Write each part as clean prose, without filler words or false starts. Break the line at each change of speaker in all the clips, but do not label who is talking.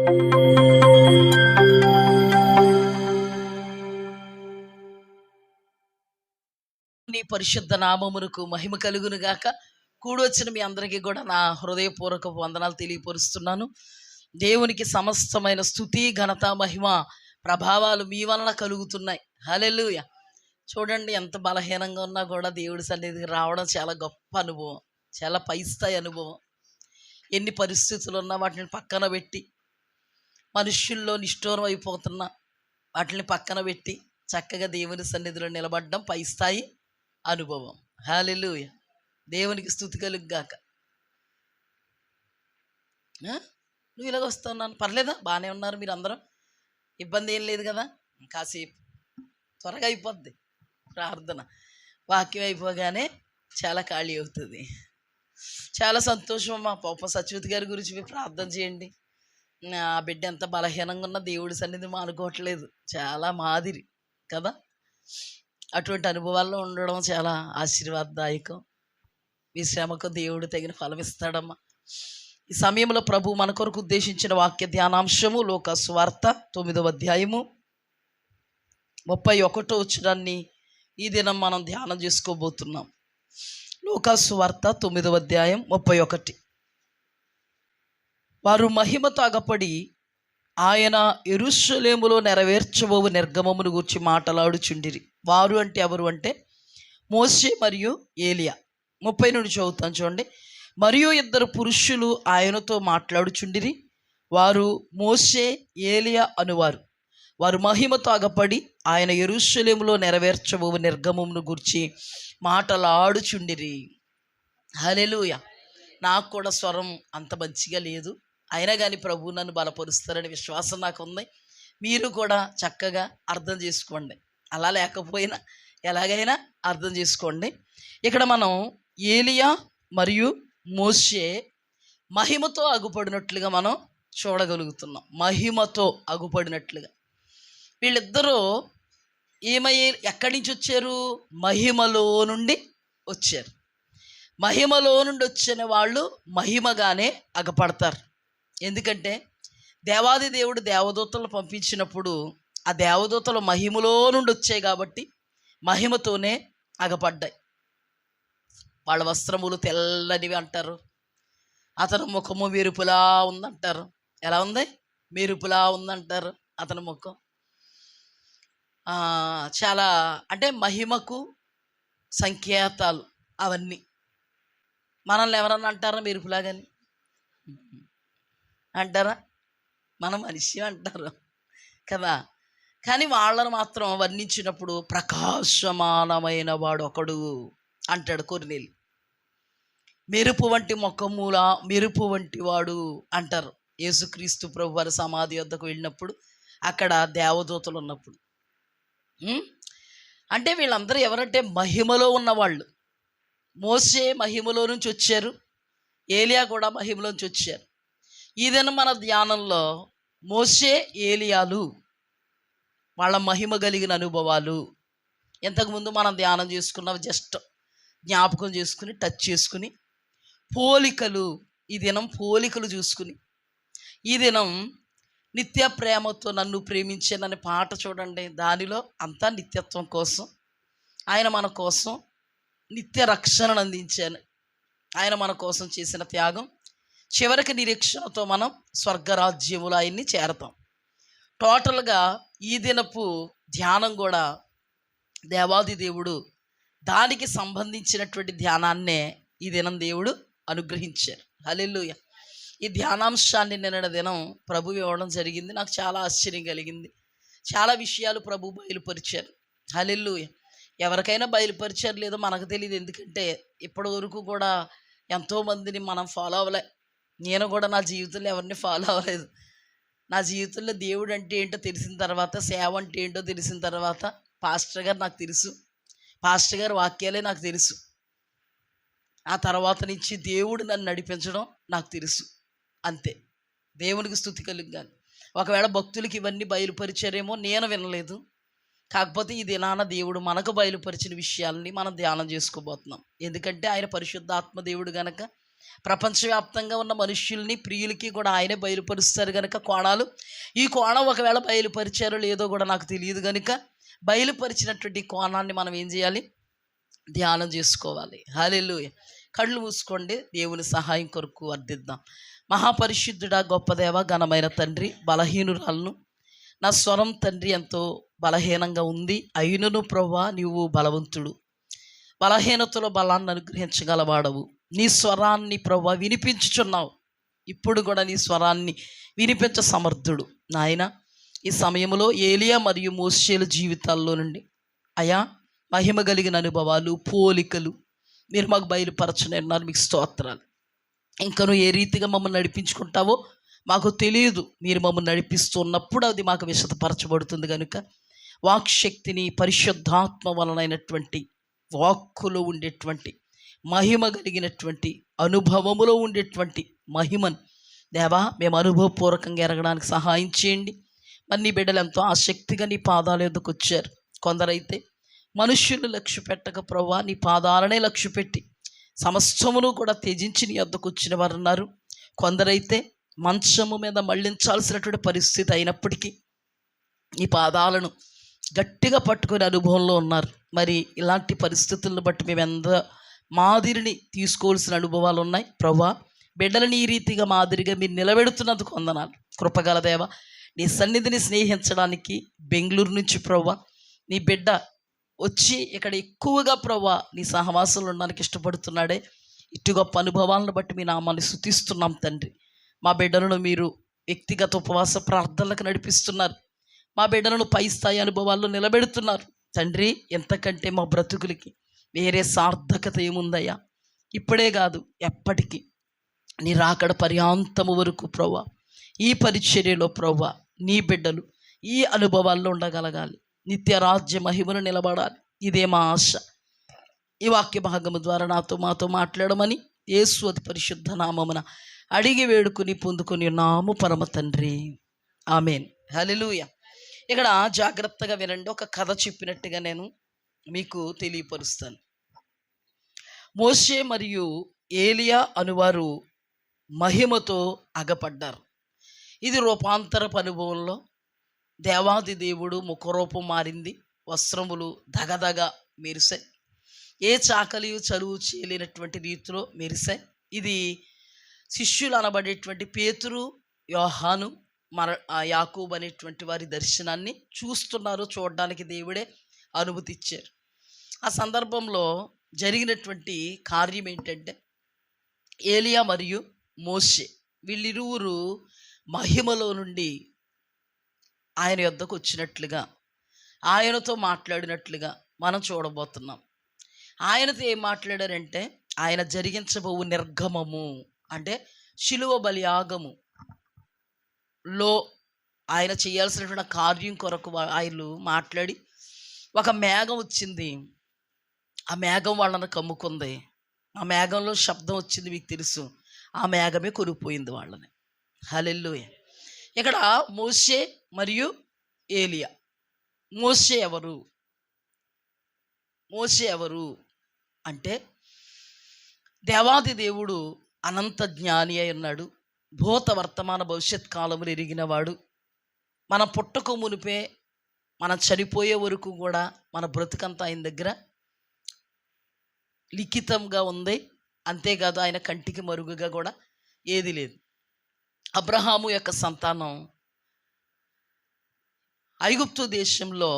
నీ పరిశుద్ధ నామమునకు మహిమ కలుగును గాక. కూడొచ్చిన మీ అందరికీ కూడా నా హృదయపూర్వక వందనాలు తెలియపరుస్తున్నాను. దేవునికి సమస్తమైన స్తుతి, ఘనత, మహిమ, ప్రభావాలు మీ వలన కలుగుతున్నాయి. హల్లెలూయా. చూడండి, ఎంత బలహీనంగా ఉన్నా కూడా దేవుడి సన్నిధికి రావడం చాలా గొప్ప అనుభవం, చాలా పై స్థాయి అనుభవం. ఎన్ని పరిస్థితులు ఉన్నా వాటిని పక్కన పెట్టి, మనుష్యుల్లో నిష్ఠూరం అయిపోతున్నా వాటిని పక్కన పెట్టి చక్కగా దేవుని సన్నిధిలో నిలబడడం పై స్థాయి అనుభవం. హల్లెలూయా. దేవునికి స్తుతి కలుగుగాక. నువ్వు ఇలాగ వస్తున్నాను, పర్లేదా? బాగానే ఉన్నారు మీరు అందరూ, ఇబ్బంది ఏం లేదు కదా? కాసేపు త్వరగా అయిపోద్ది ప్రార్థన, వాక్యం అయిపోగానే చాలా ఖాళీ అవుతుంది. చాలా సంతోషం. మా పాప సత్యవతి గారి గురించి మీరు ప్రార్థన చేయండి. ఆ బిడ్డ ఎంత బలహీనంగా ఉన్నా దేవుడి సన్నిధి మానుకోవట్లేదు. చాలా మాదిరి కదా. అటువంటి అనుభవాల్లో ఉండడం చాలా ఆశీర్వాదదాయకం. మీ శ్రమకు దేవుడు తగిన ఫలం ఇస్తాడమ్మా. ఈ సమయంలో ప్రభు మన కొరకు ఉద్దేశించిన వాక్య ధ్యానాంశము లోకా సువార్త 9వ అధ్యాయము 31వ వచనాన్ని ఈ దినం మనం ధ్యానం చేసుకోబోతున్నాం. లోకా సువార్త 9వ అధ్యాయం 31. వారు మహిమతో అగపడి ఆయన యెరూషలేములో నెరవేర్చబోవు నిర్గమమును గూర్చి మాటలాడుచుండిరి. వారు అంటే ఎవరు అంటే మోషే మరియు ఏలియా. 30 నుండి చదువుతాను చూడండి. మరియు 2 పురుషులు ఆయనతో మాట్లాడుచుండిరి. వారు మోషే, ఏలియా అనువారు. వారు మహిమతో అగపడి ఆయన యెరూషలేములో నెరవేర్చబోవు నిర్గమమును గూర్చి మాటలాడుచుండిరి. హల్లెలూయా. నాకు కూడా స్వరం అంత మంచిగా లేదు, అయినా కానీ ప్రభు నన్ను బలపరుస్తారనే విశ్వాసం నాకు ఉంది. మీరు కూడా చక్కగా అర్థం చేసుకోండి. అలా లేకపోయినా ఎలాగైనా అర్థం చేసుకోండి. ఇక్కడ మనం ఏలియా మరియు మోషే మహిమతో అగుపడినట్లుగా మనం చూడగలుగుతున్నాం. మహిమతో అగుపడినట్లుగా వీళ్ళిద్దరూ ఎక్కడి నుంచి వచ్చారు? మహిమలో నుండి వచ్చారు. మహిమలో నుండి వచ్చిన వాళ్ళు మహిమగానే అగపడతారు. ఎందుకంటే దేవాది దేవుడు దేవదూతలను పంపించినప్పుడు ఆ దేవదూతలు మహిమలో నుండి వచ్చాయి కాబట్టి మహిమతోనే అగపడ్డాయి. వాళ్ళ వస్త్రములు తెల్లనివి అంటారు. అతని ముఖము మెరుపులా ఉందంటారు. ఎలా ఉంది? మెరుపులా ఉందంటారు అతని ముఖం. చాలా అంటే మహిమకు సంకేతాలు అవన్నీ. మనల్ని ఎవరన్నా అంటారా మెరుపులాగని? అంటారా? మన మనిషి అంటారు కదా. కానీ వాళ్ళను మాత్రం వర్ణించినప్పుడు ప్రకాశమానమైన వాడు ఒకడు అంటాడు కొర్నేలి. మెరుపు వంటి ముఖములా మెరుపు వంటి వాడు అంటారు. యేసుక్రీస్తు ప్రభు వారి సమాధి వద్దకు వెళ్ళినప్పుడు అక్కడ దేవదూతలు ఉన్నప్పుడు. అంటే వీళ్ళందరూ ఎవరంటే మహిమలో ఉన్నవాళ్ళు. మోషే మహిమలో నుంచి వచ్చారు, ఏలియా కూడా మహిమలో నుంచి వచ్చారు. ఈదైనా మన ధ్యానంలో మోషే, ఏలియాలు వాళ్ళ మహిమ కలిగిన అనుభవాలు ఇంతకుముందు మనం ధ్యానం చేసుకున్నవి జస్ట్ జ్ఞాపకం చేసుకుని టచ్ చేసుకుని పోలికలు, ఈ దినం పోలికలు చూసుకుని, ఈ దినం నిత్య ప్రేమతో నన్ను ప్రేమించాననే పాట చూడండి. దానిలో అంతా నిత్యత్వం కోసం, ఆయన మన కోసం నిత్య రక్షణను అందించాను, ఆయన మన కోసం చేసిన త్యాగం, చివరికి నిరీక్షణతో మనం స్వర్గరాజ్యములు ఆయన్ని చేరతాం. టోటల్గా ఈ దినపు ధ్యానం కూడా దేవాది దేవుడు దానికి సంబంధించినటువంటి ధ్యానాన్నే ఈ దినం దేవుడు అనుగ్రహించారు. హల్లెలూయా. ఈ ధ్యానాంశాన్ని నిన్న దినం ప్రభు ఇవ్వడం జరిగింది. నాకు చాలా ఆశ్చర్యం కలిగింది. చాలా విషయాలు ప్రభు బయలుపరిచారు. హల్లెలూయా. ఎవరికైనా బయలుపరిచారు లేదో మనకు తెలియదు. ఎందుకంటే ఇప్పటి వరకు కూడా ఎంతోమందిని మనం ఫాలో అవ్వలే. నేను కూడా నా జీవితంలో ఎవరిని ఫాలో అవ్వలేదు. నా జీవితంలో దేవుడు అంటే ఏంటో తెలిసిన తర్వాత, సేవ అంటే ఏంటో తెలిసిన తర్వాత, పాస్టర్ గారు నాకు తెలుసు, పాస్టర్ గారు వాక్యాలే నాకు తెలుసు. ఆ తర్వాత నుంచి దేవుడు నన్ను నడిపించడం నాకు తెలుసు. అంతే. దేవునికి స్తుతి కలుగుగాక. ఒకవేళ భక్తులకి ఇవన్నీ బయలుపరిచారేమో, నేను వినలేదు. కాకపోతే ఈ దినాన దేవుడు మనకు బయలుపరిచిన విషయాలని మనం ధ్యానం చేసుకోబోతున్నాం. ఎందుకంటే ఆయన పరిశుద్ధాత్మ దేవుడు గనక ప్రపంచవ్యాప్తంగా ఉన్న మనుష్యుల్ని ప్రియులకి కూడా ఆయనే బయలుపరుస్తారు కనుక కోణాలు, ఈ కోణం ఒకవేళ బయలుపరిచారో లేదో కూడా నాకు తెలియదు కనుక బయలుపరిచినటువంటి కోణాన్ని మనం ఏం చేయాలి? ధ్యానం చేసుకోవాలి. హల్లెలూయా. కళ్ళు మూసుకోండి, దేవుని సహాయం కొరకు అర్థిద్దాం. మహాపరిశుద్ధుడా, గొప్ప దేవ, ఘనమైన తండ్రి, బలహీనురాలను నా స్వరం తండ్రి ఎంతో బలహీనంగా ఉంది. అయినను ప్రభువా నీవు బలవంతుడు, బలహీనతలో బలాన్ని అనుగ్రహించగలవాడవు. నీ స్వరాన్ని ప్రభువా వినిపించుచున్నావు. ఇప్పుడు కూడా నీ స్వరాన్ని వినిపించ సమర్థుడు నాయన. ఈ సమయంలో ఏలియా మరియు మోషేల జీవితాల్లో నుండి అయా మహిమ కలిగిన అనుభవాలు, పోలికలు మీరు మాకు బయలుపరచనున్నారు. మీకు స్తోత్రాలు. ఇంకను ఏ రీతిగా మమ్మల్ని నడిపించుకుంటావో మాకు తెలియదు. మీరు మమ్మల్ని నడిపిస్తున్నప్పుడు అది మాకు విశదపరచబడుతుంది కనుక వాక్శక్తిని, పరిశుద్ధాత్మ వలనైనటువంటి వాక్కులో ఉండేటువంటి మహిమ కలిగినటువంటి అనుభవములో ఉండేటువంటి మహిమను దేవా మేము అనుభవపూర్వకంగా ఎరగడానికి సహాయం చేయండి. మరి నీ బిడ్డలు ఎంతో ఆసక్తిగా నీ పాదాల యొద్దకు వచ్చారు. కొందరైతే మనుష్యులు లక్ష్య పెట్టక ప్రభువా నీ పాదాలనే లక్ష్య పెట్టి సమస్తమును కూడా త్యజించి నీ యొద్దకు వచ్చిన వారు ఉన్నారు. కొందరైతే మంచము మీద మళ్ళించాల్సినటువంటి పరిస్థితి అయినప్పటికీ ఈ పాదాలను గట్టిగా పట్టుకునే అనుభవంలో ఉన్నారు. మరి ఇలాంటి పరిస్థితులను బట్టి మేము ఎంత మాదిరిని తీసుకోవాల్సిన అనుభవాలు ఉన్నాయి. ప్రభువా బిడ్డలని ఈ రీతిగా మాదిరిగా మీరు నిలబెడుతున్నందుకు వందనాలు. కృపగల దేవ, నీ సన్నిధిని స్నేహించడానికి బెంగళూరు నుంచి ప్రభువా నీ బిడ్డ వచ్చి ఇక్కడ ఎక్కువగా ప్రభువా నీ సహవాసంలో ఉండడానికి ఇష్టపడుతున్నాడే. ఇటు గొప్ప అనుభవాలను బట్టి మీ నామాన్ని స్తుతిస్తున్నాం తండ్రి. మా బిడ్డలను మీరు వ్యక్తిగత ఉపవాస ప్రార్థనలకు నడిపిస్తున్నారు. మా బిడ్డలను పై స్థాయి అనుభవాల్లో నిలబెడుతున్నారు తండ్రి. ఎంతకంటే మా బ్రతుకులకి వేరే సార్థకత ఏముందయ్యా? ఇప్పుడే కాదు, ఎప్పటికీ నీ రాకడ పర్యాంతము వరకు ప్రభువా ఈ పరిచర్యలో ప్రభువా నీ బిడ్డలు ఈ అనుభవాల్లో ఉండగలగాలి. నిత్య రాజ్య మహిమను నిలబడాలి. ఇదే మా ఆశ. ఈ వాక్య భాగము ద్వారా మాతో మాట్లాడమని యేసు అతి పరిశుద్ధ నామమున అడిగి వేడుకుని పొందుకొని నాము పరమ తండ్రి, ఆమెన్. హల్లెలూయా. ఇక్కడ జాగ్రత్తగా వినండి. ఒక కథ చెప్పినట్టుగా నేను మీకు తెలియపరుస్తాను. మోషే మరియు ఏలియా అనువారు మహిమతో అగపడ్డారు. ఇది రూపాంతరపు అనుభవంలో దేవాది దేవుడు ముఖరూపం మారింది. వస్త్రములు దగదగ మెరిశాయి. ఏ చాకలియు చలువు చేయలేనటువంటి రీతిలో మెరిశాయి. ఇది శిష్యులు అనబడేటువంటి పేతురు, యోహాను, యాకోబు అనేటువంటి వారి దర్శనాన్ని చూస్తున్నారు. చూడడానికి దేవుడే అనుమతి ఇచ్చారు. ఆ సందర్భంలో జరిగినటువంటి కార్యం ఏంటంటే ఏలియా మరియు మోషే వీళ్ళిరువురు మహిమలో నుండి ఆయన యొద్దకు వచ్చినట్లుగా, ఆయనతో మాట్లాడినట్లుగా మనం చూడబోతున్నాం. ఆయనతో ఏం మాట్లాడారంటే ఆయన జరిగించబోవు నిర్గమము అంటే శిలువ బలియాగము లో ఆయన చేయాల్సినటువంటి కార్యం కొరకు ఆయన మాట్లాడి ఒక మేఘం వచ్చింది. ఆ మేఘం వాళ్ళని కమ్ముకుంది. ఆ మేఘంలో శబ్దం వచ్చింది, మీకు తెలుసు. ఆ మేఘమే కొనిపోయింది వాళ్ళని. హల్లెలూయా. ఇక్కడ మోషే మరియు ఏలియా. మోషే ఎవరు? మోషే ఎవరు అంటే దేవాది దేవుడు అనంత జ్ఞాని అయి ఉన్నాడు. భూత వర్తమాన భవిష్యత్ కాలములు ఎరిగినవాడు. మన పుట్టక మునిపే మనం చనిపోయే వరకు కూడా మన బ్రతుకంతా ఆయన దగ్గర లిఖితంగా ఉంది. అంతేకాదు ఆయన కంటికి మరుగుగా కూడా ఏది లేదు. అబ్రహాము యొక్క సంతానం ఐగుప్తు దేశంలో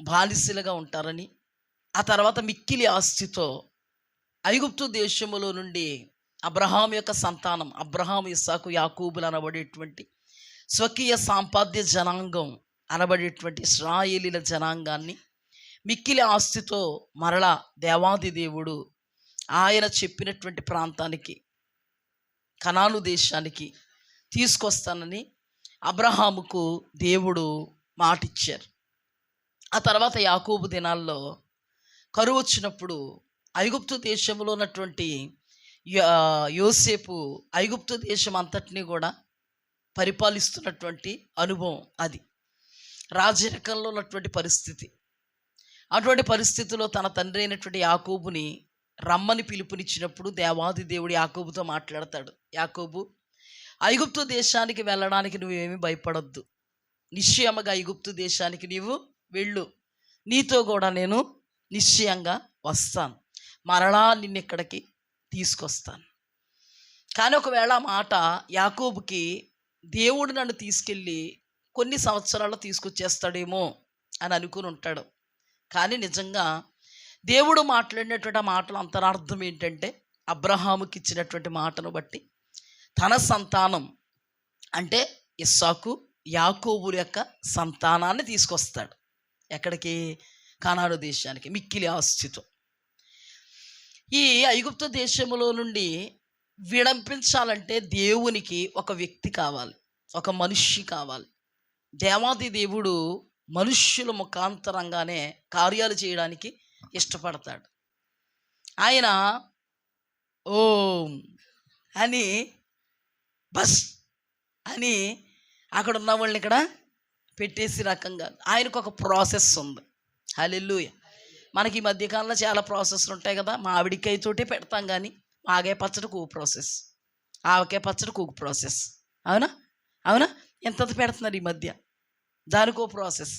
బానిసలుగా ఉంటారని, ఆ తర్వాత మిక్కిలి ఆస్తితో ఐగుప్తు దేశములో నుండి అబ్రహాం యొక్క సంతానం అబ్రహాము, ఇస్సాకు, యాకోబులు అనబడేటువంటి స్వకీయ సాంపాద్య జనాంగం అనబడేటువంటి ఇశ్రాయేలీల జనాంగాన్ని మిక్కిలి ఆస్తితో మరలా దేవాది దేవుడు ఆయన చెప్పినటువంటి ప్రాంతానికి, కనాను దేశానికి తీసుకొస్తానని అబ్రహాముకు దేవుడు మాటిచ్చారు. ఆ తర్వాత యాకోబు దినాల్లో కరువు వచ్చినప్పుడు ఐగుప్తు దేశంలో ఉన్నటువంటి యోసేపు ఐగుప్తు దేశం అంతటినీ కూడా పరిపాలిస్తున్నటువంటి అనుభవం. అది రాజరికంలో ఉన్నటువంటి పరిస్థితి. అటువంటి పరిస్థితిలో తన తండ్రి అయినటువంటి యాకోబుని రమ్మని పిలుపునిచ్చినప్పుడు దేవాది దేవుడు యాకోబుతో మాట్లాడతాడు. యాకోబు, ఐగుప్తు దేశానికి వెళ్ళడానికి నువ్వేమీ భయపడొద్దు. నిశ్చయముగా ఐగుప్తు దేశానికి నీవు వెళ్ళు, నీతో కూడా నేను నిశ్చయంగా వస్తాను, మరలా నిన్నిక్కడికి తీసుకొస్తాను. కానీ ఒకవేళ ఆ మాట యాకోబుకి దేవుడు నన్ను తీసుకెళ్ళి కొన్ని సంవత్సరాల్లో తీసుకొచ్చేస్తాడేమో అని అనుకుని ఉంటాడు. కానీ నిజంగా దేవుడు మాట్లాడినటువంటి ఆ మాటల అంతరార్థం ఏంటంటే, అబ్రహాముకి ఇచ్చినటువంటి మాటను బట్టి తన సంతానం అంటే ఇస్సాకు, యాకోబు యొక్క సంతానాన్ని తీసుకొస్తాడు. ఎక్కడికి? కానాను దేశానికి, మిక్కిలి ఆస్తితో. ఈ ఐగుప్తు దేశములో నుండి విడంపించాలంటే దేవునికి ఒక వ్యక్తి కావాలి, ఒక మనిషి కావాలి. దేవాది దేవుడు మనుష్యుల ముఖాంతరంగానే కార్యాలు చేయడానికి ఇష్టపడతాడు. ఆయన ఓం అని బస్ అని అక్కడ ఉన్న వాళ్ళని ఇక్కడ పెట్టేసి రకంగా ఆయనకు ఒక ప్రాసెస్ ఉంది. హల్లెలూయా. మనకి ఈ మధ్యకాలంలో చాలా ప్రాసెస్లు ఉంటాయి కదా. మామిడికాయ తోటే పెడతాం, కానీ మాగాయ పచ్చడి కూకు ప్రాసెస్, ఆవకాయ పచ్చడి కూకు ప్రాసెస్. అవునా అవునా ఎంత పెడుతున్నారు ఈ మధ్య, దానికో ప్రాసెస్.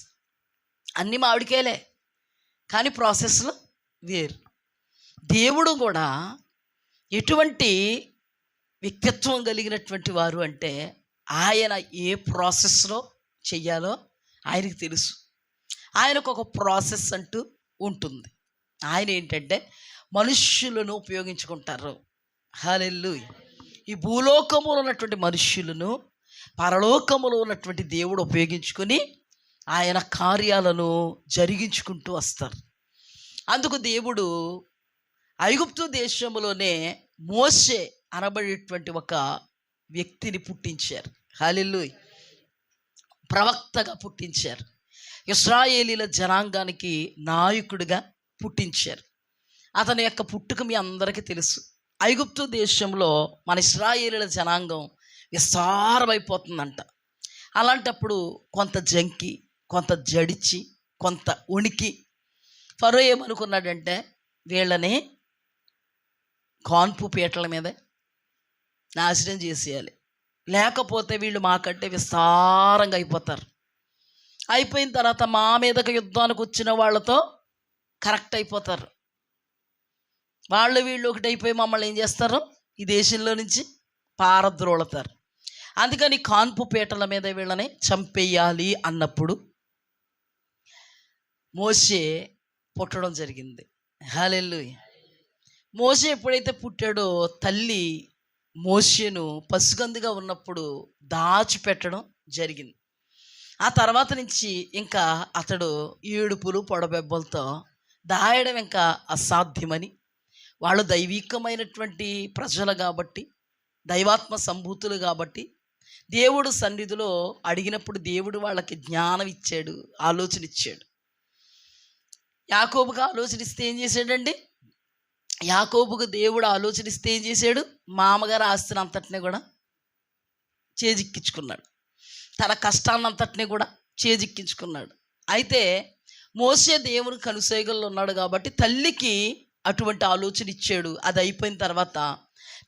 అన్నీ మామిడికాయలే కానీ ప్రాసెస్లు వేరు. దేవుడు కూడా ఎటువంటి వ్యక్తిత్వం కలిగినటువంటి వారు అంటే, ఆయన ఏ ప్రాసెస్లో చెయ్యాలో ఆయనకి తెలుసు. ఆయనకు ఒక ప్రాసెస్ అంటూ ఉంటుంది. ఆయన ఏంటంటే మనుష్యులను ఉపయోగించుకుంటారు. హల్లెలూయా. ఈ భూలోకములో ఉన్నటువంటి మనుష్యులను పరలోకములో ఉన్నటువంటి దేవుడు ఉపయోగించుకొని ఆయన కార్యాలను జరిగించుకుంటూ వస్తారు. అందుకు దేవుడు ఐగుప్తు దేశంలోనే మోషే అనబడేటువంటి ఒక వ్యక్తిని పుట్టించారు. హల్లెలూయా. ప్రవక్తగా పుట్టించారు. ఇశ్రాయేలీల జనాంగానికి నాయకుడిగా పుట్టించారు. అతని యొక్క పుట్టుక మీ అందరికీ తెలుసు. ఐగుప్తు దేశంలో మన ఇశ్రాయేలీల జనాంగం విస్తారమైపోతుందంట. అలాంటప్పుడు కొంత జంకి, కొంత జడిచి, కొంత ఉనికి ఫరో ఏమనుకున్నాడంటే, వీళ్ళని కాన్పు పీటల మీదే నాశనం చేసేయాలి, లేకపోతే వీళ్ళు మాకంటే విస్తారంగా అయిపోతారు. అయిపోయిన తర్వాత మా మీదకి యుద్ధానికి వచ్చిన వాళ్ళతో కరెక్ట్ అయిపోతారు. వాళ్ళు వీళ్ళు ఒకటి అయిపోయి మమ్మల్ని ఏం చేస్తారు, ఈ దేశంలో నుంచి పారద్రోళతారు. అందుకని కాన్పు పీటల మీద వీళ్ళని చంపేయాలి అన్నప్పుడు మోషే పుట్టడం జరిగింది. హల్లెలూయా. మోషే ఎప్పుడైతే పుట్టాడో తల్లి మోషేను పసిగందుగా ఉన్నప్పుడు దాచిపెట్టడం జరిగింది. ఆ తర్వాత నుంచి ఇంకా అతడు ఏడుపులు పొడబెబ్బలతో దాయడం ఇంకా అసాధ్యమని, వాళ్ళు దైవికమైనటువంటి ప్రజలు కాబట్టి, దైవాత్మ సంభూతులు కాబట్టి, దేవుడు సన్నిధిలో అడిగినప్పుడు దేవుడు వాళ్ళకి జ్ఞానం ఇచ్చాడు, ఆలోచన ఇచ్చాడు. యాకోబుకు ఆలోచన ఇస్తే ఏం చేశాడండి? యాకోబుకు దేవుడు ఆలోచనిస్తే ఏం చేశాడు? మామగారు ఆస్తిని అంతటిని కూడా చేజిక్కించుకున్నాడు, తన కష్టాన్నంతటిని కూడా చేజిక్కించుకున్నాడు. అయితే మోషే దేవుని కనుసైగల్లో ఉన్నాడు కాబట్టి తల్లికి అటువంటి ఆలోచన ఇచ్చాడు. అది అయిపోయిన తర్వాత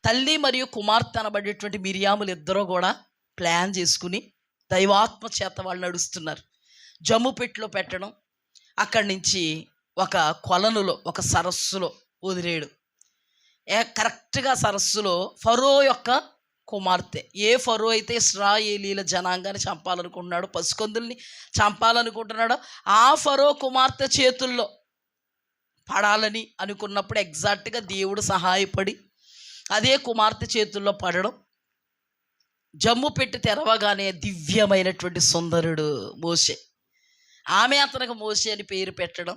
తల్లి మరియు కుమార్తె అనబడేటువంటి మిరియాములు ఇద్దరూ కూడా ప్లాన్ చేసుకుని దైవాత్మ చేత వాళ్ళు నడుస్తున్నారు. జమ్ము పెట్టిలో పెట్టడం, అక్కడి నుంచి ఒక కొలనులో, ఒక సరస్సులో వదిలేడు. కరెక్ట్గా సరస్సులో ఫరో యొక్క కుమార్తె, ఏ ఫరో అయితే ఇశ్రాయేలీల జనాంగాన్ని చంపాలనుకుంటున్నాడో, పసికందుల్ని చంపాలనుకుంటున్నాడో, ఆ ఫరో కుమార్తె చేతుల్లో పడాలని అనుకున్నప్పుడు ఎగ్జాక్ట్గా దేవుడు సహాయపడి అదే కుమార్తె చేతుల్లో పడడం, జమ్ము పెట్టి తెరవగానే దివ్యమైనటువంటి సుందరుడు మోషే, ఆమె అతనికి మోషే అని పేరు పెట్టడం,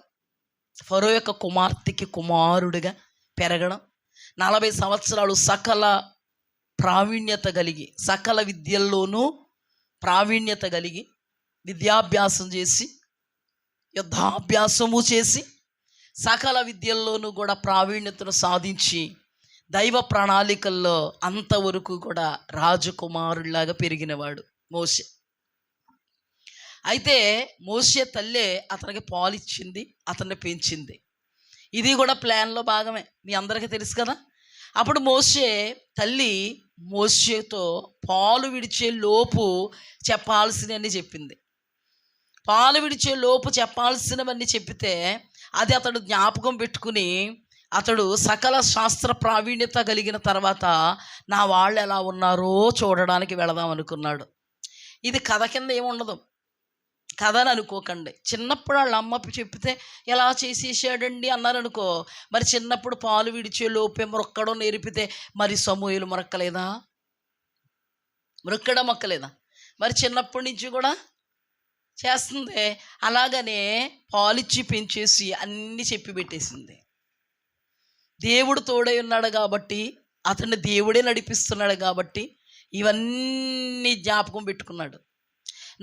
ఫరో యొక్క కుమార్తెకి కుమారుడిగా పెరగడం, 40 సంవత్సరాలు సకల ప్రావీణ్యత కలిగి, సకల విద్యల్లోనూ ప్రావీణ్యత కలిగి, విద్యాభ్యాసం చేసి, యుద్ధాభ్యాసము చేసి, సకల విద్యల్లోనూ కూడా ప్రావీణ్యతను సాధించి, దైవ ప్రణాళికల్లో అంతవరకు కూడా రాజకుమారుడిలాగా పెరిగినవాడు మోషే. అయితే మోషే తల్లే అతనికి పాలిచ్చింది, అతన్ని పెంచింది. ఇది కూడా ప్లాన్లో భాగమే, మీ అందరికీ తెలుసు కదా. అప్పుడు మోషే తల్లి మోషేతో పాలు విడిచే లోపు చెప్పాల్సినవన్నీ చెప్పింది. పాలు విడిచే లోపు చెప్పాల్సినవన్నీ చెప్పితే అది అతడు జ్ఞాపకం పెట్టుకుని అతడు సకల శాస్త్ర ప్రావీణ్యత కలిగిన తర్వాత నా వాళ్ళు ఎలా ఉన్నారో చూడడానికి వెళదాం అనుకున్నాడు. ఇది కథ కింద ఏముండదు, కథ అని అనుకోకండి. చిన్నప్పుడు వాళ్ళ అమ్మ చెప్తే ఎలా చేసేసాడండి అన్నారనుకో, మరి చిన్నప్పుడు పాలు విడిచే లోపే మొక్కడం నేర్పితే మరి సమూయేలు మొరక్కలేదా, మొక్కడం మొక్కలేదా? మరి చిన్నప్పటి నుంచి కూడా చేస్తుంది. అలాగనే పాలిచ్చి పెంచేసి అన్నీ చెప్పి పెట్టేసింది. దేవుడు తోడై ఉన్నాడు కాబట్టి, అతన్ని దేవుడే నడిపిస్తున్నాడు కాబట్టి ఇవన్నీ జ్ఞాపకం పెట్టుకున్నాడు.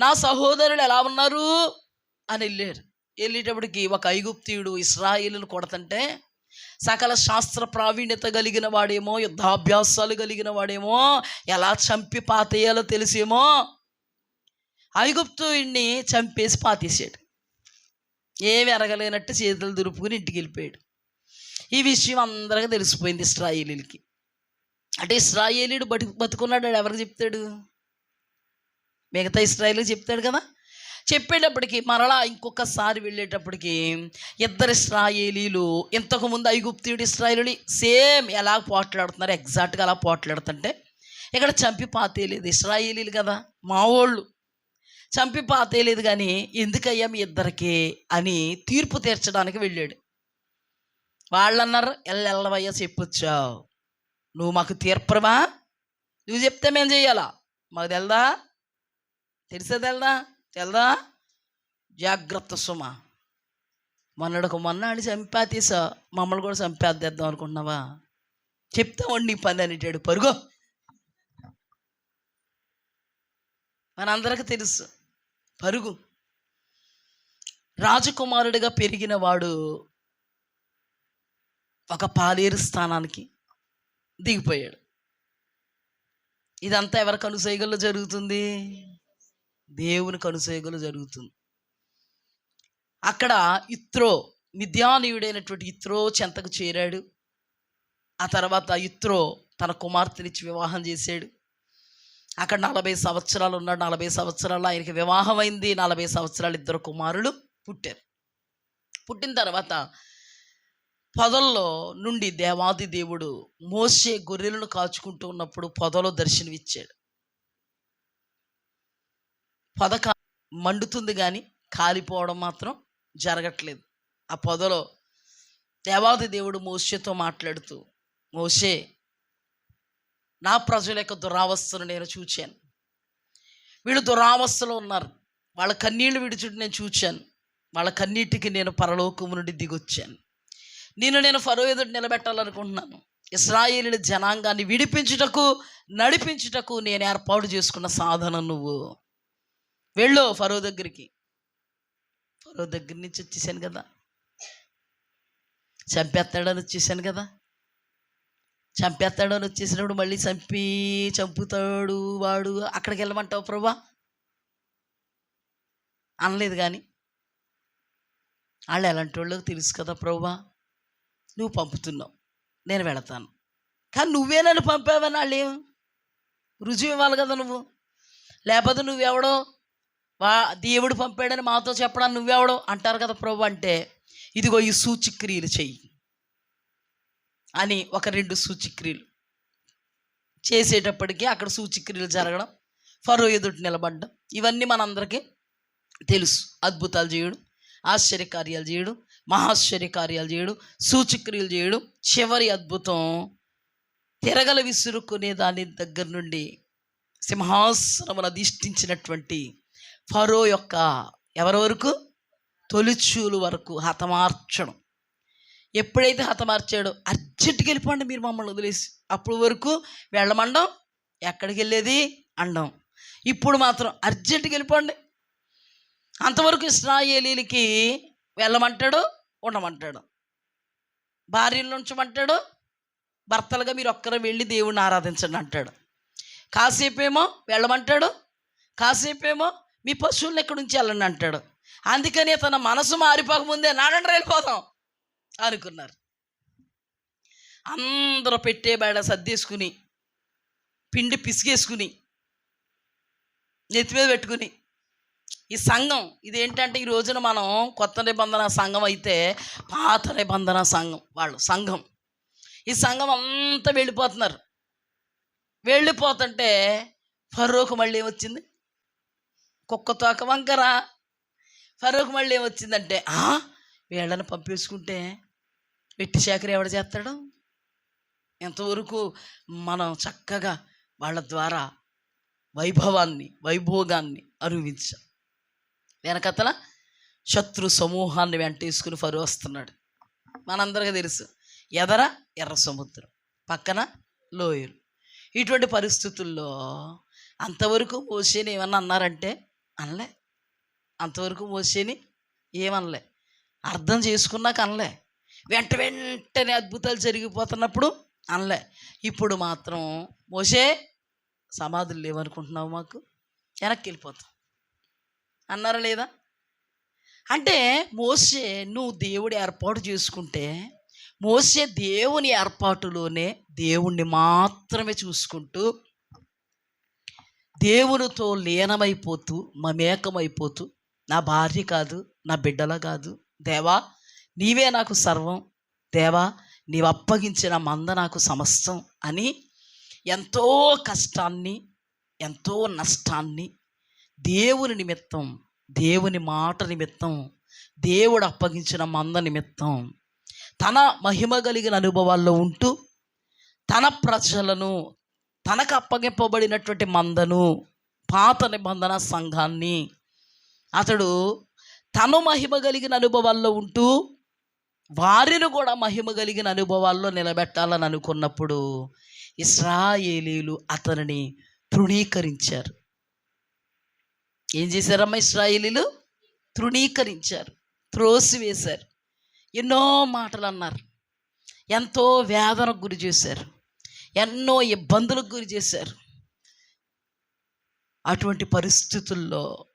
నా సహోదరులు ఎలా ఉన్నారు అని వెళ్ళేటప్పటికి ఒక ఐగుప్తీయుడు ఇశ్రాయేలును కొడతంటే సకల శాస్త్ర ప్రావీణ్యత కలిగిన వాడేమో, యుద్ధాభ్యాసాలు కలిగిన వాడేమో, ఎలా చంపి పాతేయాలో తెలిసేమో ఐగుప్తుడిని చంపేసి పాతేసాడు. ఏమి ఎరగలేనట్టు చేతులు దురుపుకుని ఇంటికి వెళ్ళిపోయాడు. ఈ విషయం అందరికీ తెలిసిపోయింది ఇశ్రాయేలీలకి. అంటే ఇశ్రాయేలీడు బతుకున్నాడు, ఎవరికి చెప్తాడు? మిగతా ఇశ్రాయేలు చెప్తాడు కదా. చెప్పేటప్పటికి మరలా ఇంకొకసారి వెళ్ళేటప్పటికి ఇద్దరు ఇశ్రాయేలీలు ఇంతకుముందు ఐగుప్తీయుడు ఇశ్రాయేలు సేమ్ ఎలా పోట్లాడుతున్నారు, ఎగ్జాక్ట్గా అలా పోట్లాడుతుంటే ఇక్కడ చంపి పాతేయలేదు. ఇశ్రాయేలీలు కదా, మా వాళ్ళు చంపి పాతేయలేదు, కానీ ఎందుకయ్యా మీ ఇద్దరికి అని తీర్పు తీర్చడానికి వెళ్ళాడు. వాళ్ళు అన్నారు, ఎల్లవయ్యా చెప్పొచ్చావు, నువ్వు మాకు తీర్పరమా, నువ్వు చెప్తే మేము చెయ్యాలా, మాకు తెల్దా, తెల్దా, జాగ్రత్త సుమ, మొన్నడు చంపేసా, మమ్మల్ని కూడా చంపేద్దాం అనుకుంటున్నావా, చెప్తామండి నీ పని అనేటాడు. పరుగో, మనందరికీ తెలుసు, పరుగు. రాజకుమారుడిగా పెరిగిన వాడు ఒక పాలేరు స్థానానికి దిగిపోయాడు. ఇదంతా ఎవరి కనుసైగల్లో జరుగుతుంది? దేవుని కనుసైగలు జరుగుతుంది. అక్కడ ఇత్రో, మిద్యానీయుడైనటువంటి ఇత్రో చెంతకు చేరాడు. ఆ తర్వాత ఇత్రో తన కుమార్తెనిచ్చి వివాహం చేశాడు. అక్కడ 40 సంవత్సరాలు ఉన్నాడు. 40 సంవత్సరాల్లో ఆయనకి వివాహం అయింది. 40 సంవత్సరాలు ఇద్దరు కుమారులు పుట్టారు. పుట్టిన తర్వాత పొదల్లో నుండి దేవాది దేవుడు మోషే గొర్రెలను కాచుకుంటూ ఉన్నప్పుడు పొదలో దర్శనమిచ్చాడు. పొద మండుతుంది కానీ కాలిపోవడం మాత్రం జరగట్లేదు. ఆ పొదలో దేవాది దేవుడు మోషేతో మాట్లాడుతూ, మోషే, నా ప్రజల యొక్క దురావస్థను నేను చూచాను, వీళ్ళు దురావస్థలో ఉన్నారు, వాళ్ళ కన్నీళ్లు విడిచుట నేను చూచాను, వాళ్ళ కన్నీటికి నేను పరలోకము నుండి దిగొచ్చాను, నేను ఫరో ఎదుట నిలబెట్టాలనుకుంటున్నాను. ఇశ్రాయేలీయుల జనాంగాన్ని విడిపించుటకు నడిపించుటకు నేను ఏర్పాటు చేసుకున్న సాధనం నువ్వు. వెళ్ళు ఫరో దగ్గరికి. ఫరో దగ్గర నుంచి వచ్చేసాను కదా, చంపేస్తాడని వచ్చేసాను కదా, చంపేస్తాడని వచ్చేసినప్పుడు మళ్ళీ చంపుతాడు వాడు, అక్కడికి వెళ్ళమంటావు ప్రభా అనలేదు. కానీ వాళ్ళు ఎలాంటి వాళ్ళకి తెలుసు కదా, ప్రభా నువ్వు పంపుతున్నావు, నేను వెళతాను, కానీ నువ్వే నన్ను పంపావని వాళ్ళు ఏం రుజువు ఇవ్వాలి కదా నువ్వు. లేకపోతే నువ్వెవడో దేవుడు పంపాడని మాతో చెప్పడానికి నువ్వెవడో అంటారు కదా ప్రభు. అంటే ఇదిగో ఈ సూచిక్రియలు చెయ్యి అని ఒక 2 సూచిక్రియలు చేసేటప్పటికీ అక్కడ సూచిక్రియలు జరగడం, ఫరో ఎదుట నిలబడ్డం, ఇవన్నీ మనందరికీ తెలుసు. అద్భుతాలు చేయడు, ఆశ్చర్యకార్యాలు చేయడు, మహాశ్చర్యకార్యాలు చేయడు, సూచిక్రియలు చేయడు. చివరి అద్భుతం, తిరగల విసురుకునే దాని దగ్గర నుండి సింహాసనమును అధిష్ఠించినటువంటి ఫరో యొక్క ఎవరి వరకు, తొలిచూలు వరకు హతమార్చడం. ఎప్పుడైతే హతమార్చాడో అర్జెంటుకి వెళ్ళిపోండి మీరు మమ్మల్ని వదిలేసి, అప్పుడు వరకు వెళ్ళమండం, ఎక్కడికి వెళ్ళేది అండం, ఇప్పుడు మాత్రం అర్జెంటుకి వెళ్ళిపోండి. అంతవరకు ఇశ్రాయేలీలకి వెళ్ళమంటాడు, ఉండమంటాడు, భార్యలను ఉంచమంటాడు, భర్తలుగా మీరు ఒక్కరు వెళ్ళి దేవుణ్ణి ఆరాధించండి అంటాడు. కాసేపేమో వెళ్ళమంటాడు, కాసేపేమో మీ పశువులను ఎక్కడి నుంచి వెళ్ళండి అంటాడు. అందుకని తన మనసు మారిపోకముందే నాడండి వెళ్ళిపోదాం అనుకున్నారు. అందరూ పెట్టే బేడ సర్దేసుకుని, పిండి పిసిగేసుకుని, నెత్తి మీద పెట్టుకుని, ఈ సంఘం ఇదేంటంటే ఈ రోజున మనం కొత్త నిబంధన సంఘం అయితే పాత నిబంధన సంఘం వాళ్ళు సంఘం, ఈ సంఘం అంతా వెళ్ళిపోతున్నారు. వెళ్ళిపోతుంటే ఫరోకు మళ్ళీ ఏమొచ్చింది? కుక్క తోక వంకరా. ఫరోకు మళ్ళీ ఏమొచ్చిందంటే, వీళ్ళని పంపేసుకుంటే వెట్టి శాఖరు ఎవడు చేస్తాడు? ఎంతవరకు మనం చక్కగా వాళ్ళ ద్వారా వైభోగాన్ని అనుభవించాం. వెనకతల శత్రు సమూహాన్ని వెంటేసుకుని ఫరో వస్తున్నాడు. మనందరికీ తెలుసు, ఎదర ఎర్ర సముద్రం, పక్కన లోయలు. ఇటువంటి పరిస్థితుల్లో అంతవరకు మోసేని ఏమన్నా అన్నారంటే అనలే. అంతవరకు మోసేని ఏమనలే, అర్థం చేసుకున్నాక అనలే. వెంటనే అద్భుతాలు జరిగిపోతున్నప్పుడు అనలే. ఇప్పుడు మాత్రం మోసే సమాధులు లేవనుకుంటున్నావు, మాకు వెనక్కి వెళ్ళిపోతాం అన్నారా లేదా? అంటే మోసే నువ్వు దేవుడి ఏర్పాటు చేసుకుంటే, మోసే దేవుని ఏర్పాటులోనే దేవుణ్ణి మాత్రమే చూసుకుంటూ దేవునితో లీనమైపోతూ మమేకమైపోతూ, నా భార్య కాదు, నా బిడ్డల కాదు, దేవా నీవే నాకు సర్వం, దేవా నీవు అప్పగించిన మంద నాకు సమస్తం అని ఎంతో కష్టాన్ని, ఎంతో నష్టాన్ని దేవుని నిమిత్తం, దేవుని మాట నిమిత్తం, దేవుడు అప్పగించిన మంద నిమిత్తం తన మహిమ కలిగిన అనుభవాల్లో ఉంటూ తన ప్రజలను, తనకు అప్పగింపబడినటువంటి మందను, పాత నిబంధన సంఘాన్ని అతడు తను మహిమ కలిగిన అనుభవాల్లో ఉంటూ వారిని కూడా మహిమ కలిగిన అనుభవాల్లో నిలబెట్టాలని అనుకున్నప్పుడు ఇశ్రాయేలీలు అతనిని తృణీకరించారు. ఏం చేశారమ్మా? ఇశ్రాయేలీలు తృణీకరించారు, త్రోసివేశారు, ఎన్నో మాటలు అన్నారు, ఎంతో వేదనకు గురి చేశారు, ఎన్నో ఇబ్బందులకు గురి చేశారు. అటువంటి పరిస్థితుల్లో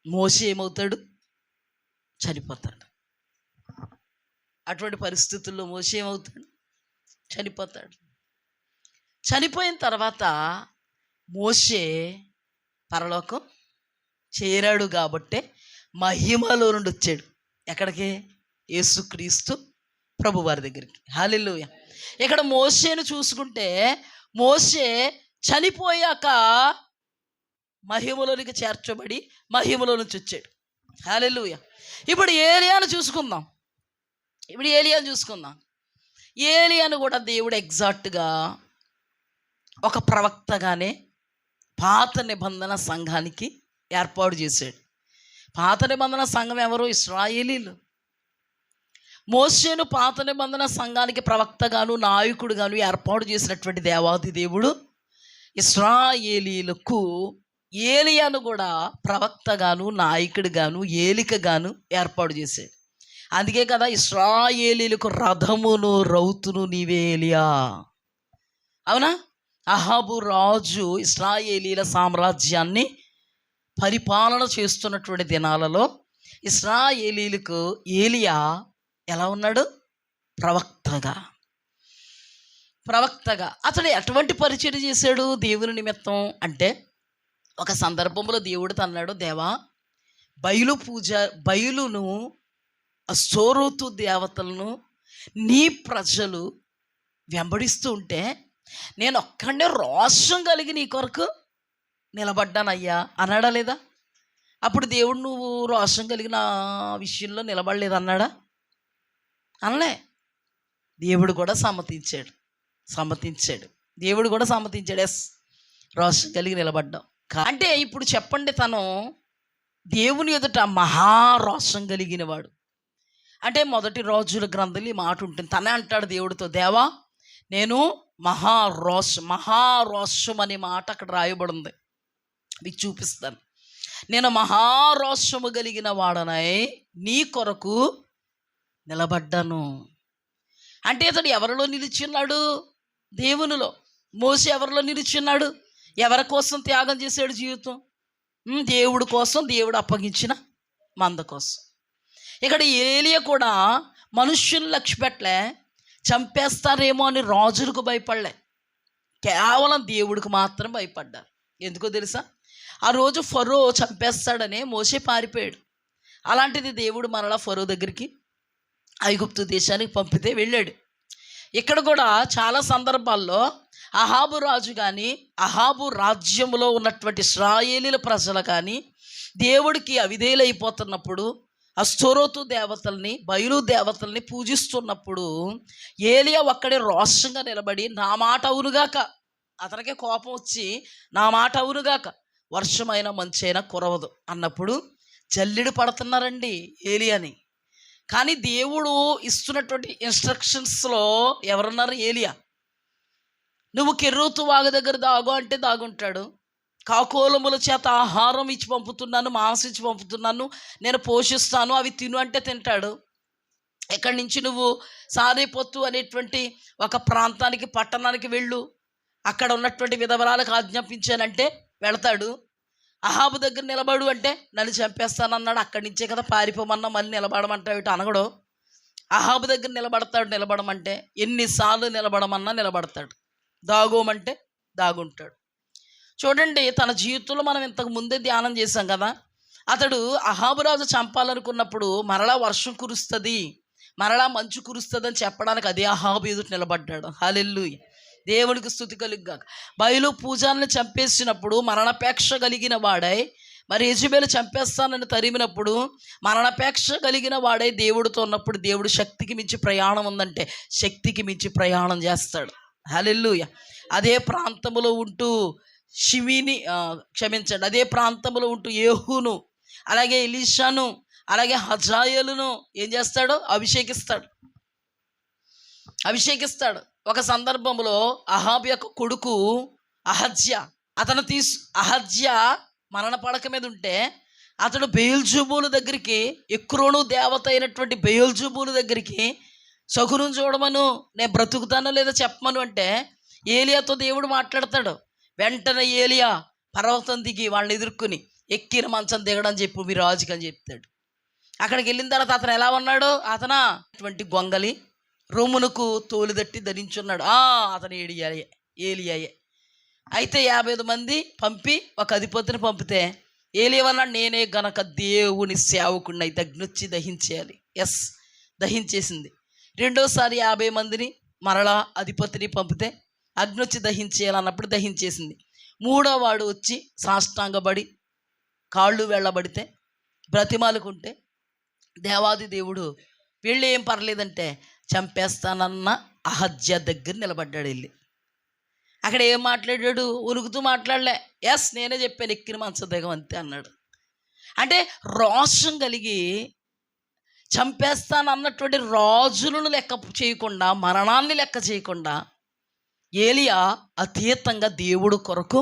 మోసే ఏమవుతాడు? చనిపోతాడు. అటువంటి పరిస్థితుల్లో మోసే ఏమవుతాడు? చనిపోతాడు. చనిపోయిన తర్వాత మోసే పరలోకం చేరాడు కాబట్టే మహిమలో నుండి వచ్చాడు. ఎక్కడికి? యేసుక్రీస్తు ప్రభువారి దగ్గరికి. హల్లెలూయా. ఇక్కడ మోసేను చూసుకుంటే మోసే చనిపోయాక మహిమలోనికి చేర్చబడి మహిమలో నుంచి వచ్చాడు. హల్లెలూయా. ఇప్పుడు ఏలియాను చూసుకుందాం. ఏలియాను కూడా దేవుడు ఎగ్జాక్ట్గా ఒక ప్రవక్తగానే పాత నిబంధన సంఘానికి ఏర్పాటు చేశాడు. పాత నిబంధన సంఘం ఎవరు? ఇశ్రాయేలీలు. మోసేను పాత నిబంధన సంఘానికి ప్రవక్తగాను నాయకుడుగాను ఏర్పాటు చేసినటువంటి దేవాది దేవుడు ఇశ్రాయేలీలకు ఏలియాను కూడా ప్రవక్తగాను నాయకుడిగాను ఏలికగాను ఏర్పాటు చేశాడు. అందుకే కదా ఇశ్రాయేలీలకు రథమును రౌతును నీవే ఏలియా. అవునా? అహాబు రాజు ఇశ్రాయేలీల సామ్రాజ్యాన్ని పరిపాలన చేస్తున్నటువంటి దినాలలో ఇశ్రాయేలీలకు ఏలియా ఎలా ఉన్నాడు? ప్రవక్తగా. అతడు ఎటువంటి పరిచయం చేశాడు దేవుని నిమిత్తం అంటే, ఒక సందర్భంలో దేవుడు అన్నాడు, దేవా బయలును సోరోతు దేవతలను నీ ప్రజలు వెంబడిస్తూ ఉంటే నేను ఒక్కడే రోషం కలిగి నీ కొరకు నిలబడ్డానయ్యా అన్నాడా లేదా? అప్పుడు దేవుడు నువ్వు రోషం కలిగిన విషయంలో నిలబడలేదు అన్నాడా? అనలే. దేవుడు కూడా సమ్మతించాడు. దేవుడు కూడా సమ్మతించాడు. ఎస్, రోషం కలిగి నిలబడ్డాం. అంటే ఇప్పుడు చెప్పండి, తను దేవుని ఎదుట మహారోషం కలిగిన వాడు. అంటే మొదటి రాజుల గ్రంథంలో ఈ మాట ఉంటుంది. తనే అంటాడు దేవుడితో, దేవా నేను మహారోషం అనే మాట అక్కడ రాయబడి ఉంది, మీకు చూపిస్తాను. నేను మహారోషము కలిగిన వాడనై నీ కొరకు నిలబడ్డాను. అంటే అతడు ఎవరిలో నిలిచున్నాడు? దేవునిలో. మోసే ఎవరిలో నిలిచున్నాడు? ఎవరి కోసం త్యాగం చేశాడు జీవితం? దేవుడి కోసం, దేవుడు అప్పగించిన మంద కోసం. ఇక్కడ ఏలియా కూడా మనుష్యులు లక్ష్య పెట్టలే, చంపేస్తారేమో అని రాజులకు భయపడలే, కేవలం దేవుడికి మాత్రం భయపడ్డారు. ఎందుకో తెలుసా? ఆ రోజు ఫరో చంపేస్తాడని మోసే పారిపోయాడు. అలాంటిది దేవుడు మరలా ఫరో దగ్గరికి ఐగుప్తు దేశానికి పంపితే వెళ్ళాడు. ఇక్కడ కూడా చాలా సందర్భాల్లో అహాబు రాజు కానీ, అహాబు రాజ్యంలో ఉన్నటువంటి ఇశ్రాయేలీల ప్రజలు కానీ దేవుడికి అవిధేయులైపోతున్నప్పుడు, అస్తోరోతు దేవతల్ని, బయలు దేవతల్ని పూజిస్తున్నప్పుడు ఏలియా ఒక్కడే రోషంగా నిలబడి, నా మాట అవునుగాక, అతనికే కోపం వచ్చి, నా మాట అవునుగాక, వర్షమైనా మంచైనా కురవదు అన్నప్పుడు జల్లెడు పడుతున్నారండి ఏలియాని. కానీ దేవుడు ఇస్తున్నటువంటి ఇన్స్ట్రక్షన్స్లో ఎవరున్నారు? ఏలియా. నువ్వు కెర్రోతు వాగు దగ్గర దాగు అంటే దాగుంటాడు. కాకోలముల చేత ఆహారం ఇచ్చి పంపుతున్నాను, మాంసం ఇచ్చి పంపుతున్నాను, నేను పోషిస్తాను, అవి తిను అంటే తింటాడు. ఎక్కడి నుంచి నువ్వు సారేపొత్తు అనేటువంటి ఒక ప్రాంతానికి, పట్టణానికి వెళ్ళు, అక్కడ ఉన్నటువంటి విధవరాలకు ఆజ్ఞాపించానంటే వెళతాడు. అహాబు దగ్గర నిలబడు అంటే నన్ను చంపేస్తానన్నాడు, అక్కడి నుంచే కదా పారిపోమన్నా, మళ్ళీ నిలబడమంటావు ఇటు అనగడు. అహాబు దగ్గర నిలబడమంటే ఎన్నిసార్లు నిలబడమన్నా నిలబడతాడు, దాగోమంటే దాగుంటాడు. చూడండి, తన జీవితంలో మనం ఇంతకు ముందే ధ్యానం చేశాం కదా. అతడు అహాబురాజు చంపాలనుకున్నప్పుడు మరలా వర్షం కురుస్తుంది, మరలా మంచు కురుస్తుంది అని చెప్పడానికి అదే అహాబు ఎదుట నిలబడ్డాడు. హల్లెలూయా, దేవునికి స్తుతి కలుగుగాక. బయలు పూజాలను చంపేసినప్పుడు మరణాపేక్ష కలిగిన వాడై, మరి యెజెబెలు చంపేస్తానని తరిమినప్పుడు మరణాపేక్ష కలిగిన వాడై దేవుడితో ఉన్నప్పుడు, దేవుడు శక్తికి మించి ప్రయాణం ఉందంటే శక్తికి మించి ప్రయాణం చేస్తాడు. హల్లెలూయా. అదే ప్రాంతంలో ఉంటూ అదే ప్రాంతంలో ఉంటూ యేహూను, అలాగే ఎలీషాను, అలాగే హజాయేలును ఏం చేస్తాడు? అభిషేకిస్తాడు. ఒక సందర్భంలో అహాబు యొక్క కొడుకు అహజ్యా, అహజ్యా మరణ పడక మీద ఉంటే అతడు బెయల్జెబూలు దగ్గరికి, ఎక్రోను దేవత అయినటువంటి బెయల్జెబూలు దగ్గరికి శకునం చూడమను, నేను బ్రతుకుతానో లేదో చెప్పమను అంటే ఏలియాతో దేవుడు మాట్లాడతాడు. వెంటనే ఏలియా పర్వతం దిగి వాళ్ళని ఎదుర్కొని ఎక్కిన మంచం దిగడం చెప్పు మీ రాజుకి అని చెప్తాడు. అక్కడికి వెళ్ళిన తర్వాత అతను ఎలా ఉన్నాడు? అటువంటి గొంగలి రొమ్మునకు తోలుదట్టి ధరించున్నాడు. అతను ఏలియాయే. అయితే 50 మంది పంపి ఒక అధిపతిని పంపితే ఏలియవన్నాడు, నేనే గనక దేవుని సేవకుడిని అయితే అగ్నొచ్చి దహించేయాలి. దహించేసింది. రెండోసారి 50 మందిని మరలా అధిపతిని పంపితే అగ్నొచ్చి దహించేయాలన్నప్పుడు దహించేసింది. మూడో వాడు వచ్చి సాష్టాంగపడి కాళ్ళు వెళ్ళబడితే బ్రతిమాలుకుంటే దేవాది దేవుడు వీళ్ళు ఏం పర్లేదంటే చంపేస్తానన్న అహజ్యా దగ్గర నిలబడ్డాడు. వెళ్ళి అక్కడ ఏం మాట్లాడాడు? ఉనుకుతూ మాట్లాడలే. నేనే చెప్పాను, ఎక్కిన మంచం దిగం అంతే అన్నాడు. అంటే రోషం కలిగి చంపేస్తానన్నటువంటి రాజులను లెక్క చేయకుండా, మరణాన్ని లెక్క చేయకుండా ఏలియా అతీతంగా దేవుడు కొరకు,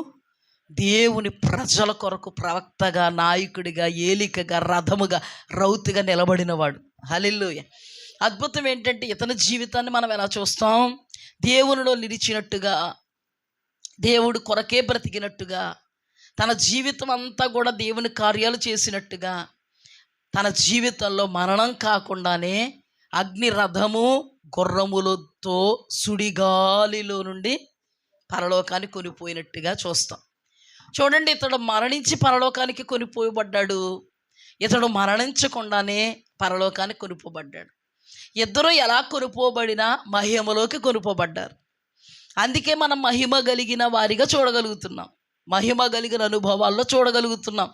దేవుని ప్రజల కొరకు ప్రవక్తగా, నాయకుడిగా, ఏలికగా, రథముగా, రౌతుగా నిలబడినవాడు. హల్లెలూయా. అద్భుతం ఏంటంటే ఇతని జీవితాన్ని మనం ఎలా చూస్తాం? దేవునిలో నిలిచినట్టుగా, దేవుడు కొరకే బ్రతికినట్టుగా, తన జీవితం అంతా కూడా దేవుని కార్యాలు చేసినట్టుగా, తన జీవితంలో మరణం కాకుండానే అగ్ని రథము గుర్రములతో సుడిగాలిలో నుండి పరలోకానికి కొనిపోయినట్టుగా చూస్తాం. చూడండి, ఇతడు మరణించి పరలోకానికి కొనిపోబడ్డాడు, ఇతడు మరణించకుండానే పరలోకానికి కొనిపోబడ్డాడు. ఇద్దరు ఎలా కొనిపోబడినా మహిమలోకి కొనిపోబడ్డారు. అందుకే మనం మహిమ కలిగిన వారిగా చూడగలుగుతున్నాం, మహిమ కలిగిన అనుభవాల్లో చూడగలుగుతున్నాం.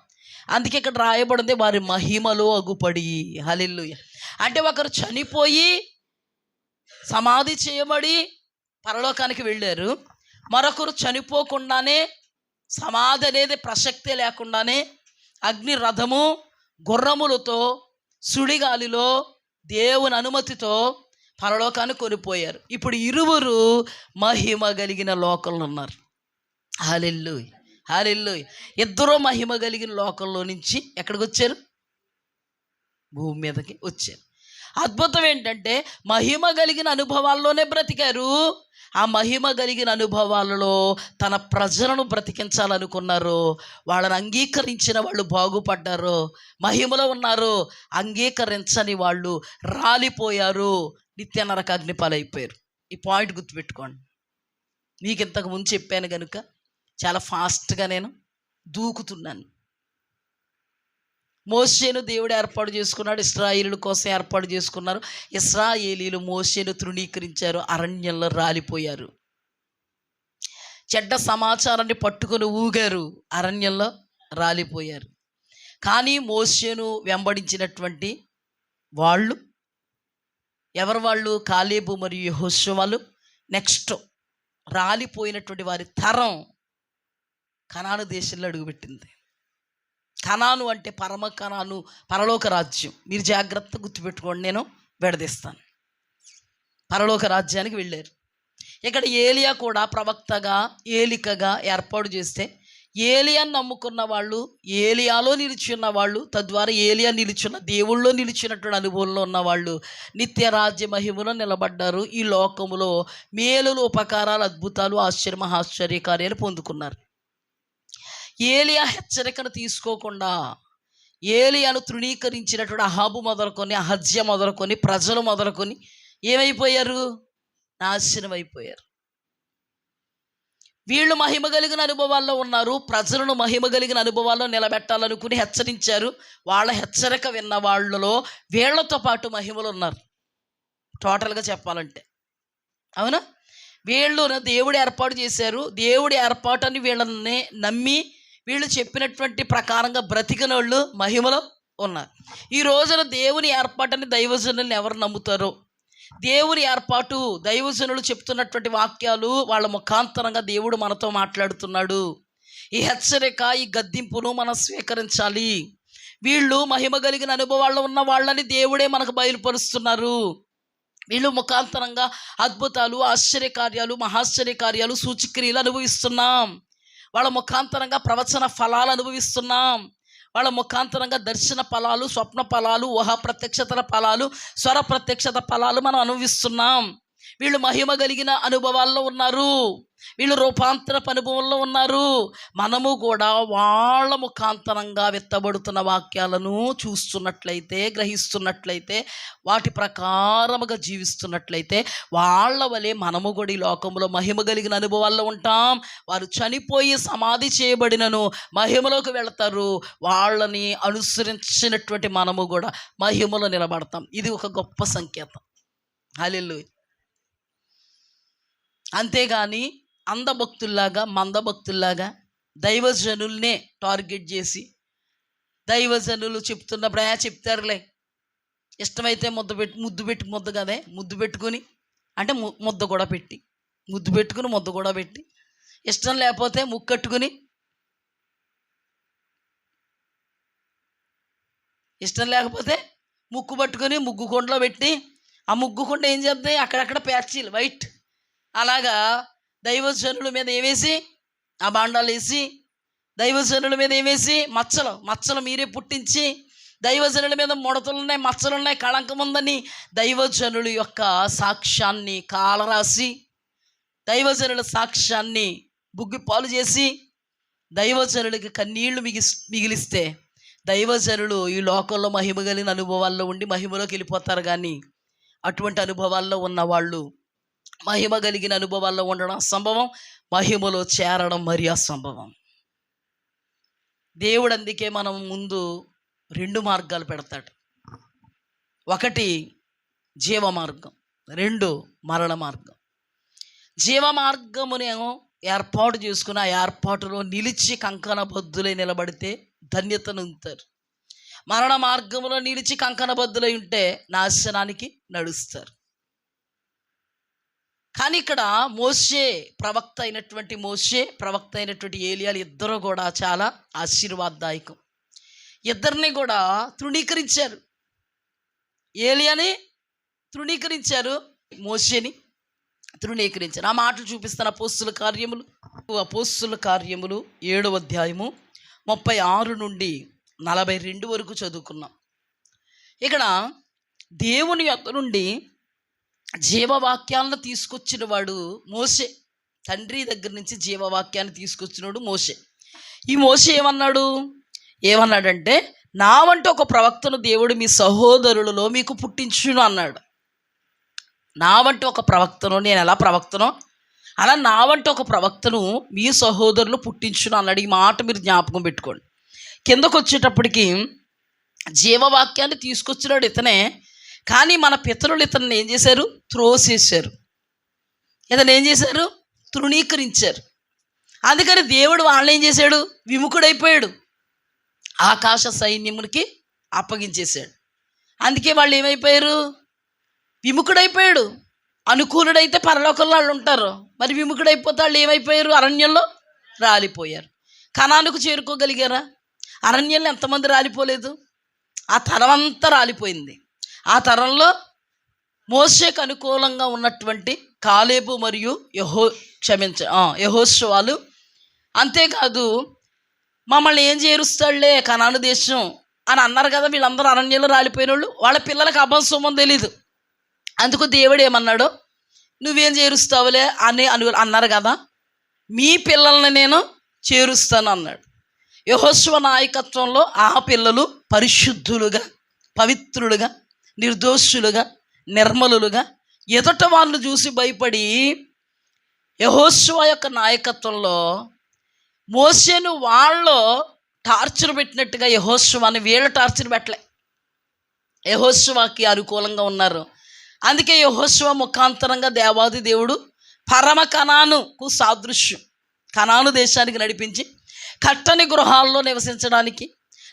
అందుకే ఇక్కడ రాయబడింది వారి మహిమలో అగుపడి. హల్లెలూయా. అంటే ఒకరు చనిపోయి సమాధి చేయబడి పరలోకానికి వెళ్ళారు, మరొకరు చనిపోకుండానే, సమాధి అనేది ప్రసక్తే లేకుండానే అగ్ని రథము గుర్రములతో సుడిగాలిలో దేవుని అనుమతితో పరలోకాన్ని కొనిపోయారు. ఇప్పుడు ఇరువురు మహిమ కలిగిన లోకంలో ఉన్నారు. హల్లెలూయా, హల్లెలూయా. ఇద్దరూ మహిమ కలిగిన లోకంలో నుంచి ఎక్కడికి వచ్చారు? భూమి మీదకి వచ్చారు. అద్భుతం ఏంటంటే మహిమ కలిగిన అనుభవాల్లోనే బ్రతికారు. ఆ మహిమ కలిగిన అనుభవాలలో తన ప్రజలను బ్రతికించాలనుకున్నారు. వాళ్ళని అంగీకరించిన వాళ్ళు బాగుపడ్డారు. మహిమలో ఉన్నారు, అంగీకరించని వాళ్ళు రాలిపోయారు, నిత్య నరకాగ్ని పాలైపోయారు. ఈ పాయింట్ గుర్తుపెట్టుకోండి. మీకు ఇంతకు ముందు చెప్పాను కనుక చాలా ఫాస్ట్గా నేను దూకుతున్నాను. మోషేను దేవుడు ఏర్పాటు చేసుకున్నాడు, ఇశ్రాయేలీయుల కోసం ఏర్పాటు చేసుకున్నారు. ఇశ్రాయేలీయులు మోషేను తృణీకరించారు, అరణ్యంలో రాలిపోయారు. చెడ్డ సమాచారాన్ని పట్టుకొని ఊగారు, అరణ్యంలో రాలిపోయారు. కానీ మోషేను వెంబడించినటువంటి వాళ్ళు ఎవరు? వాళ్ళు కాలేబు మరియు యెహోషువలు. నెక్స్ట్ రాలిపోయినటువంటి వారి తరం కనాను దేశంలో అడుగుపెట్టింది. కనాను అంటే పరమ కనాను, పరలోక రాజ్యం. మీరు జాగ్రత్త గుర్తుపెట్టుకోండి, నేను విడదీస్తాను. పరలోక రాజ్యానికి వెళ్ళారు. ఇక్కడ ఏలియా కూడా ప్రవక్తగా, ఏలికగా ఏర్పాటు చేస్తే ఏలియాను నమ్ముకున్న వాళ్ళు, ఏలియాలో నిలిచిన వాళ్ళు, తద్వారా ఏలియా నిలిచిన దేవుళ్ళో నిలిచినటువంటి అనుభవంలో ఉన్నవాళ్ళు నిత్య రాజ్య మహిమలో నిలబడ్డారు. ఈ లోకములో మేలులు, ఉపకారాలు, అద్భుతాలు, ఆశ్చర్య కార్యాలు పొందుకున్నారు. ఏలియా హెచ్చరికను తీసుకోకుండా ఏలియాను తృణీకరించినటువంటి అహాబు మొదలుకొని, అహజ్య మొదలుకొని, ప్రజలు మొదలుకొని ఏమైపోయారు? నాశనం అయిపోయారు. వీళ్ళు మహిమ కలిగిన అనుభవాల్లో ఉన్నారు, ప్రజలను మహిమ కలిగిన అనుభవాల్లో నిలబెట్టాలనుకుని హెచ్చరించారు. వాళ్ళ హెచ్చరిక విన్న వాళ్ళలో వీళ్లతో పాటు మహిమలు ఉన్నారు. టోటల్గా చెప్పాలంటే అవునా? వీళ్ళు దేవుడు ఏర్పాటు చేశారు. దేవుడి ఏర్పాటుని వీళ్ళని నమ్మి వీళ్ళు చెప్పినటువంటి ప్రకారంగా బ్రతికిన వాళ్ళు మహిమలో ఉన్నారు. ఈ రోజున దేవుని ఏర్పాటుని దైవజనుల్ని ఎవరు నమ్ముతారో, దేవుని ఏర్పాటు దైవజనులు చెప్తున్నటువంటి వాక్యాలు వాళ్ళ ముఖాంతరంగా దేవుడు మనతో మాట్లాడుతున్నాడు. ఈ హెచ్చరిక, ఈ గద్దింపును మనం స్వీకరించాలి. వీళ్ళు మహిమ కలిగిన అనుభవాల్లో ఉన్న వాళ్ళని దేవుడే మనకు బయలుపరుస్తున్నారు. వీళ్ళు ముఖాంతరంగా అద్భుతాలు, ఆశ్చర్యకార్యాలు, మహాశ్చర్యకార్యాలు, సూచక్రియలు అనుభవిస్తున్నాం. వాళ్ళ ముఖాంతరంగా ప్రవచన ఫలాలు అనుభవిస్తున్నాం. వాళ్ళ ముఖాంతరంగా దర్శన ఫలాలు, స్వప్న ఫలాలు, ఊహా ప్రత్యక్షతల ఫలాలు, స్వర ప్రత్యక్షత ఫలాలు మనం అనుభవిస్తున్నాం. వీళ్ళు మహిమ కలిగిన అనుభవాల్లో ఉన్నారు. వీళ్ళు రూపాంతరపు అనుభవంలో ఉన్నారు. మనము కూడా వాళ్ళ ముఖాంతరంగా విత్తబడుతున్న వాక్యాలను చూస్తున్నట్లయితే, గ్రహిస్తున్నట్లయితే, వాటి ప్రకారముగా జీవిస్తున్నట్లయితే వాళ్ళ వలె మనము కూడా ఈ లోకంలో మహిమ కలిగిన అనుభవాల్లో ఉంటాం. వారు చనిపోయి సమాధి చేయబడినను మహిమలోకి వెళతారు. వాళ్ళని అనుసరించినటువంటి మనము కూడా మహిమలో నిలబడతాం. ఇది ఒక గొప్ప సంకేతం. హల్లెలూయా. అంతేగాని అందభక్తుల్లాగా, మందభక్తుల్లాగా దైవజనుల్నే టార్గెట్ చేసి, దైవజనులు చెప్తున్నప్పుడు చెప్తారులే, ఇష్టమైతే ముద్దు కదే, ముద్దు పెట్టుకుని అంటే ముద్ద కూడా పెట్టి, ముద్దు పెట్టుకుని ముద్ద కూడా పెట్టి, ఇష్టం లేకపోతే ముక్కట్టుకుని, ఇష్టం లేకపోతే ముక్కు పట్టుకొని ముగ్గు కొండలో పెట్టి, ఆ ముగ్గు కొండ ఏం చేద్దాయి, అక్కడక్కడ ప్యాచీలు వైట్, అలాగా దైవజనుల మీద ఏమేసి, ఆ బాండాలు వేసి, దైవజనుల మీద ఏమేసి మచ్చలు మీరే పుట్టించి, దైవజనుల మీద ముడతలున్నాయి, మచ్చలున్నాయి, కళంకం ఉందని దైవజనుల యొక్క సాక్ష్యాన్ని కాలరాసి, దైవజనుల సాక్ష్యాన్ని బుగ్గిపాలు చేసి, దైవజనులకి కన్నీళ్లు మిగిలిస్తే దైవజనులు ఈ లోకంలో మహిమ కలిగిన అనుభవాల్లో ఉండి మహిమలోకి వెళ్ళిపోతారు. కానీ అటువంటి అనుభవాల్లో ఉన్నవాళ్ళు మహిమ కలిగిన అనుభవాల్లో ఉండడం అసంభవం, మహిమలో చేరడం మరి అసంభవం. దేవుడు అందుకే మనం ముందు 2 మార్గాలు పెడతాడు. ఒకటి జీవ మార్గం, 2 మరణ మార్గం. జీవ మార్గమునేమో ఏర్పాటు చేసుకుని ఆ ఏర్పాటులో నిలిచి కంకణబద్ధులై నిలబడితే ధన్యతను ఉంటారు. మరణ మార్గంలో నిలిచి కంకణబద్ధులై ఉంటే నాశనానికి నడుస్తారు. కానీ ఇక్కడ మోషే ప్రవక్త అయినటువంటి ఏలియాలు ఇద్దరు కూడా చాలా ఆశీర్వాదదాయకం. ఇద్దరిని కూడా తృణీకరించారు. ఏలియాని తృణీకరించారు, మోషేని తృణీకరించారు. ఆ మాటలు చూపిస్తాను. అపోస్తుల కార్యములు 7వ అధ్యాయము 36 నుండి 42 వరకు చదువుకున్నాం. ఇక్కడ దేవుని యొద్ద నుండి జీవవాక్యాలను తీసుకొచ్చిన వాడు మోషే. తండ్రి దగ్గర నుంచి జీవవాక్యాన్ని తీసుకొచ్చినోడు మోషే. ఈ మోషే ఏమన్నాడంటే, నా వంటి ఒక ప్రవక్తను దేవుడు మీ సహోదరులలో మీకు పుట్టించును అన్నాడు. నా వంటి ఒక ప్రవక్తను, నేను ఎలా ప్రవక్తనో అలా నా వంటి ఒక ప్రవక్తను మీ సహోదరులు పుట్టించును అన్నాడు. ఈ మాట మీరు జ్ఞాపకం పెట్టుకోండి. కిందకు వచ్చేటప్పటికి జీవవాక్యాన్ని తీసుకొచ్చినాడు ఇతనే, కానీ మన పితరులు ఇతన్ని ఏం చేశారు? త్రోసేశారు. ఇతను ఏం చేశారు? తృణీకరించారు. అందుకని దేవుడు వాళ్ళని ఏం చేశాడు? విముఖుడైపోయాడు, ఆకాశ సైన్యమునికి అప్పగించేశాడు. అందుకే వాళ్ళు ఏమైపోయారు? విముఖుడైపోయాడు. అనుకూలుడైతే పరలోకంలో వాళ్ళు ఉంటారు, మరి విముఖుడైపోతే వాళ్ళు ఏమైపోయారు? అరణ్యంలో రాలిపోయారు. కనానుకు చేరుకోగలిగారా? అరణ్యంలో ఎంతమంది రాలిపోలేదు? ఆ తరం అంతా రాలిపోయింది. ఆ తరంలో మోషేకు అనుకూలంగా ఉన్నటువంటి కాలేబు మరియు యెహోషువలు. అంతేకాదు, మమ్మల్ని ఏం చేరుస్తాడులే కనాను దేశం అని అన్నారు కదా వీళ్ళందరూ అరణ్యంలో రాలిపోయిన వాళ్ళు. వాళ్ళ పిల్లలకు అభంశుభం తెలీదు. అందుకు దేవుడు ఏమన్నాడు? నువ్వేం చేరుస్తావులే అన్నారు కదా, మీ పిల్లల్ని నేను చేరుస్తాను అన్నాడు. యెహోషువ నాయకత్వంలో ఆ పిల్లలు పరిశుద్ధులుగా, పవిత్రులుగా, నిర్దోషులుగా, నిర్మలులుగా, ఎదుట వాళ్ళు చూసి భయపడి యెహోషువ యొక్క నాయకత్వంలో మోషేను వాళ్ళు టార్చర్ పెట్టినట్టుగా యెహోషువని వీళ్ళ టార్చర్ పెట్టలే. యెహోషువకి అనుకూలంగా ఉన్నారు. అందుకే యెహోషువ ముఖాంతరంగా దేవాది దేవుడు పరమ కనానుకు సాదృశ్యం, కనాను దేశానికి నడిపించి కట్టని గృహాల్లో నివసించడానికి,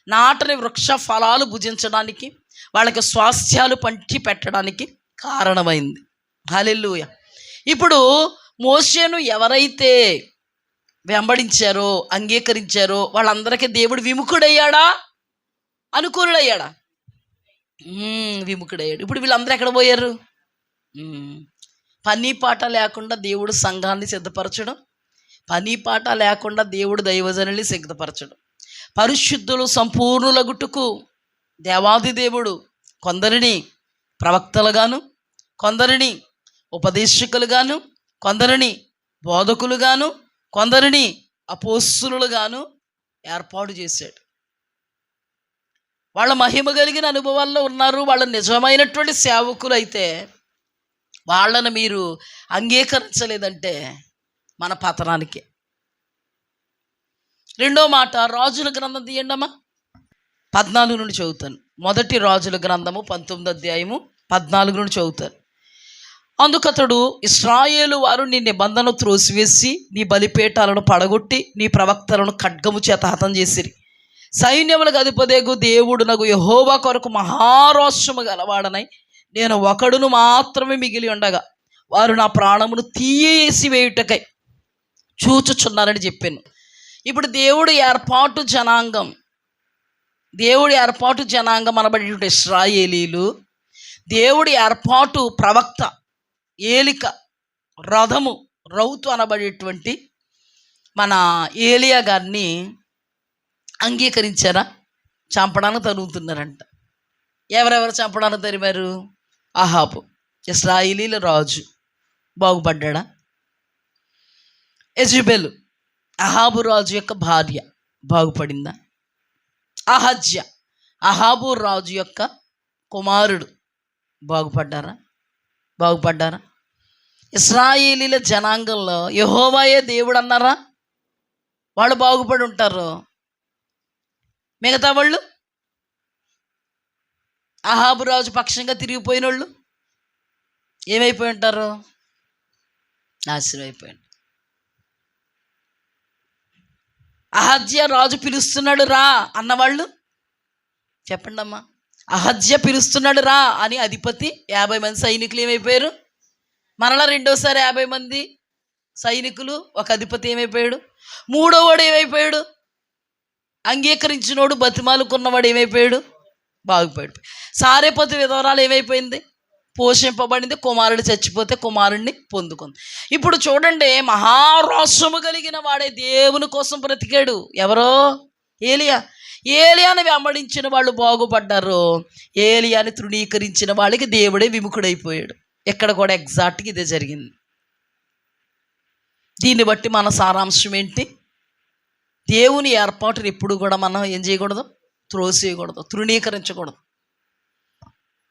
నాటని వృక్ష ఫలాలు భుజించడానికి, వాళ్ళకి స్వాస్థ్యాలు పంచి పెట్టడానికి కారణమైంది. హల్లెలూయా. ఇప్పుడు మోషేను ఎవరైతే వెంబడించారో, అంగీకరించారో వాళ్ళందరికీ దేవుడు విముఖుడయ్యాడా? అనుకూలుడయ్యాడా? విముఖుడయ్యాడు. ఇప్పుడు వీళ్ళందరూ ఎక్కడ పోయారు? పని పాట లేకుండా దేవుడు సంఘాన్ని సిద్ధపరచడం, పని పాట లేకుండా దేవుడు దైవజనుల్ని సిద్ధపరచడం, పరిశుద్ధులు సంపూర్ణులగుటకు దేవాది దేవుడు కొందరిని ప్రవక్తలుగాను, కొందరిని ఉపదేశకులుగాను, కొందరిని బోధకులుగాను, కొందరిని అపోస్తులుగాను ఏర్పాటు చేశాడు. వాళ్ళ మహిమ కలిగిన అనుభవాల్లో ఉన్నారు, వాళ్ళ నిజమైనటువంటి సేవకులు. అయితే వాళ్ళను మీరు అంగీకరించలేదంటే మన పతనానికే. రెండో మాట, రాజుల గ్రంథం తీయండమ్మా, 14 నుండి చదువుతాను. మొదటి రాజుల గ్రంథము 19వ అధ్యాయము 14 నుండి చదువుతాను. అందుకతడు, ఇశ్రాయేలు వారు నీ నిబంధన త్రోసివేసి నీ బలిపీఠాలను పడగొట్టి నీ ప్రవక్తలను ఖడ్గము చేత హతం చేసిరి. సైన్యములకు అధిపదేగు దేవుడునగు యెహోవా కొరకు మహారోషము గలవాడనై నేను ఒకడును మాత్రమే మిగిలి ఉండగా వారు నా ప్రాణమును తీయేసి వేయుటకై చూచుచున్నారని చెప్పాను. ఇప్పుడు దేవుడు ఏర్పాటు జనాంగం అనబడేటువంటి ఇశ్రాయేలీలు, దేవుడి ఏర్పాటు ప్రవక్త, ఏలిక, రౌతు అనబడేటువంటి మన ఏలియా గారిని అంగీకరించారా? చంపడానికి తరుగుతున్నారంట. ఎవరెవరు చంపడానికి తరిమారు? అహాబు, ఇశ్రాయేలీల రాజు, బాగుపడ్డా? యెజెబెలు, అహాబు రాజు యొక్క భార్య, బాగుపడిందా? అహజ్య, అహాబు రాజు యొక్క కుమారుడు, బాగుపడ్డారా? ఇశ్రాయేలీల జనాంగంలో యెహోవాయే దేవుడు అన్నారా? వాళ్ళు బాగుపడి ఉంటారు. మిగతా వాళ్ళు, అహాబు రాజు పక్షంగా తిరిగిపోయిన వాళ్ళు ఏమైపోయి ఉంటారు? నాశనం అయిపోయి. అహజ్య రాజు పిలుస్తున్నాడు రా అన్నవాళ్ళు చెప్పండి అమ్మా. అహజ్య పిలుస్తున్నాడు రా అని అధిపతి 50 మంది సైనికులు ఏమైపోయారు? మరలా రెండోసారి 50 మంది సైనికులు, ఒక అధిపతి ఏమైపోయాడు? మూడోవాడు ఏమైపోయాడు? అంగీకరించినోడు, బతిమాలుకున్నవాడు ఏమైపోయాడు? బాగుపడిపోయాడు. సారేపతి విధవరాలు ఏమైపోయింది? పోషింపబడింది. కుమారుడు చచ్చిపోతే కుమారుడిని పొందుకుంది. ఇప్పుడు చూడండి, మహారోషము కలిగిన వాడే దేవుని కోసం బ్రతికాడు. ఎవరో? ఏలియాని వెంబడించిన వాళ్ళు బాగుపడ్డారు. ఏలియాని తృణీకరించిన వాళ్ళకి దేవుడే విముఖుడైపోయాడు. ఇక్కడ కూడా ఎగ్జాక్ట్గా ఇదే జరిగింది. దీన్ని బట్టి మన సారాంశం ఏంటి? దేవుని ఏర్పాటును ఎప్పుడు కూడా మనం ఏం చేయకూడదు? త్రోసేయకూడదు, తృణీకరించకూడదు.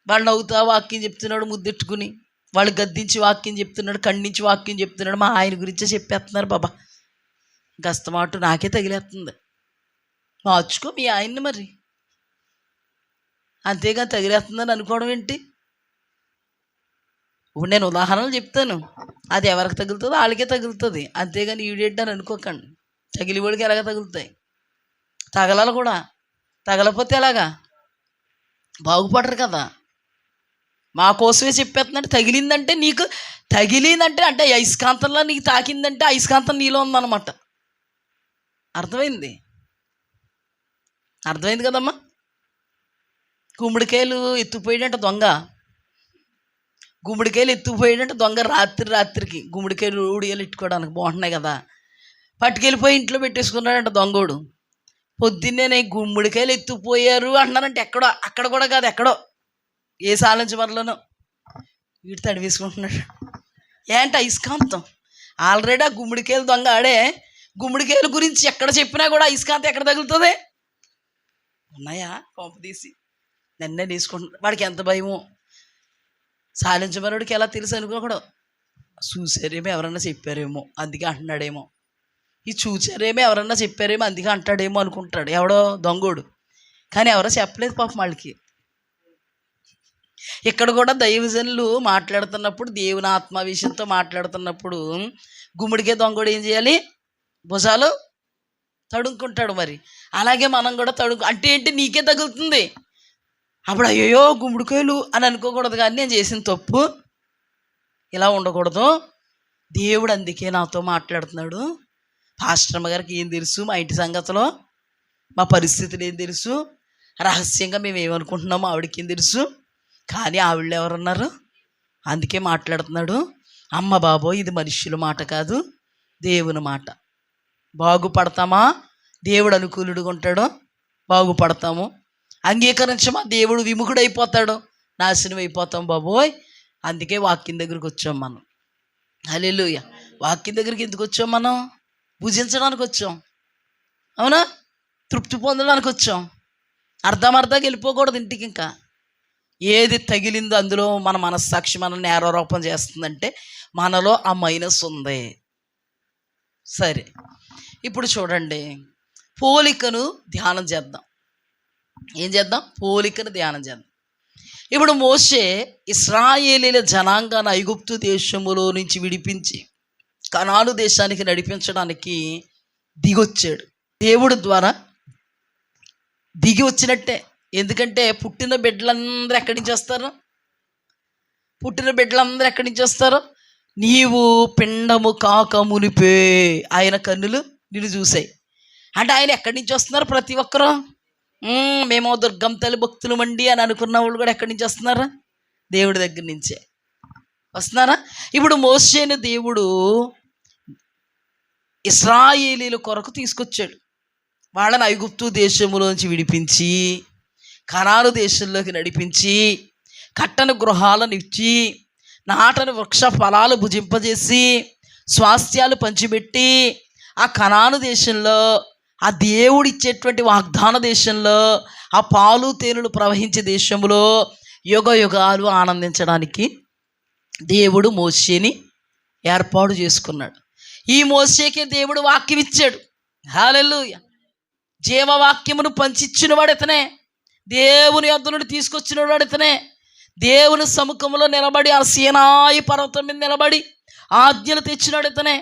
వాళ్ళు నవ్వుతా వాక్యం చెప్తున్నాడు ముద్దెట్టుకుని, వాళ్ళు గద్దించి వాక్యం చెప్తున్నాడు, ఖండించి వాక్యం చెప్తున్నాడు, మా ఆయన గురించే చెప్పేస్తున్నారు బాబా. గస్తమాటు నాకే తగిలేస్తుంది. మార్చుకో మీ ఆయన్ని మరి, అంతేగా తగిలేస్తుందని అనుకోవడం ఏంటి? ఇప్పుడు నేను ఉదాహరణలు చెప్తాను, అది ఎవరికి తగులుతుందో వాళ్ళకే తగులుతుంది, అంతేగాని ఈడేంటని అనుకోకండి. తగిలివాడికి ఎలాగ తగులుతాయి? తగలాలి కూడా. తగలపోతే ఎలాగా? బాగుపడరు కదా. మా కోసమే చెప్పేస్తుందంటే, తగిలిందంటే నీకు తగిలిందంటే అంటే అయస్కాంతంలో నీకు తాకిందంటే అయస్కాంతం నీలో ఉందన్నమాట. అర్థమైంది కదమ్మా? గుమ్మడికాయలు ఎత్తుకుపోయాడంటే దొంగ, గుమ్మడికాయలు ఎత్తుకుపోయాడంటే దొంగ రాత్రికి గుమ్మడికాయలు ఊడియాలు ఇట్టుకోవడానికి బాగుంటున్నాయి కదా, పట్టుకెళ్ళిపోయి ఇంట్లో పెట్టేసుకున్నాడంట దొంగోడు. పొద్దున్నే గుమ్మడికాయలు ఎత్తుకుపోయారు అంటున్నారంటే ఎక్కడో, అక్కడ కూడా కాదు, ఎక్కడో ఏ సాలించి మరలోనో వీడు తడివేసుకుంటున్నాడు. ఏంటి? అయస్కాంతం. ఆల్రెడీ ఆ గుమ్మడికాయలు దొంగ ఆడే. గుమ్మడికాయల గురించి ఎక్కడ చెప్పినా కూడా అయస్కాంతం ఎక్కడ తగులుతుంది? ఉన్నాయా? పంపు తీసి నన్నే తీసుకుంటున్నాడు. వాడికి ఎంత భయమో. సాలించమరుడికి ఎలా తెలుసు అనుకోకూడదు. చూసారేమో, ఎవరన్నా చెప్పారేమో అందుకే అంటున్నాడేమో, ఈ చూసారేమో ఎవరన్నా చెప్పారేమో అందుకే అంటాడేమో అనుకుంటాడు ఎవడో దొంగోడు. కానీ ఎవరో చెప్పలేదు పాపం వాళ్ళకి. ఇక్కడ కూడా దైవజనులు మాట్లాడుతున్నప్పుడు, దేవుని ఆత్మ విషయంతో మాట్లాడుతున్నప్పుడు గుమ్మడికే దొంగోడు ఏం చేయాలి? భుజాలు తడుముకుంటాడు. మరి అలాగే మనం కూడా అంటే ఏంటి? నీకే తగులుతుంది. అప్పుడు అయ్యో గుమ్మడికాయలు అని అనుకోకూడదు. కానీ నేను చేసిన తప్పు ఇలా ఉండకూడదు. దేవుడు అందుకే నాతో మాట్లాడుతున్నాడు. పాస్టర్మ్మ గారికి ఏం తెలుసు మా ఇంటి సంగతిలో, మా పరిస్థితులు ఏం తెలుసు, రహస్యంగా మేము ఏమనుకుంటున్నామో ఆవిడకి ఏం తెలుసు. కానీ ఆవిళ్ళు ఎవరున్నారు? అందుకే మాట్లాడుతున్నాడు. అమ్మ బాబో, ఇది మనుష్యుల మాట కాదు, దేవుని మాట. బాగుపడతామా? దేవుడు అనుకూలుడుగా ఉంటాడో బాగుపడతాము. అంగీకరించమా? దేవుడు విముఖుడైపోతాడు, నాశనం అయిపోతాం బాబోయ్. అందుకే వాక్యం దగ్గరికి వచ్చాం మనం. హల్లెలూయా. వాక్యం దగ్గరికి ఎందుకు వచ్చాం? మనం భుజించడానికి వచ్చాం, అవునా? తృప్తి పొందడానికి వచ్చాం. అర్ధంగా వెళ్ళిపోకూడదు ఇంటికి. ఇంకా ఏది తగిలిందో అందులో మన మనస్సాక్షి మనల్ని నేరారోపణ చేస్తుందంటే మనలో ఆ మైనస్ ఉంది. సరే, ఇప్పుడు చూడండి, పోలికను ధ్యానం చేద్దాం. ఏం చేద్దాం? పోలికను ధ్యానం చేద్దాం. ఇప్పుడు మోషే ఇశ్రాయేలీల జనాంగాన్ని ఐగుప్తు దేశములో నుంచి విడిపించి కనాను దేశానికి నడిపించడానికి దిగొచ్చాడు. దేవుడి ద్వారా దిగి వచ్చినట్టే. ఎందుకంటే పుట్టిన బిడ్డలందరూ ఎక్కడి నుంచి వస్తారు? ఎక్కడి నుంచి వస్తారు? నీవు పిండము కాక మునిపే ఆయన కన్నులు నిన్ను చూసాయి. అంటే ఆయన ఎక్కడి నుంచి వస్తున్నారు? ప్రతి ఒక్కరూ మేము దుర్గం తల్లి భక్తులు మండి అని అనుకున్న వాళ్ళు కూడా ఎక్కడి నుంచి వస్తున్నారా? దేవుడి దగ్గర నుంచే వస్తున్నారా? ఇప్పుడు మోషేను దేవుడు ఇశ్రాయేలీల కొరకు తీసుకొచ్చాడు. వాళ్ళని ఐగుప్తు దేశంలోంచి విడిపించి కనాను దేశంలోకి నడిపించి కట్టని గృహాలను ఇచ్చి నాటని వృక్ష ఫలాలు భుజింపజేసి స్వాస్థ్యాలు పంచిపెట్టి ఆ కనాను దేశంలో, ఆ దేవుడు ఇచ్చేటువంటి వాగ్దాన దేశంలో, ఆ పాలు తేనెలు ప్రవహించే దేశంలో యుగ యుగాలు ఆనందించడానికి దేవుడు మోషేని ఏర్పాటు చేసుకున్నాడు. ఈ మోషేకి దేవుడు వాక్యం ఇచ్చాడు. హల్లెలూయా. జీవవాక్యమును పంచిచ్చిన వాడు ఇతనే. దేవుని యొద్ద నుండి తీసుకొచ్చిన వాడు ఇతనే. దేవుని సముఖంలో నిలబడి ఆ సీనాయి పర్వతం మీద నిలబడి ఆజ్ఞలు తెచ్చినాడు ఇతనే.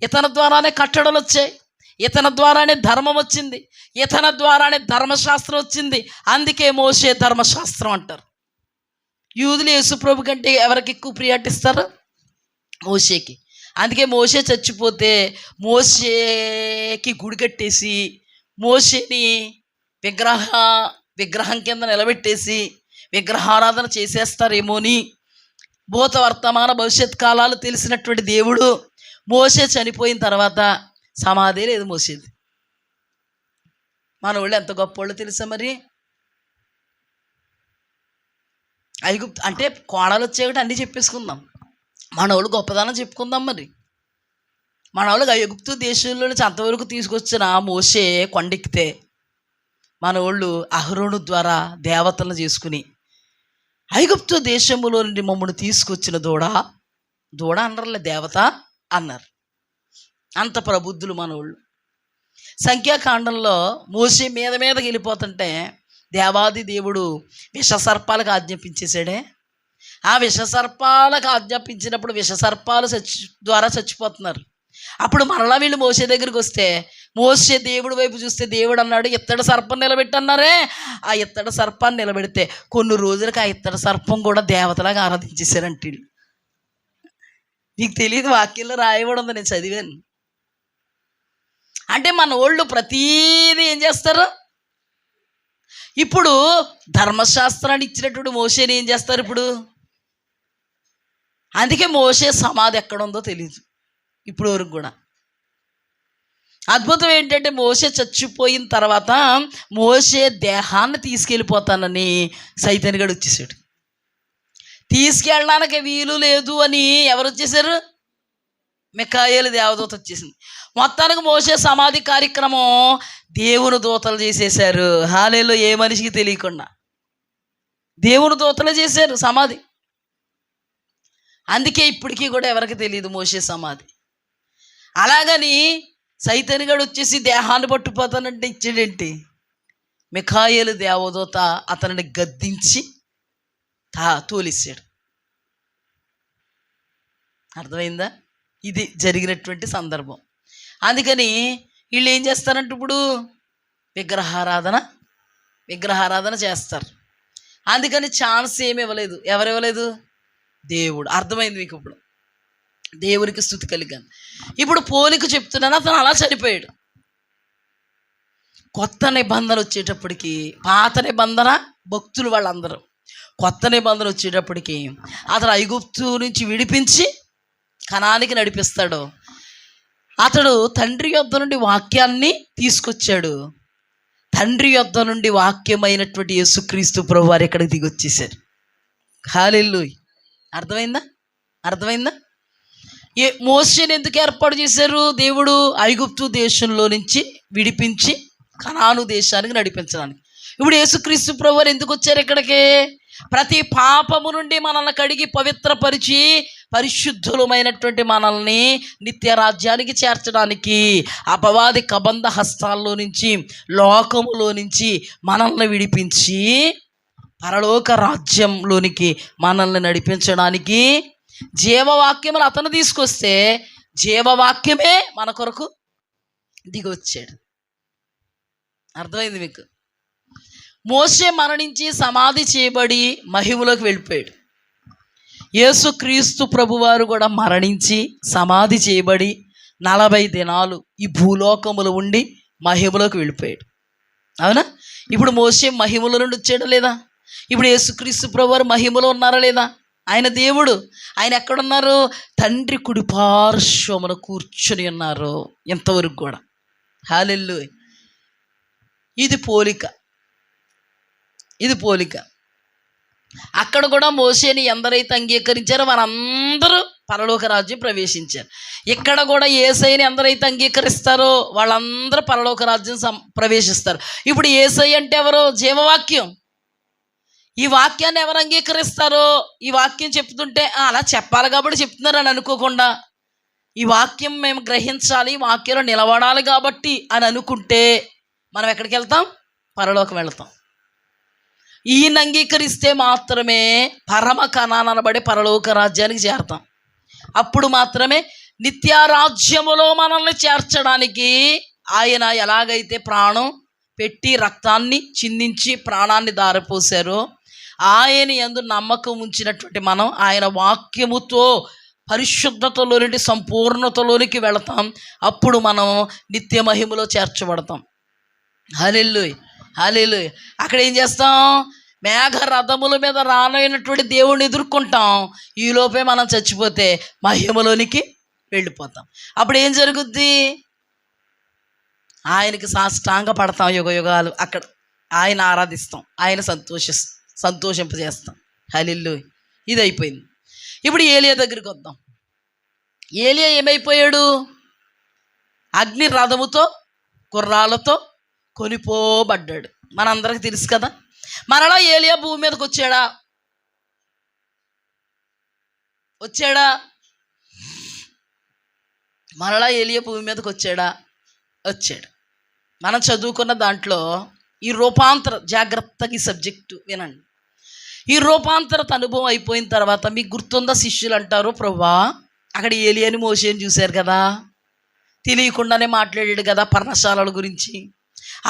ఇతని ద్వారానే కట్టడలు వచ్చాయి, ఇతని ద్వారానే ధర్మం వచ్చింది, ఇతని ద్వారానే ధర్మశాస్త్రం వచ్చింది. అందుకే మోషే ధర్మశాస్త్రం అంటారు. యూదులు యేసుప్రభు కంటే ఎవరికి ఎక్కువ ప్రియాటిస్తారు? మోషేకి. అందుకే మోషే చచ్చిపోతే మోషేకి గుడి కట్టేసి మోషేని విగ్రహం కింద నిలబెట్టేసి విగ్రహారాధన చేసేస్తారేమోని భూత వర్తమాన భవిష్యత్ కాలాలు తెలిసినటువంటి దేవుడు మోషే చనిపోయిన తర్వాత సమాధి లేదు మోసేది. మన వాళ్ళు ఎంత గొప్ప వాళ్ళు తెలుసా? మరి ఐగుప్తు అంటే కోణాలు వచ్చేవి అన్నీ చెప్పేసుకుందాం. మనోళ్ళు గొప్పదనం చెప్పుకుందాం. మరి మనోళ్ళు ఐగుప్తు దేశంలో నుంచి అంతవరకు తీసుకొచ్చిన మోషే కొండెక్కితే మనోళ్ళు అహరోను ద్వారా దేవతలను చేసుకుని ఐగుప్తు దేశములో నుండి మమ్మల్ని తీసుకొచ్చిన దూడ అనర్లే, దేవత అన్నారు. అంత ప్రబుద్ధులు మనోళ్ళు. సంఖ్యాకాండంలో మోషే మీదకి వెళ్ళిపోతుంటే దేవాది దేవుడు విషసర్పాలకు ఆజ్ఞాపించేశాడే. ఆ విషసర్పాలకు ఆజ్ఞాపించినప్పుడు విషసర్పాలు ద్వారా చచ్చిపోతున్నారు. అప్పుడు మరలా వీళ్ళు మోషే దగ్గరికి వస్తే మోషే దేవుడి వైపు చూస్తే దేవుడు అన్నాడు, ఇత్తడి సర్పం నిలబెట్టన్నారే. ఆ ఇత్తడి సర్పాన్ని నిలబెడితే కొన్ని రోజులకు ఆ ఇత్తడి సర్పం కూడా దేవతలాగా ఆరాధించేశారంటే. నీకు తెలియదు, వాక్యంలో రాయబడి ఉంది, నేను చదివాను. అంటే మన వాళ్ళు ప్రతీది ఏం చేస్తారు? ఇప్పుడు ధర్మశాస్త్రాన్ని ఇచ్చినటువంటి మోషేని ఏం చేస్తారు ఇప్పుడు? అందుకే మోషే సమాధి ఎక్కడుందో తెలియదు ఇప్పుడు వరకు కూడా. అద్భుతం ఏంటంటే మోషే చచ్చిపోయిన తర్వాత మోషే దేహాన్ని తీసుకెళ్ళిపోతానని సైతానుగాడు వచ్చేసాడు. తీసుకెళ్ళడానికి వీలు లేదు అని ఎవరు వచ్చేసారు? మిఖాయేలు దేవదూత వచ్చేసింది. మొత్తానికి మోషే సమాధి కార్యక్రమం దేవుని దూతలు చేసేశారు. హల్లెలూయా. ఏ మనిషికి తెలియకుండా దేవుని దూతలు చేశారు సమాధి. అందుకే ఇప్పటికీ కూడా ఎవరికి తెలియదు మోషే సమాధి. అలాగని సైతానుగాడు వచ్చేసి దేహాన్ని పట్టుపోతానంటే ఇచ్చాడేంటి? మిఖాయేలు దేవదూత అతనిని గద్దించి తోలిస్తాడు. అర్థమైందా? ఇది జరిగినటువంటి సందర్భం. అందుకని వీళ్ళు ఏం చేస్తారంటే ఇప్పుడు విగ్రహారాధన చేస్తారు. అందుకని ఛాన్స్ ఏమి ఇవ్వలేదు. ఎవరు ఇవ్వలేదు? దేవుడు. అర్థమైంది మీకు ఇప్పుడు? దేవునికి స్తుతి కలిగాను. ఇప్పుడు పోలిక చెప్తున్నాను, అతను అలా చనిపోయాడు. కొత్త నిబంధన వచ్చేటప్పటికి, పాత నిబంధన భక్తులు వాళ్ళందరూ, కొత్త నిబంధన వచ్చేటప్పటికి అతడు ఐగుప్తు నుంచి విడిపించి కనానికి నడిపిస్తాడు. అతడు తండ్రి యొద్ద నుండి వాక్యాన్ని తీసుకొచ్చాడు. తండ్రి యొద్ద నుండి వాక్యమైనటువంటి యేసుక్రీస్తు ప్రభు వారు ఎక్కడికి దిగి వచ్చేసారు. హల్లెలూయా. అర్థమైందా? మోషేని ఎందుకు ఏర్పాటు చేశారు? దేవుడు ఐగుప్తు దేశంలో నుంచి విడిపించి కనాను దేశానికి నడిపించడానికి. ఇప్పుడు యేసుక్రీస్తు ప్రభు వారు ఎందుకు వచ్చారు ఇక్కడికి? ప్రతి పాపము నుండి మనల్ని కడిగి పవిత్రపరిచి పరిశుద్ధులమైనటువంటి మనల్ని నిత్య రాజ్యానికి చేర్చడానికి, అపవాది కబంధ హస్తాల్లో నుంచి, లోకములో నుంచి మనల్ని విడిపించి పరలోక రాజ్యంలోనికి మనల్ని నడిపించడానికి జీవవాక్యములు అతను తీసుకొస్తే జీవవాక్యమే మన కొరకు దిగి వచ్చాడు. అర్థమైంది మీకు? మోషే మరణించి సమాధి చేయబడి మహిమలోకి వెళ్ళిపోయాడు. యేసుక్రీస్తు ప్రభువారు కూడా మరణించి సమాధి చేయబడి 40 దినాలు ఈ భూలోకములో ఉండి మహిమలోకి వెళ్ళిపోయాడు. అవునా? ఇప్పుడు మోషే మహిమలో నుండి వచ్చాడా లేదా? ఇప్పుడు యేసుక్రీస్తు ప్రభువారు మహిమలో ఉన్నారా లేదా? ఆయన దేవుడు. ఆయన ఎక్కడున్నారు? తండ్రి కుడి పార్శ్వమున కూర్చుని ఉన్నారు ఇంతవరకు కూడా. హల్లెలూయా. ఇది పోలిక. అక్కడ కూడా మోషేని ఎందరైతే అంగీకరించారో వారందరూ పరలోక రాజ్యం ప్రవేశించారు. ఇక్కడ కూడా యేసయ్యని ఎందరైతే అంగీకరిస్తారో వాళ్ళందరూ పరలోక రాజ్యం ప్రవేశిస్తారు. ఇప్పుడు యేసయ్య అంటే ఎవరు? జీవవాక్యం. ఈ వాక్యాన్ని ఎవరు అంగీకరిస్తారో, ఈ వాక్యం చెప్తుంటే అలా చెప్పాలి కాబట్టి చెప్తున్నారు అని అనుకోకుండా, ఈ వాక్యం మేము గ్రహించాలి, వాక్యంలో నిలబడాలి కాబట్టి అని అనుకుంటే మనం ఎక్కడికి వెళ్తాం? పరలోకం వెళ్తాం. ఈయన అంగీకరిస్తే మాత్రమే పరమ కనాన్ అనబడే పరలోక రాజ్యానికి చేరతాం. అప్పుడు మాత్రమే నిత్యరాజ్యములో మనల్ని చేర్చడానికి ఆయన ఎలాగైతే ప్రాణం పెట్టి రక్తాన్ని చిందించి ప్రాణాన్ని దారపోసారో, ఆయన యందు నమ్మకం ఉంచినటువంటి మనం ఆయన వాక్యముతో పరిశుద్ధతలో నుండి సంపూర్ణతలోనికి వెళతాం. అప్పుడు మనం నిత్య మహిమలో చేర్చబడతాం. హల్లెలూయా. అక్కడ ఏం చేస్తాం? మేఘ రథముల మీద రానైనటువంటి దేవుణ్ణి ఎదుర్కొంటాం. ఈలోపే మనం చచ్చిపోతే మహిమలోనికి వెళ్ళిపోతాం. అప్పుడు ఏం జరుగుద్ది? ఆయనకి సాష్టాంగ పడతాం యుగ యుగాలు. అక్కడ ఆయన ఆరాధిస్తాం, ఆయన సంతోషింపజేస్తాం. హల్లెలూయా. ఇది అయిపోయింది. ఇప్పుడు ఏలియా దగ్గరికి వద్దాం. ఏలియా ఏమైపోయాడు? అగ్ని రథముతో గుర్రాలతో కొనిపోబడ్డాడు. మనందరికి తెలుసు కదా. మరలా ఏలియా భూమి మీదకి వచ్చాడా? మరలా ఏలియా భూమి మీదకి వచ్చాడు. మనం చదువుకున్న దాంట్లో ఈ రూపాంతర, జాగ్రత్తగా ఈ సబ్జెక్టు వినండి. ఈ రూపాంతరత అనుభవం అయిపోయిన తర్వాత మీకు గుర్తుందా? శిష్యులు అంటారు, ప్రభువా అక్కడ ఏలియాని మోషేని చూశారు కదా, తెలియకుండానే మాట్లాడాడు కదా పర్ణశాలల గురించి.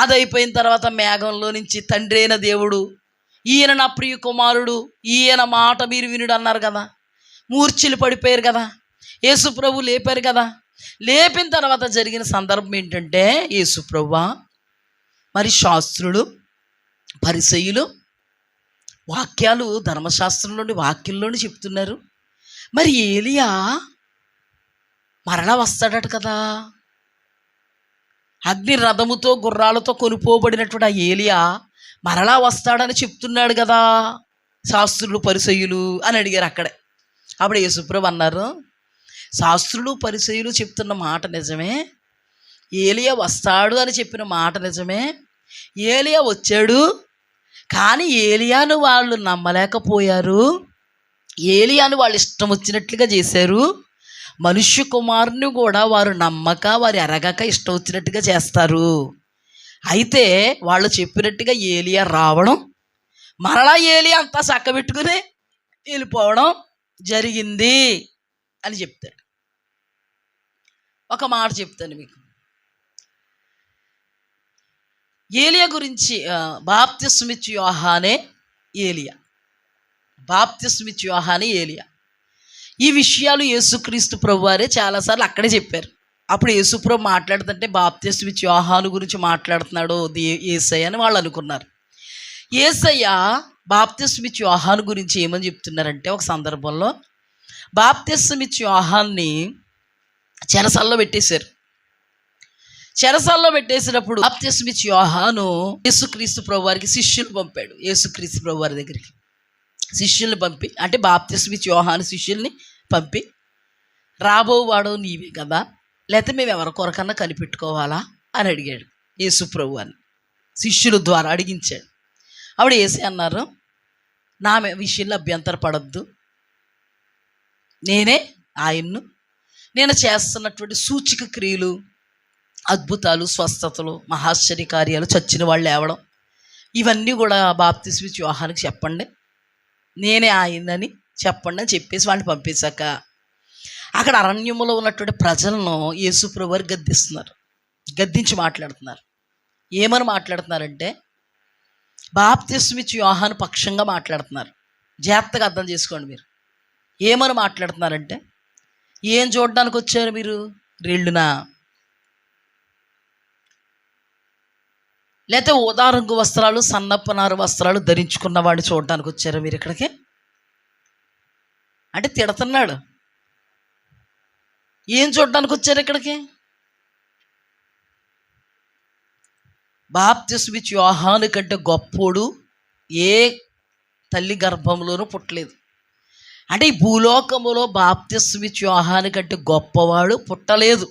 అది అయిపోయిన తర్వాత మేఘంలో నుంచి తండ్రి అయిన దేవుడు, ఈయన నా ప్రియ కుమారుడు, ఈయన మాట మీరు వినుడు అన్నారు కదా. మూర్ఛలు పడిపోయారు కదా, యేసు ప్రభు లేపారు కదా. లేపిన తర్వాత జరిగిన సందర్భం ఏంటంటే, యేసు ప్రభువా మరి శాస్త్రులు పరిసయ్యులు వాక్యాలు ధర్మశాస్త్రంలోని వాక్యంలోని చెప్తున్నారు, మరి ఏలియా మరలా వస్తాడట కదా. అగ్ని రథముతో గుర్రాలతో కొనుపోబడినటువంటి ఆ ఏలియా మరలా వస్తాడని చెప్తున్నాడు కదా శాస్త్రులు పరిసయ్యులు అని అడిగారు అక్కడే. అప్పుడు యేసుప్రభు అన్నారు, శాస్త్రులు పరిసయ్యులు చెప్తున్న మాట నిజమే, ఏలియా వస్తాడు అని చెప్పిన మాట నిజమే, ఏలియా వచ్చాడు, కానీ ఏలియాను వాళ్ళు నమ్మలేకపోయారు, ఏలియాను వాళ్ళు ఇష్టం వచ్చినట్లుగా చేశారు. మనుష్య కుమారుని కూడా వారు నమ్మక వారు ఎరగక ఇష్టం వచ్చినట్టుగా చేస్తారు. అయితే వాళ్ళు చెప్పినట్టుగా ఏలియా రావడం, మరలా ఏలియా అంతా చక్కబెట్టుకుని వెళ్ళిపోవడం జరిగింది అని చెప్తాడు. ఒక మాట చెప్తాను మీకు. ఏలియా గురించి బాప్తిస్మిచ్చు యోహానే ఏలియా, బాప్తిస్మిచ్చు యోహానే ఏలియా. ఈ విషయాలు యేసుక్రీస్తు ప్రభు వారే చాలాసార్లు అక్కడే చెప్పారు. అప్పుడు యేసుప్రభు మాట్లాడుతుంటే బాప్తిస్మిచ్చు యోహాను గురించి మాట్లాడుతున్నాడు యేసయ్య అని వాళ్ళు అనుకున్నారు. యేసయ్య బాప్తిస్మిచ్చు యోహాను గురించి ఏమని చెప్తున్నారంటే, ఒక సందర్భంలో బాప్తిస్మిచ్చు యోహాన్ని చెరసాల్లో పెట్టేశారు. చెరసాల్లో పెట్టేసినప్పుడు బాప్తిస్మిచ్చు యోహాను యేసుక్రీస్తు ప్రభు వారికి శిష్యులు పంపాడు. యేసుక్రీస్తు ప్రభు వారి దగ్గరికి శిష్యుల్ని పంపి, అంటే బాప్తిస్మిచ్చు యోహాను శిష్యుల్ని పంపి, రాబోవాడు నీవే కదా, లేకపోతే మేము ఎవరి కొరకన్నా కనిపెట్టుకోవాలా అని అడిగాడు యేసు ప్రభు అని. శిష్యుల ద్వారా అడిగించాడు. అప్పుడు యేసే అన్నారు, నా విషయంలో అభ్యంతర పడద్దు, నేనే ఆయన్ను, నేను చేస్తున్నటువంటి సూచిక క్రియలు, అద్భుతాలు, స్వస్థతలు, మహాశ్చర్య కార్యాలు, చచ్చిన వాళ్ళు లేవడం, ఇవన్నీ కూడా బాప్తిస్మిచ్చు యోహానుకి చెప్పండి, నేనే ఆయనని చెప్పండి అని చెప్పేసి వాళ్ళని పంపించాక అక్కడ అరణ్యములో ఉన్నటువంటి ప్రజలను యేసు ప్రభు వారు గద్దించి మాట్లాడుతున్నారు. ఏమని మాట్లాడుతున్నారంటే, బాప్తిస్మిచ్చు యోహాను పక్షంగా మాట్లాడుతున్నారు. జాగ్రత్తగా అర్థం చేసుకోండి మీరు. ఏమని మాట్లాడుతున్నారంటే, ఏం చూడడానికి వచ్చారు మీరు? రెళ్ళునా, లేకపోతే ఊదా రంగు వస్త్రాలు, సన్నప్పనారు వస్త్రాలు ధరించుకున్న వాడిని చూడడానికి వచ్చారా మీరు ఇక్కడికి అంటే తిడుతున్నాడు. ఏం చూడడానికి వచ్చారు ఇక్కడికి? బాప్తిస్మిచ్చు యోహాను కంటే గొప్పోడు ఏ తల్లి గర్భంలోనూ పుట్టలేదు. అంటే ఈ భూలోకములో బాప్తిస్మిచ్చు యోహాను కంటే గొప్పవాడు పుట్టలేదు.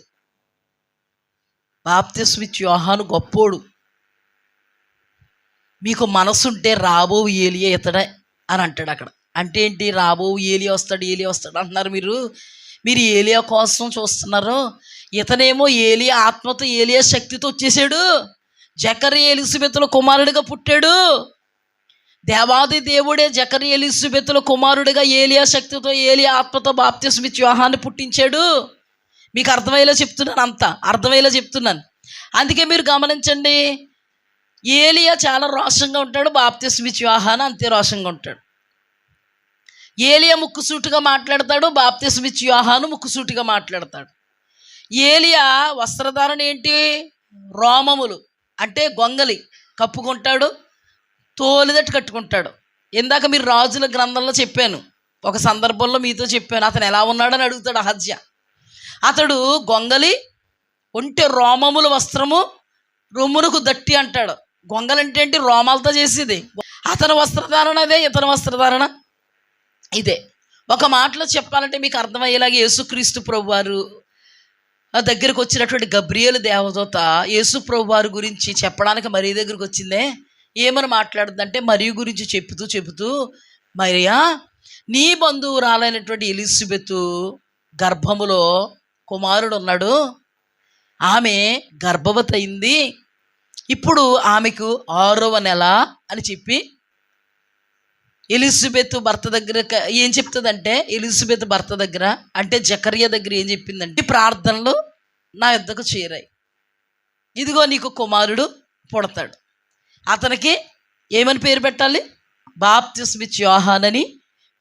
బాప్తిస్మిచ్చు యోహాను గొప్పోడు. మీకు మనసుంటే రాబో ఏలియా ఇతడే అని అంటాడు అక్కడ. అంటే ఏంటి? రాబో ఏలియా వస్తాడు అంటున్నారు మీరు ఏలియా కోసం చూస్తున్నారు. ఇతనేమో ఏలియా ఆత్మతో, ఏలియా శక్తితో వచ్చేసాడు. జకరియా ఎలిజబెతుల కుమారుడిగా పుట్టాడు. దేవాది దేవుడే జకరియా ఎలిజబెతుల కుమారుడిగా ఏలియా శక్తితో, ఏలియా ఆత్మతో బాప్తిస్మిచ్చు యోహాను పుట్టించాడు. మీకు అర్థమయ్యేలా చెప్తున్నాను, అంతా అర్థమయ్యేలా చెప్తున్నాను. అందుకే మీరు గమనించండి, ఏలియా చాలా రోషంగా ఉంటాడు, బాప్తిస్మిచ్చు యోహాను అంతే రోషంగా ఉంటాడు. ఏలియా ముక్కుసూటిగా మాట్లాడతాడు, బాప్తిస్మిచ్చు యోహాను ముక్కుసూటిగా మాట్లాడతాడు. ఏలియా వస్త్రధారణ ఏంటి? రోమములు అంటే గొంగలి కప్పుకుంటాడు, తోలిదట్టు కట్టుకుంటాడు. ఇందాక మీరు రాజుల గ్రంథంలో చెప్పాను, ఒక సందర్భంలో మీతో చెప్పాను, అతను ఎలా ఉన్నాడని అడుగుతాడు అహజ్యా. అతడు గొంగలి, ఒంటె రోమముల వస్త్రము, రొమ్మునకు దట్టి అంటాడు. గొంగలంటే ఏంటి? రోమాలతో చేసేది. అతని వస్త్రధారణ అదే, ఇతని వస్త్రధారణ ఇదే ఒక మాటలో చెప్పాలంటే మీకు అర్థమయ్యేలాగా యేసుక్రీస్తు ప్రభువారు దగ్గరకు వచ్చినటువంటి గబ్రియేలు దేవదూత యేసు ప్రభువారి గురించి చెప్పడానికి మరి దగ్గరకు వచ్చిందే. ఏమని మాట్లాడుతుందంటే మరియు గురించి చెబుతూ మరియా, నీ బంధువురాలైనటువంటి ఎలిజబెతు గర్భములో కుమారుడు ఉన్నాడు, ఆమె గర్భవతి అయింది, ఇప్పుడు ఆమెకు 6వ నెల అని చెప్పి ఎలిజబెత్ భర్త దగ్గర ఏం చెప్తుందంటే, ఎలిజబెత్ భర్త దగ్గర అంటే జకర్యా దగ్గర ఏం చెప్పిందంటే, ఈ ప్రార్థనలు నా యొద్దకు చేరాయి, ఇదిగో నీకు కుమారుడు పుడతాడు, అతనికి ఏమని పేరు పెట్టాలి, బాప్తిస్మిచ్చు యోహాన్ అని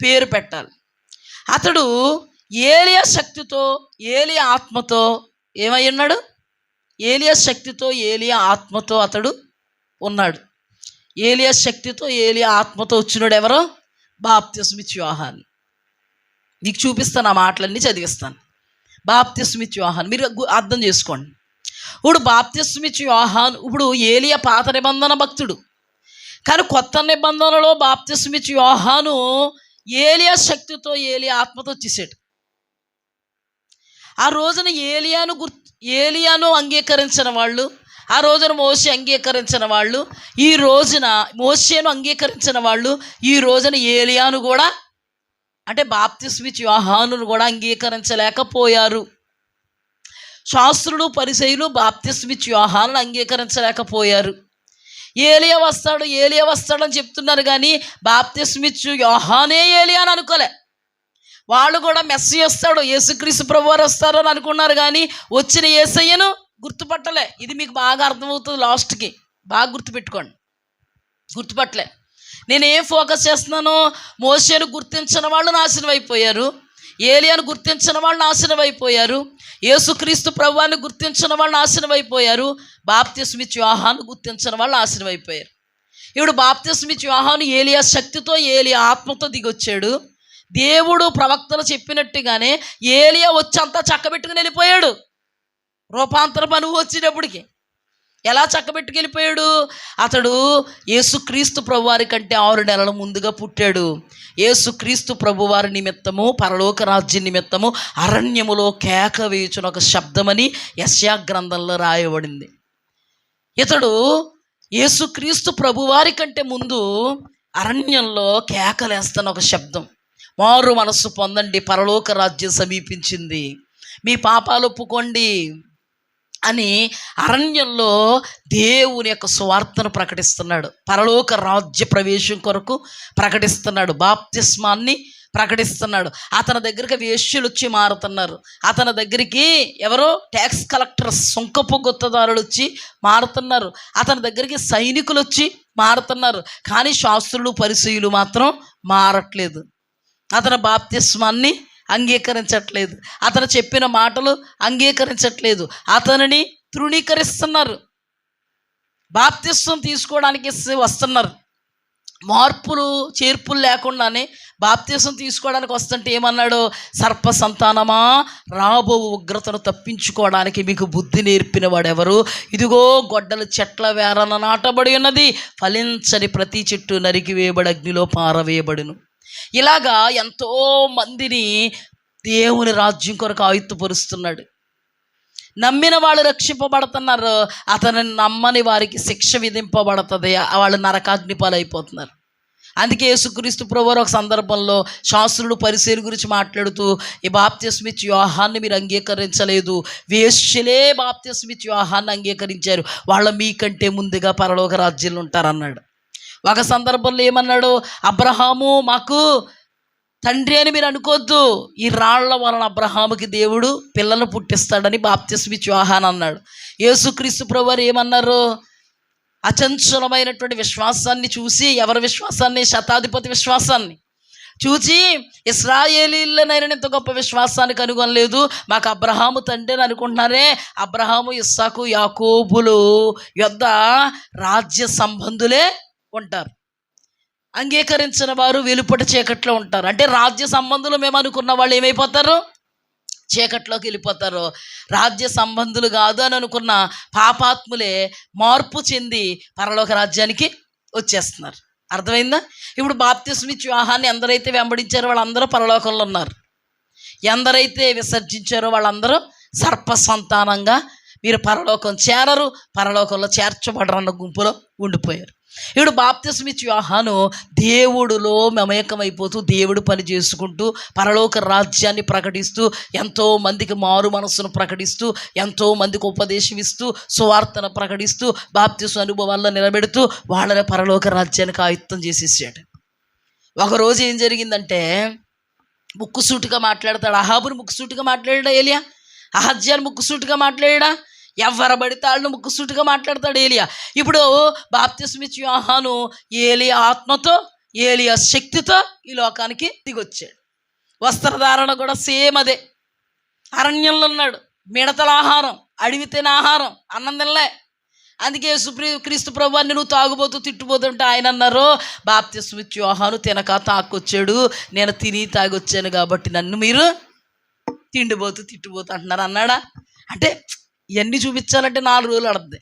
పేరు పెట్టాలి. అతడు ఏలియా శక్తితో ఏలియా ఆత్మతో ఏమై ఉన్నాడు, ఏలియా శక్తితో ఏలియా ఆత్మతో అతడు ఉన్నాడు. ఏలియా శక్తితో ఏలియా ఆత్మతో వచ్చినాడు ఎవరో, బాప్తిస్మిచ్చు యోహాన్. మీకు చూపిస్తాను, ఆ మాటలన్నీ చదివిస్తాను. బాప్తిస్మిచ్చు యోహాన్ మీరు అర్థం చేసుకోండి. ఇప్పుడు బాప్తిస్మిచ్చు యోహాన్ ఇప్పుడు ఏలియా పాత నిబంధన భక్తుడు, కానీ కొత్త నిబంధనలో బాప్తిస్మిచ్చు యోహాను ఏలియా శక్తితో ఏలియా ఆత్మతో వచ్చేసాడు. ఆ రోజున ఏలియాను అంగీకరించిన వాళ్ళు, ఆ రోజున మోషే అంగీకరించిన వాళ్ళు, ఈ రోజున మోషేను అంగీకరించిన వాళ్ళు ఈ రోజున ఏలియాను కూడా అంటే బాప్తిస్మిచ్చు యోహానును కూడా అంగీకరించలేకపోయారు. శాస్త్రులు పరిసయ్యులు బాప్తిస్మిచ్చు యోహానును అంగీకరించలేకపోయారు. ఏలియా వస్తాడని చెప్తున్నారు, కానీ బాప్తిస్మిచ్చు యోహానే ఏలియా అని అనుకోలే. వాళ్ళు కూడా మెస్సీ వస్తాడు, యేసుక్రీస్తు ప్రభువారు వస్తారని అనుకున్నారు, కానీ వచ్చిన యేసయ్యను గుర్తుపట్టలే. ఇది మీకు బాగా అర్థమవుతుంది, లాస్ట్కి బాగా గుర్తుపట్టలే. నేనేం ఫోకస్ చేస్తున్నాను, మోషేను గుర్తించిన వాళ్ళు నాశనం అయిపోయారు, ఏలియాను గుర్తించిన వాళ్ళు నాశనం అయిపోయారు, యేసుక్రీస్తు ప్రభువాన్ని గుర్తించిన వాళ్ళు నాశనం అయిపోయారు, బాప్తిస్మిచ్చు యోహాను గుర్తించిన వాళ్ళు నాశనం అయిపోయారు. ఇప్పుడు బాప్తిస్మిచ్చు యోహాను ఏలియా శక్తితో ఏలియా ఆత్మతో దిగొచ్చాడు. దేవుడు ప్రవక్తలు చెప్పినట్టుగానే ఏలియా వచ్చి అంతా చక్కబెట్టుకుని వెళ్ళిపోయాడు. రూపాంతర పనువు వచ్చేటప్పటికి ఎలా చక్కబెట్టుకెళ్ళిపోయాడు, అతడు యేసుక్రీస్తు ప్రభువారి కంటే 6 నెలల ముందుగా పుట్టాడు. యేసుక్రీస్తు ప్రభువారి నిమిత్తము పరలోక రాజ్యం నిమిత్తము అరణ్యములో కేక వేయుచున్న ఒక శబ్దమని యెషయా గ్రంథంలో రాయబడింది. ఇతడు యేసుక్రీస్తు ప్రభువారి కంటే ముందు అరణ్యంలో కేకలేస్తున్న ఒక శబ్దం, మారు మనస్సు పొందండి, పరలోక రాజ్యం సమీపించింది, మీ పాపాలు ఒప్పుకోండి అని అరణ్యంలో దేవుని యొక్క సువార్తను ప్రకటిస్తున్నాడు. పరలోక రాజ్య ప్రవేశం కొరకు ప్రకటిస్తున్నాడు, బాప్తిస్మాన్ని ప్రకటిస్తున్నాడు. అతని దగ్గరికి వేశ్యలు వచ్చి మారుతున్నారు, అతని దగ్గరికి ఎవరో ట్యాక్స్ కలెక్టర్స్ సుంకపు గుత్తదారులు వచ్చి మారుతున్నారు, అతని దగ్గరికి సైనికులు వచ్చి మారుతున్నారు, కానీ శాస్త్రులు పరిసయ్యులు మాత్రం మారట్లేదు. అతని బాప్తిస్మాన్ని అంగీకరించట్లేదు, అతను చెప్పిన మాటలు అంగీకరించట్లేదు, అతనిని తృణీకరిస్తున్నారు. బాప్తిస్మం తీసుకోవడానికి వస్తున్నారు, మార్పులు చేర్పులు లేకుండానే బాప్తిస్మం తీసుకోవడానికి వస్తుంటే ఏమన్నాడు, సర్ప సంతానమా, రాబో ఉగ్రతను తప్పించుకోవడానికి మీకు బుద్ధి నేర్పిన వాడెవరు, ఇదిగో గొడ్డలు చెట్ల వేరన నాటబడి ఉన్నది, ఫలించని ప్రతి చెట్టు నరికి వేయబడి అగ్నిలో పారవేయబడును. ఇలాగా ఎంతో మందిని దేవుని రాజ్యం కొరకు ఆయుత్తపరుస్తున్నాడు. నమ్మిన వాళ్ళు రక్షింపబడుతున్నారు, అతనిని నమ్మని వారికి శిక్ష విధింపబడుతుంది, వాళ్ళు నరకాగ్ని పాలైపోతున్నారు. అందుకే యేసుక్రీస్తు ప్రభువారు ఒక సందర్భంలో శాస్త్రులు పరిసయ్యుల గురించి మాట్లాడుతూ, ఈ బాప్తిస్మిచ్చు యోహాన్ని మీరు అంగీకరించలేదు, వేశ్యలే బాప్తిస్మిచ్చు యోహాన్ని అంగీకరించారు, వాళ్ళ మీకంటే ముందుగా పరలోక రాజ్యంలో ఉంటారన్నాడు. ఒక సందర్భంలో ఏమన్నాడు, అబ్రహాము మాకు తండ్రి అని మీరు అనుకోవద్దు, ఈ రాళ్ల వలన అబ్రహాముకి దేవుడు పిల్లలు పుట్టిస్తాడని బాప్తిస్మిచ్చు యోహాన్ అన్నాడు. యేసుక్రీస్తు ప్రభువారు ఏమన్నారు, అచంచలమైనటువంటి విశ్వాసాన్ని చూసి, ఎవరి విశ్వాసాన్ని, శతాధిపతి విశ్వాసాన్ని చూచి, ఇశ్రాయేలీయులనైనా ఇంత గొప్ప విశ్వాసాన్ని కనుగొనలేదు, మాకు అబ్రహాము తండ్రి అని అనుకుంటున్నారే, అబ్రహాము ఇస్సాకు యాకోబులు యొద్ద రాజ్య సంబంధులే ఉంటారు, అంగీకరించిన వారు వెలుపట చీకట్లో ఉంటారు. అంటే రాజ్య సంబంధులు మేము అనుకున్న వాళ్ళు ఏమైపోతారు, చీకట్లోకి వెళ్ళిపోతారు. రాజ్య సంబంధులు కాదు అని అనుకున్న పాపాత్ములే మార్పు చెంది పరలోక రాజ్యానికి వచ్చేస్తున్నారు. అర్థమైందా? ఇప్పుడు బాప్తిస్మ ఇచ్చి వివాహాన్ని ఎందరైతే వెంబడించారో వాళ్ళందరూ పరలోకంలో ఉన్నారు. ఎందరైతే విసర్జించారో వాళ్ళందరూ సర్ప సంతానంగా మీరు పరలోకం చేరరు, పరలోకంలో చేర్చబడరన్న గుంపులో ఉండిపోయారు. ఇప్పుడు బాప్తిస్మ ఇచ్చి యోహాను దేవుడిలో మమేకమైపోతూ దేవుడు పని చేసుకుంటూ పరలోక రాజ్యాన్ని ప్రకటిస్తూ ఎంతో మందికి మారు మనస్సును ప్రకటిస్తూ ఎంతో మందికి ఉపదేశం ఇస్తూ సువార్తను ప్రకటిస్తూ బాప్తిస్మ అనుభవాల్లో నిలబెడుతూ వాళ్ళని పరలోక రాజ్యానికి ఆయుత్తం చేసేసాడు. ఒకరోజు ఏం జరిగిందంటే ముక్కుసూటిగా మాట్లాడతాడు. అహాబుని ముక్కుసూటిగా మాట్లాడా ఏలియా, అహజ్యాన్ని ముక్కుసూటిగా మాట్లాడా, ఎవరు పడితే వాళ్ళని ముక్కుసూటిగా మాట్లాడతాడు ఏలియా. ఇప్పుడు బాప్తిస్మ ఇచ్చి యోహాను ఏలియా ఆత్మతో ఏలియా శక్తితో ఈ లోకానికి దిగొచ్చాడు. వస్త్రధారణ కూడా సేమ్ అదే. అరణ్యంలో ఉన్నాడు, మిడతల ఆహారం, అడవి తినే ఆహారం, అన్నం తినలే. అందుకే క్రీస్తు ప్రభువాన్ని నువ్వు తాగుబోతూ తిట్టుపోతుంటే ఆయన అన్నారు, బాప్తిస్మ ఇచ్చి యోహాను తినక తాకొచ్చాడు, నేను తిని తాగొచ్చాను కాబట్టి నన్ను మీరు తిండిపోతూ తిట్టుపోతూ అంటున్నారు అన్నాడా? అంటే ఇవన్నీ చూపించాలంటే 4 రోజులు పడుతుంది.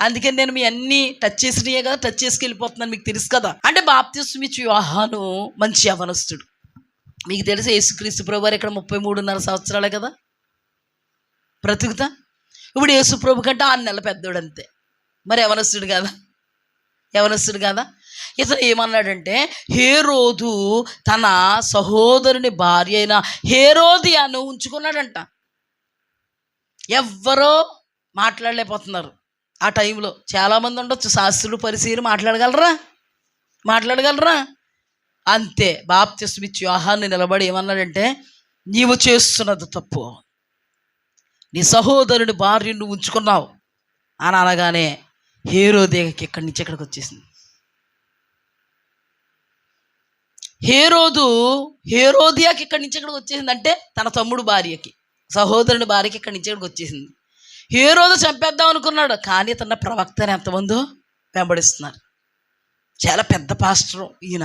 అందుకని నేను మీ అన్నీ టచ్ చేసినాయే కదా, టచ్ చేసుకు వెళ్ళిపోతున్నాను, మీకు తెలుసు కదా. అంటే బాప్తిస్మ ఇచ్చి యోహాను మంచి యవనస్తుడు. మీకు తెలిసి యేసుక్రీస్తు ప్రభువారు ఇక్కడ 33.5 సంవత్సరాలే కదా బ్రతుకుతా. ఇప్పుడు యేసు ప్రభు కంటే 6 నెలల పెద్దోడు అంతే. మరి యవనస్తుడు కాదా? యవనస్తుడు కాదా? ఇతను ఏమన్నాడంటే హేరోదు తన సహోదరుని భార్య అయిన హేరోదియాను ఉంచుకున్నాడంట. ఎవ్వరో మాట్లాడలేకపోతున్నారు ఆ టైంలో. చాలామంది ఉండొచ్చు, శాస్త్రులు పరిశీలి మాట్లాడగలరా? అంతే. బాప్తిస్మ ఇచ్చి యోహాను నిలబడి ఏమన్నాడంటే నీవు చేస్తున్నది తప్పు, నీ సహోదరుని భార్యను నువ్వు ఉంచుకున్నావు అని అనగానే హేరోదియాకి ఇక్కడి నుంచి ఇక్కడికి వచ్చేసింది. హేరోదియాకి ఇక్కడి నుంచి ఇక్కడికి వచ్చేసింది. అంటే తన తమ్ముడు భార్యకి, సహోదరుని భార్యకి ఇక్కడి నుంచి ఇక్కడికి వచ్చేసింది. హేరోదు చంపేద్దాం అనుకున్నాడు, కానీ తన ప్రవక్తని ఎంతమందో వెంబడిస్తున్నారు. చాలా పెద్ద పాస్టరు ఈయన.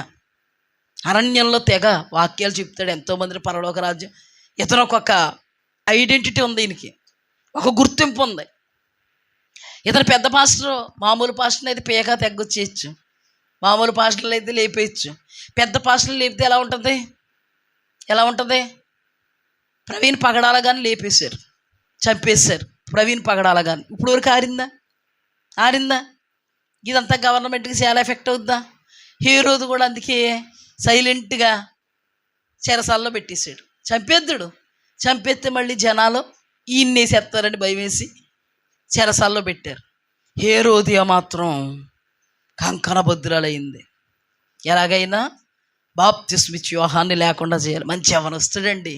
అరణ్యంలో తెగ వాక్యాలు చెప్తాడు, ఎంతోమందిని పరలోక రాజ్యం. ఇతను ఒక ఐడెంటిటీ ఉంది, ఈయనకి ఒక గుర్తింపు ఉంది. ఇతను పెద్ద పాస్టర్. మామూలు పాస్టర్ని అయితే పేక తెగ్గొచ్చేయచ్చు, మామూలు పాస్టర్లు అయితే లేపేయచ్చు. పెద్ద పాస్టర్లు లేపితే ఎలా ఉంటుంది? ప్రవీణ్ పగడాల కానీ లేపేశారు, చంపేశారు ప్రవీణ్ పగడాల కానీ. ఇప్పుడు వరకు ఆరిందా? ఇదంతా గవర్నమెంట్కి చాలా ఎఫెక్ట్ అవుద్దా? హేరోదు కూడా అందుకే సైలెంట్గా చెరసాల్లో పెట్టేశాడు. చంపేస్తే మళ్ళీ జనాలు ఈయన్నేసేస్తారని భయం వేసి చెరసాల్లో పెట్టారు. హేరోదియా మాత్రం కంకణబద్దురాలైంది. ఎలాగైనా బాప్తిస్మ ఇచ్చి యోహాన్ని లేకుండా చేయాలి. మంచి యవనస్తుడండి,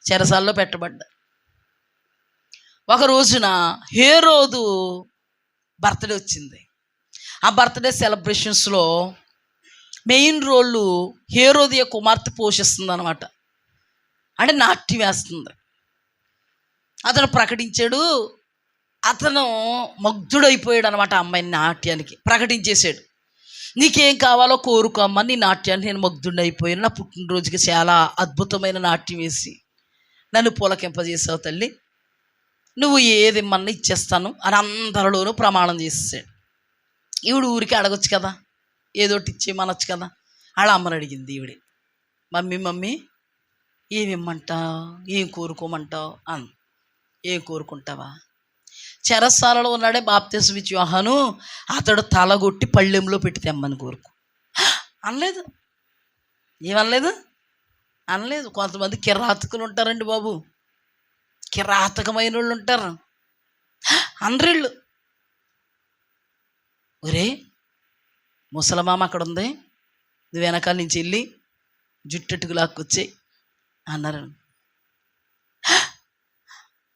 చెరసాల్లో పెట్టబడ్డా. ఒక రోజున హేరోదు బర్త్డే వచ్చింది. ఆ బర్త్డే సెలబ్రేషన్స్లో మెయిన్ రోల్ హేరోదియా కుమార్తె పోషిస్తుంది అనమాట. అంటే నాట్యం వేస్తుంది. అతను ప్రకటించాడు, అతను మగ్ధుడైపోయాడు అనమాట. అమ్మాయిని నాట్యానికి ప్రకటించేశాడు. నీకేం కావాలో కోరుకోమ్మా, నీ నాట్యాన్ని నేను మగ్ధుడైపోయాను, నా పుట్టినరోజుకి చాలా అద్భుతమైన నాట్యం వేసి నన్ను పులకింపజేసావు తల్లి, నువ్వు ఏది ఇమ్మన్నా ఇచ్చేస్తాను అని అందరిలోనూ ప్రమాణం చేసేసాడు. ఈవిడ ఊరికి అడగొచ్చు కదా, ఏదోటి ఇచ్చేయమనొచ్చు కదా. వాళ్ళ అమ్మని అడిగింది ఈవిడే, మమ్మీ ఏమి ఇమ్మంటావు, ఏం కోరుకోమంటావు అని. ఏం కోరుకుంటావా? చెరసాలలో ఉన్నాడే బాప్తిస్మ ఇచ్చి యోహాను, అతడు తలగొట్టి పళ్ళెంలో పెట్టి తెమ్మని కోరుకో అనలేదు. అనలేదు. కొంతమంది కిరాతకులు ఉంటారండి బాబు, కిరాతకమైన వాళ్ళు ఉంటారు. అనరిళ్ళు, ఒరే ముసలమామ అక్కడ ఉంది, నువ్వు వెనకాల నుంచి వెళ్ళి జుట్టెట్టుకు లాక్కొచ్చేయి అన్నారు.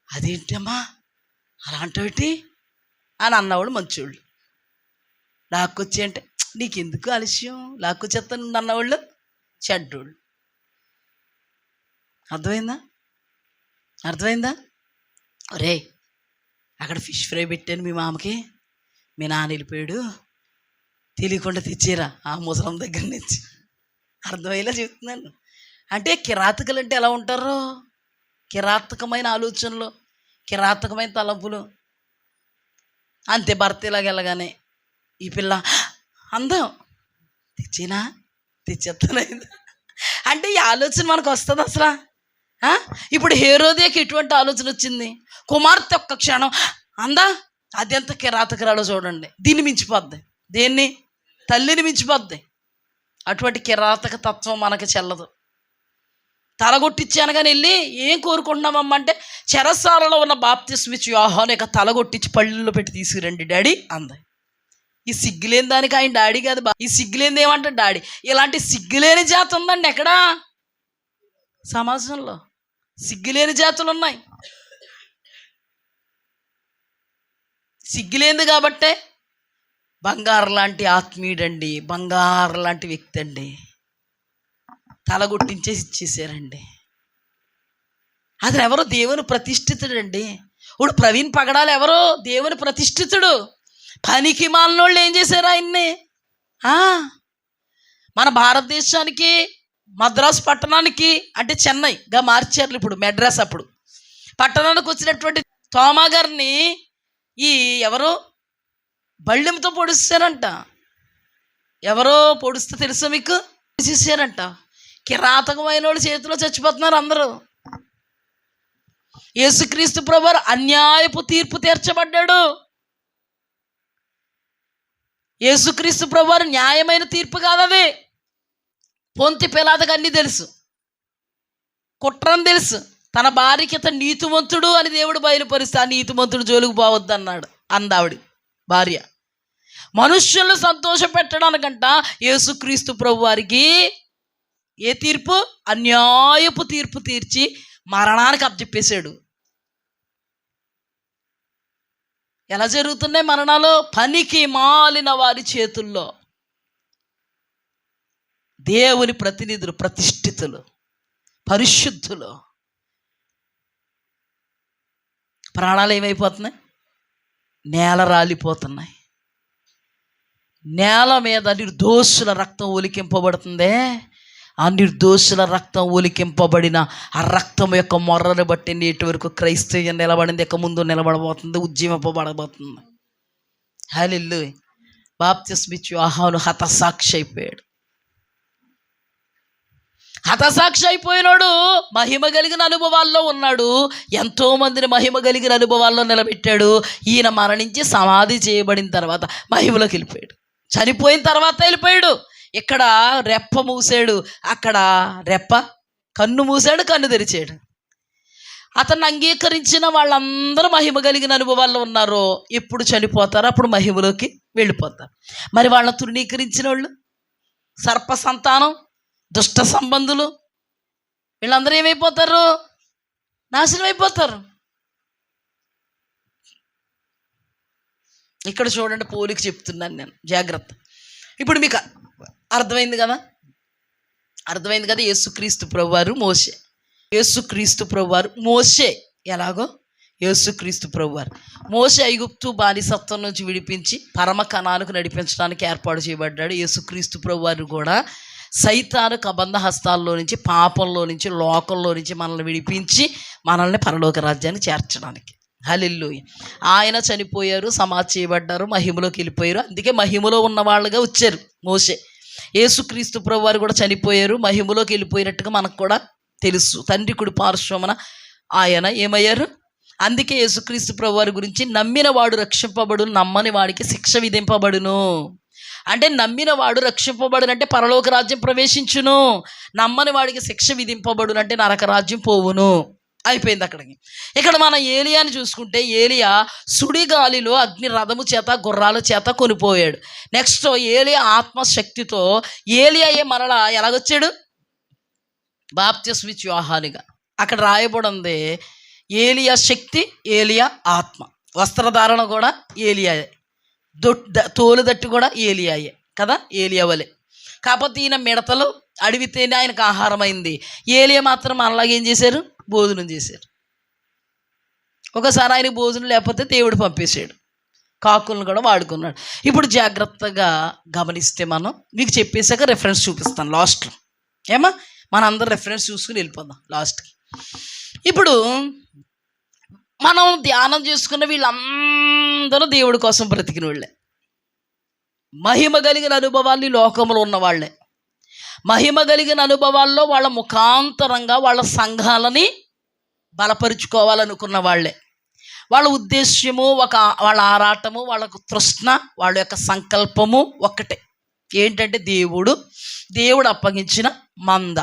అదేంటమ్మా అలాంటి అని అన్నవాడు మంచోళ్ళు. లాక్కొచ్చి అంటే నీకెందుకు ఆలస్యం, లాక్కొచ్చేస్తాను అన్నవాళ్ళు చెడ్డోళ్ళు. అర్థమైందా? ఒరే అక్కడ ఫిష్ ఫ్రై పెట్టాను మీ మామకి, మీ నాన్న వెళ్ళిపోయాడు, తెలియకుండా తెచ్చేరా ఆ ముసలం దగ్గర నుంచి. అర్థమయ్యేలా చెప్తున్నాను. అంటే కిరాతకులు అంటే ఎలా ఉంటారో, కిరాతకమైన ఆలోచనలు, కిరాతకమైన తలంపులు. అంతే. భర్త ఇలాగెళ్ళగానే ఈ పిల్ల అందం తెచ్చేస్తాను. అంటే ఈ ఆలోచన మనకు వస్తుంది అసలు? ఇప్పుడు హేరోదియాకి ఎటువంటి ఆలోచన వచ్చింది? కుమార్తె ఒక్క క్షణం అందా, అది ఎంత కిరాతకిరాలో చూడండి. దీన్ని మించిపోద్ది. దేన్ని? తల్లిని మించిపోద్ది. అటువంటి కిరాతక తత్వం మనకి చెల్లదు. తలగొట్టించాను కానీ వెళ్ళి ఏం కోరుకుంటున్నామమ్మ అంటే, చెరసాలలో ఉన్న బాప్తిస్మిచ్చు యోహాను ఇక తలగొట్టించి పళ్ళల్లో పెట్టి తీసుకురండి డాడీ అంది. ఈ సిగ్గులేని దానికి ఆయన డాడీ కాదు, ఈ సిగ్గులేనిది ఏమంటాడు డాడీ. ఇలాంటి సిగ్గులేని జాతి ఉందండి ఎక్కడా? సమాజంలో సిగ్గులేని జాతులు ఉన్నాయి. సిగ్గులేనిది కాబట్టే బంగారు లాంటి ఆత్మీయుడండి, బంగారు లాంటి వ్యక్తి అండి, తలగొట్టించేసి ఇచ్చేసారండి. అతను ఎవరో దేవుని ప్రతిష్ఠితుడండి. ఇప్పుడు ప్రవీణ్ పగడాలు ఎవరో దేవుని ప్రతిష్ఠితుడు. పనికి మాలినోళ్ళు ఏం చేశారు ఆయన్ని? మన భారతదేశానికి మద్రాసు పట్టణానికి అంటే చెన్నైగా మార్చారు ఇప్పుడు, మెడ్రాస్. అప్పుడు పట్టణానికి వచ్చినటువంటి తోమా గారిని ఈ ఎవరో బళ్ళెంతో పొడుస్తారంట. ఎవరో పొడుస్తే తెలుసా మీకు? చేశారంట. కిరాతకమైన వాళ్ళు చేతిలో చచ్చిపోతున్నారు అందరూ. యేసుక్రీస్తు ప్రభువారు అన్యాయపు తీర్పు తీర్చబడ్డాడు. యేసుక్రీస్తు ప్రభువారు న్యాయమైన తీర్పు కాదది. పొంతి పిలాతుకు అన్నీ తెలుసు, కుట్రని తెలుసు. తన భార్యకి ఇతను నీతిమంతుడు అని దేవుడు బయలుపరిస్తే ఆ నీతిమంతుడు జోలికి పోవద్దు అన్నాడు అందావిడి భార్య. మనుష్యులను సంతోష పెట్టడానికంట యేసుక్రీస్తు ప్రభువారికి ఏ తీర్పు? అన్యాయపు తీర్పు తీర్చి మరణానికి అప్పచెప్పేశాడు. ఎలా జరుగుతున్నాయి మరణాలు? పనికి మాలిన వారి చేతుల్లో. దేవుని ప్రతినిధులు, ప్రతిష్ఠితులు, పరిశుద్ధులు ప్రాణాలు ఏమైపోతున్నాయి? నేల రాలిపోతున్నాయి. నేల మీద నిర్దోషుల రక్తం ఒలికింపబడుతుందే, ఆ నిర్దోషుల రక్తం ఒలికింపబడిన ఆ రక్తం యొక్క మొర్రను బట్టి నేటి వరకు క్రైస్తవ్యం నిలబడింది, ఇక ముందు నిలబడబోతుంది, ఉజ్జీవింపబడబోతుంది. హల్లెలూయా. బాప్తిస్మిచ్చు యోహాను హతసాక్షి అయిపోయాడు. హతసాక్షి అయిపోయినాడు. మహిమ కలిగిన అనుభవాల్లో ఉన్నాడు. ఎంతోమందిని మహిమ కలిగిన అనుభవాల్లో నిలబెట్టాడు. ఈయన మరణించి సమాధి చేయబడిన తర్వాత మహిమలోకి వెళ్ళిపోయాడు. చనిపోయిన తర్వాత వెళ్ళిపోయాడు. ఇక్కడ రెప్ప మూసాడు, అక్కడ రెప్ప, కన్ను మూసాడు, కన్ను తెరిచాడు. అతన్ని అంగీకరించిన వాళ్ళందరూ మహిమ కలిగిన అనుభవాల్లో ఉన్నారు. ఎప్పుడు చనిపోతారో అప్పుడు మహిమలోకి వెళ్ళిపోతారు. మరి వాళ్ళని తృణీకరించిన వాళ్ళు, సర్ప సంతానం, దుష్ట సంబంధులు, వీళ్ళందరూ ఏమైపోతారు? నాశనం అయిపోతారు. ఇక్కడ చూడండి, పోలికి చెప్తున్నాను నేను, జాగ్రత్త. ఇప్పుడు మీకు అర్థమైంది కదా? యేసుక్రీస్తు ప్రభువారు మోషే, యేసుక్రీస్తు ప్రభువారు మోషే ఎలాగో యేసుక్రీస్తు ప్రభువారు మోషే ఐగుప్తు బానిసత్వం నుంచి విడిపించి పరమ కణాలకు నడిపించడానికి ఏర్పాటు చేయబడ్డాడు. యేసుక్రీస్తు ప్రభువారు కూడా సైతాను కబంధ హస్తాల్లో నుంచి, పాపంలో నుంచి, లోకంలో నుంచి మనల్ని విడిపించి మనల్ని పరలోక రాజ్యాన్ని చేర్చడానికి. హల్లెలూయా. ఆయన చనిపోయారు, సమాధి చేయబడ్డారు, మహిమలోకి వెళ్ళిపోయారు. అందుకే మహిమలో ఉన్న వాళ్ళుగా వచ్చారు మోషే. యేసుక్రీస్తు ప్రభువారు కూడా చనిపోయారు, మహిమలోకి వెళ్ళిపోయినట్టుగా మనకు కూడా తెలుసు. తండ్రి కుడి పార్శ్వమున ఆయన ఏమయ్యారు? అందుకే యేసుక్రీస్తు ప్రభువారి గురించి నమ్మిన వాడు రక్షింపబడును, నమ్మని వాడికి శిక్ష విధింపబడును. అంటే నమ్మిన వాడు రక్షింపబడునంటే పరలోక రాజ్యం ప్రవేశించును, నమ్మని వాడికి శిక్ష విధింపబడునంటే నరక రాజ్యం పోవును. అయిపోయింది అక్కడికి. ఇక్కడ మనం ఏలియాని చూసుకుంటే, ఏలియా సుడిగాలిలో అగ్ని రథము చేత, గుర్రాల చేత కొనిపోయాడు. నెక్స్ట్ ఏలియా ఆత్మశక్తితో ఏలియాయే మరలా ఎలాగొచ్చాడు? బాప్తిస్మిచ్చు యోహానుగా. అక్కడ రాయబడింది ఏలియా శక్తి, ఏలియా ఆత్మ. వస్త్రధారణ కూడా ఏలియాయే, తోలుదట్టు కూడా ఏలియాయే కదా, ఏలియా వలె. కాకపోతే ఈయన మిడతలు అడిగితేనే ఆయనకు ఆహారం అయింది. ఏలియా మాత్రం మనలాగేం చేశారు? భోజనం చేశారు. ఒకసారి ఆయన భోజనం లేకపోతే దేవుడు పంపేశాడు, కాకులను కూడా వాడుకున్నాడు. ఇప్పుడు జాగ్రత్తగా గమనిస్తే మనం మీకు చెప్పేశాక రెఫరెన్స్ చూపిస్తాను లాస్ట్లో. ఏమా మనందరం రెఫరెన్స్ చూసుకుని వెళ్ళిపోదాం లాస్ట్కి. ఇప్పుడు మనం ధ్యానం చేసుకున్న వీళ్ళందరూ దేవుడి కోసం బ్రతికిన వాళ్ళే. మహిమ కలిగిన అనుభవాలు ఈ లోకంలో ఉన్నవాళ్లే. మహిమ కలిగిన అనుభవాల్లో వాళ్ళ ముఖాంతరంగా వాళ్ళ సంఘాలని బలపరుచుకోవాలనుకున్న వాళ్ళే. వాళ్ళ ఉద్దేశ్యము వాళ్ళ ఆరాటము, వాళ్ళకు తృష్ణ, వాళ్ళ యొక్క సంకల్పము ఒక్కటే. ఏంటంటే దేవుడు అప్పగించిన మంద,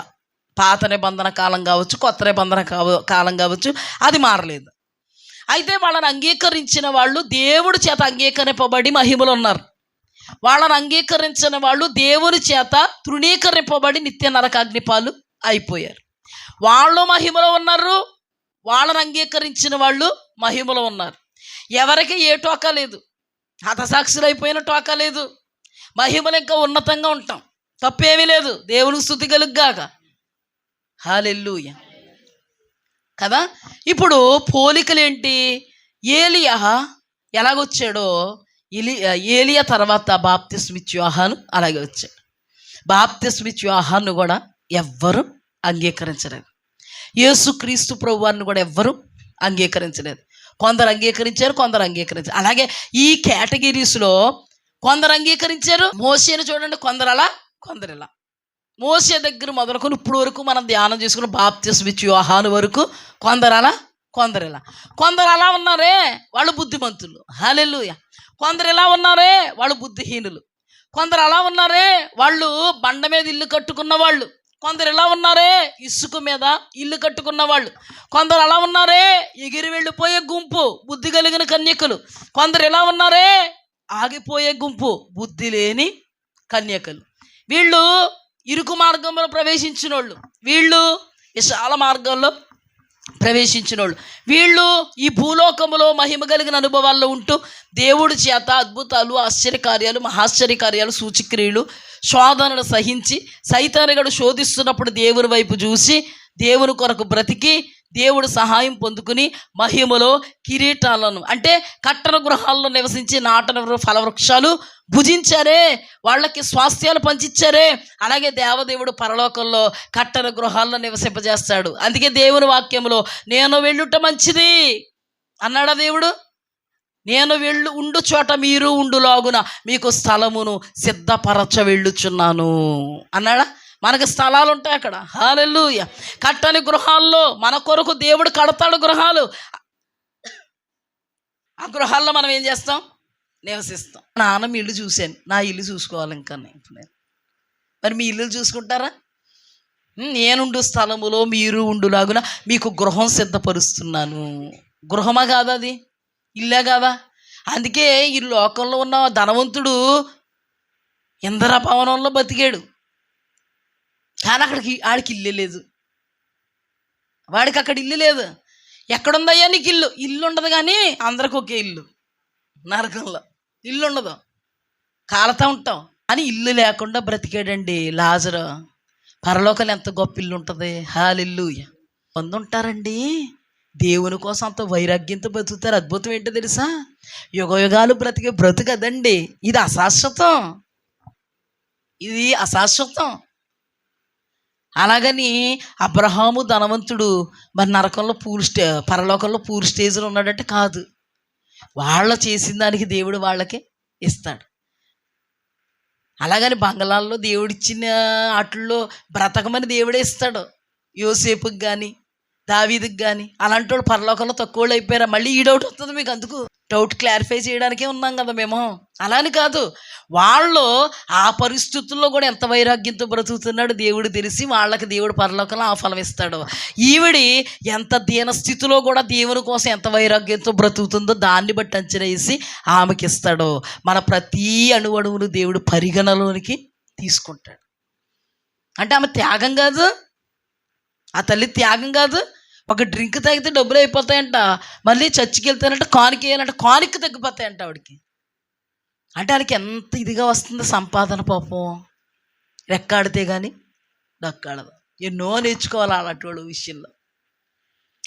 పాత నిబంధన కాలం కావచ్చు, కొత్త నిబంధన కాలం కావచ్చు, అది మారలేదు. అయితే వాళ్ళని అంగీకరించిన వాళ్ళు దేవుడి చేత అంగీకరింపబడి మహిమలు ఉన్నారు. వాళ్ళని అంగీకరించిన వాళ్ళు దేవుని చేత తృణీకరింపబడి నిత్య నరకాగ్నిపాలు అయిపోయారు. వాళ్ళు మహిమలో ఉన్నారు, వాళ్ళని అంగీకరించిన వాళ్ళు మహిమలో ఉన్నారు. ఎవరికి ఏ టోకా లేదు, హతసాక్షులు అయిపోయిన టోకా లేదు. మహిమలు ఇంకా ఉన్నతంగా ఉంటాం, తప్పేమీ లేదు. దేవునికి స్తుతి కలుగుగాక. హల్లెలూయా కదా. ఇప్పుడు పోలికలేంటి? ఏలియా ఎలాగొచ్చాడో, ఏలియా తర్వాత బాప్తిస్మిచ్చు యోహాను అలాగే వచ్చాడు. బాప్తిస్మిచ్చు యోహాను కూడా ఎవ్వరు అంగీకరించలేదు. యేసుక్రీస్తు ప్రభువారిని కూడా ఎవ్వరు అంగీకరించలేదు. కొందరు అంగీకరించారు, కొందరు అంగీకరించారు. అలాగే ఈ కేటగిరీస్లో కొందరు అంగీకరించారు. మోసేను చూడండి, కొందరు అలా, కొందరు ఇలా. మోసే దగ్గర మొదలుకొని ఇప్పుడు వరకు మనం ధ్యానం చేసుకున్న బాప్తిస్మిచ్చు యోహాను వరకు కొందరు అలా, కొందరు ఇలా. కొందరు అలా ఉన్నారే వాళ్ళు బుద్ధిమంతులు, హల్లెలూయా. కొందరు ఇలా ఉన్నారే వాళ్ళు బుద్ధిహీనులు. కొందరు అలా ఉన్నారే వాళ్ళు బండ మీద ఇల్లు కట్టుకున్న వాళ్ళు. కొందరు ఇలా ఉన్నారే ఇసుక మీద ఇల్లు కట్టుకున్న వాళ్ళు. కొందరు అలా ఉన్నారే ఎగిరి వెళ్ళిపోయే గుంపు, బుద్ధి కలిగిన కన్యకలు. కొందరు ఇలా ఉన్నారే ఆగిపోయే గుంపు, బుద్ధి లేని కన్యకలు. వీళ్ళు ఇరుకు మార్గంలో ప్రవేశించిన వాళ్ళు, వీళ్ళు విశాల మార్గంలో ప్రవేశించిన వాళ్ళు. వీళ్ళు ఈ భూలోకములో మహిమ కలిగిన అనుభవాల్లో ఉంటూ దేవుడి చేత అద్భుతాలు, ఆశ్చర్యకార్యాలు, మహాశ్చర్యకార్యాలు, సూచక్రియలు, శోధనలు సహించి సైతానుగాడు శోధిస్తున్నప్పుడు దేవుని వైపు చూసి దేవుని కొరకు బ్రతికి దేవుడు సహాయం పొందుకుని మహిమలో కిరీటాలను, అంటే కట్టన గృహాల్లో నివసించి నాటన ఫలవృక్షాలు భుజించారే, వాళ్ళకి స్వాస్థ్యాలు పంచిచ్చారే. అలాగే దేవదేవుడు పరలోకంలో కట్టన గృహాల్లో నివసింపజేస్తాడు. అందుకే దేవుని వాక్యంలో నేను వెళ్ళుట మంచిది అన్నాడా దేవుడు. నేను ఉండు చోట మీరు ఉండులాగున మీకు స్థలమును సిద్ధపరచ వెళ్ళుచున్నాను అన్నాడా. మనకు స్థలాలు ఉంటాయి అక్కడ, హల్లెలూయా. కట్టని గృహాల్లో మన కొరకు దేవుడు కడతాడు గృహాలు. ఆ గృహాల్లో మనం ఏం చేస్తాం? నివసిస్తాం. నాన్న మీ ఇల్లు చూశాను, నా ఇల్లు చూసుకోవాలి ఇంకా నేను. మరి మీ ఇల్లు చూసుకుంటారా? నేనుండు స్థలములో మీరు ఉండులాగున మీకు గృహం సిద్ధపరుస్తున్నాను. గృహమా కాదా అది? ఇల్లే కాదా? అందుకే ఈ లోకంలో ఉన్న ధనవంతుడు ఇంద్ర భవనంలో బతికాడు, కానీ ఆడికి ఇల్లు లేదు. వాడికి అక్కడ ఇల్లు లేదు. ఎక్కడుందయ్యా నీకు ఇల్లు? ఇల్లు ఉండదు, కానీ అందరికి ఒకే ఇల్లు. నరకంలో ఇల్లు ఉండదు, కాలుతా ఉంటాం అని ఇల్లు లేకుండా బ్రతికాడండి లాజరు. పరలోకంలో ఎంత గొప్ప ఇల్లు ఉంటుంది, హల్లెలూయా. కొంత ఉంటారండి దేవుని కోసం అంత వైరాగ్యంతో బ్రతుకుతారు. అద్భుతం ఏంటో తెలుసా? యుగయుగాలు బ్రతికే బ్రతుకదండి. ఇది అశాశ్వతం, ఇది అశాశ్వతం. అలాగని అబ్రహాము ధనవంతుడు మరి నరకంలో పరలోకంలో పూర్ స్టేజ్లో ఉన్నాడంటే కాదు. వాళ్ళ చేసిన దానికి దేవుడు వాళ్ళకి ఇస్తాడు. అలాగని బంగళాల్లో దేవుడిచ్చిన వాటిల్లో బ్రతకమని దేవుడే ఇస్తాడు. యోసేపుకి కానీ దావీదుకి కానీ. అలాంటి వాడు పరలోకంలో తక్కువ వాళ్ళు అయిపోయారా? మళ్ళీ ఈ డౌట్ వస్తుంది మీకు. అందుకు డౌట్ క్లారిఫై చేయడానికే ఉన్నాం కదా మేము. అలాని కాదు, వాళ్ళు ఆ పరిస్థితుల్లో కూడా ఎంత వైరాగ్యంతో బ్రతుకుతున్నాడు దేవుడు తెలిసి వాళ్ళకి దేవుడు పరలోకంలో ఆ ఫలం ఇస్తాడు. ఈవిడి ఎంత దీనస్థితిలో కూడా దేవుని కోసం ఎంత వైరాగ్యంతో బ్రతుకుతుందో దాన్ని బట్టి అంచనా వేసి ఆమెకి ఇస్తాడు. మన ప్రతి అణువును దేవుడు పరిగణలోనికి తీసుకుంటాడు. అంటే ఆమె త్యాగం కాదు, ఆ తల్లి త్యాగం కాదు. ఒక డ్రింక్ తాగితే డబ్బులు అయిపోతాయంట, మళ్ళీ చర్చికి వెళ్తానంటే కానుక వేయాలంటే కానుక తగ్గిపోతాయంట ఆవిడకి. అంటే వాళ్ళకి ఎంత ఇదిగా వస్తుంది సంపాదన. పాపం రెక్కాడితే కానీ దక్కాడదు. ఎన్నో నేర్చుకోవాలి అలాంటి వాళ్ళ విషయంలో.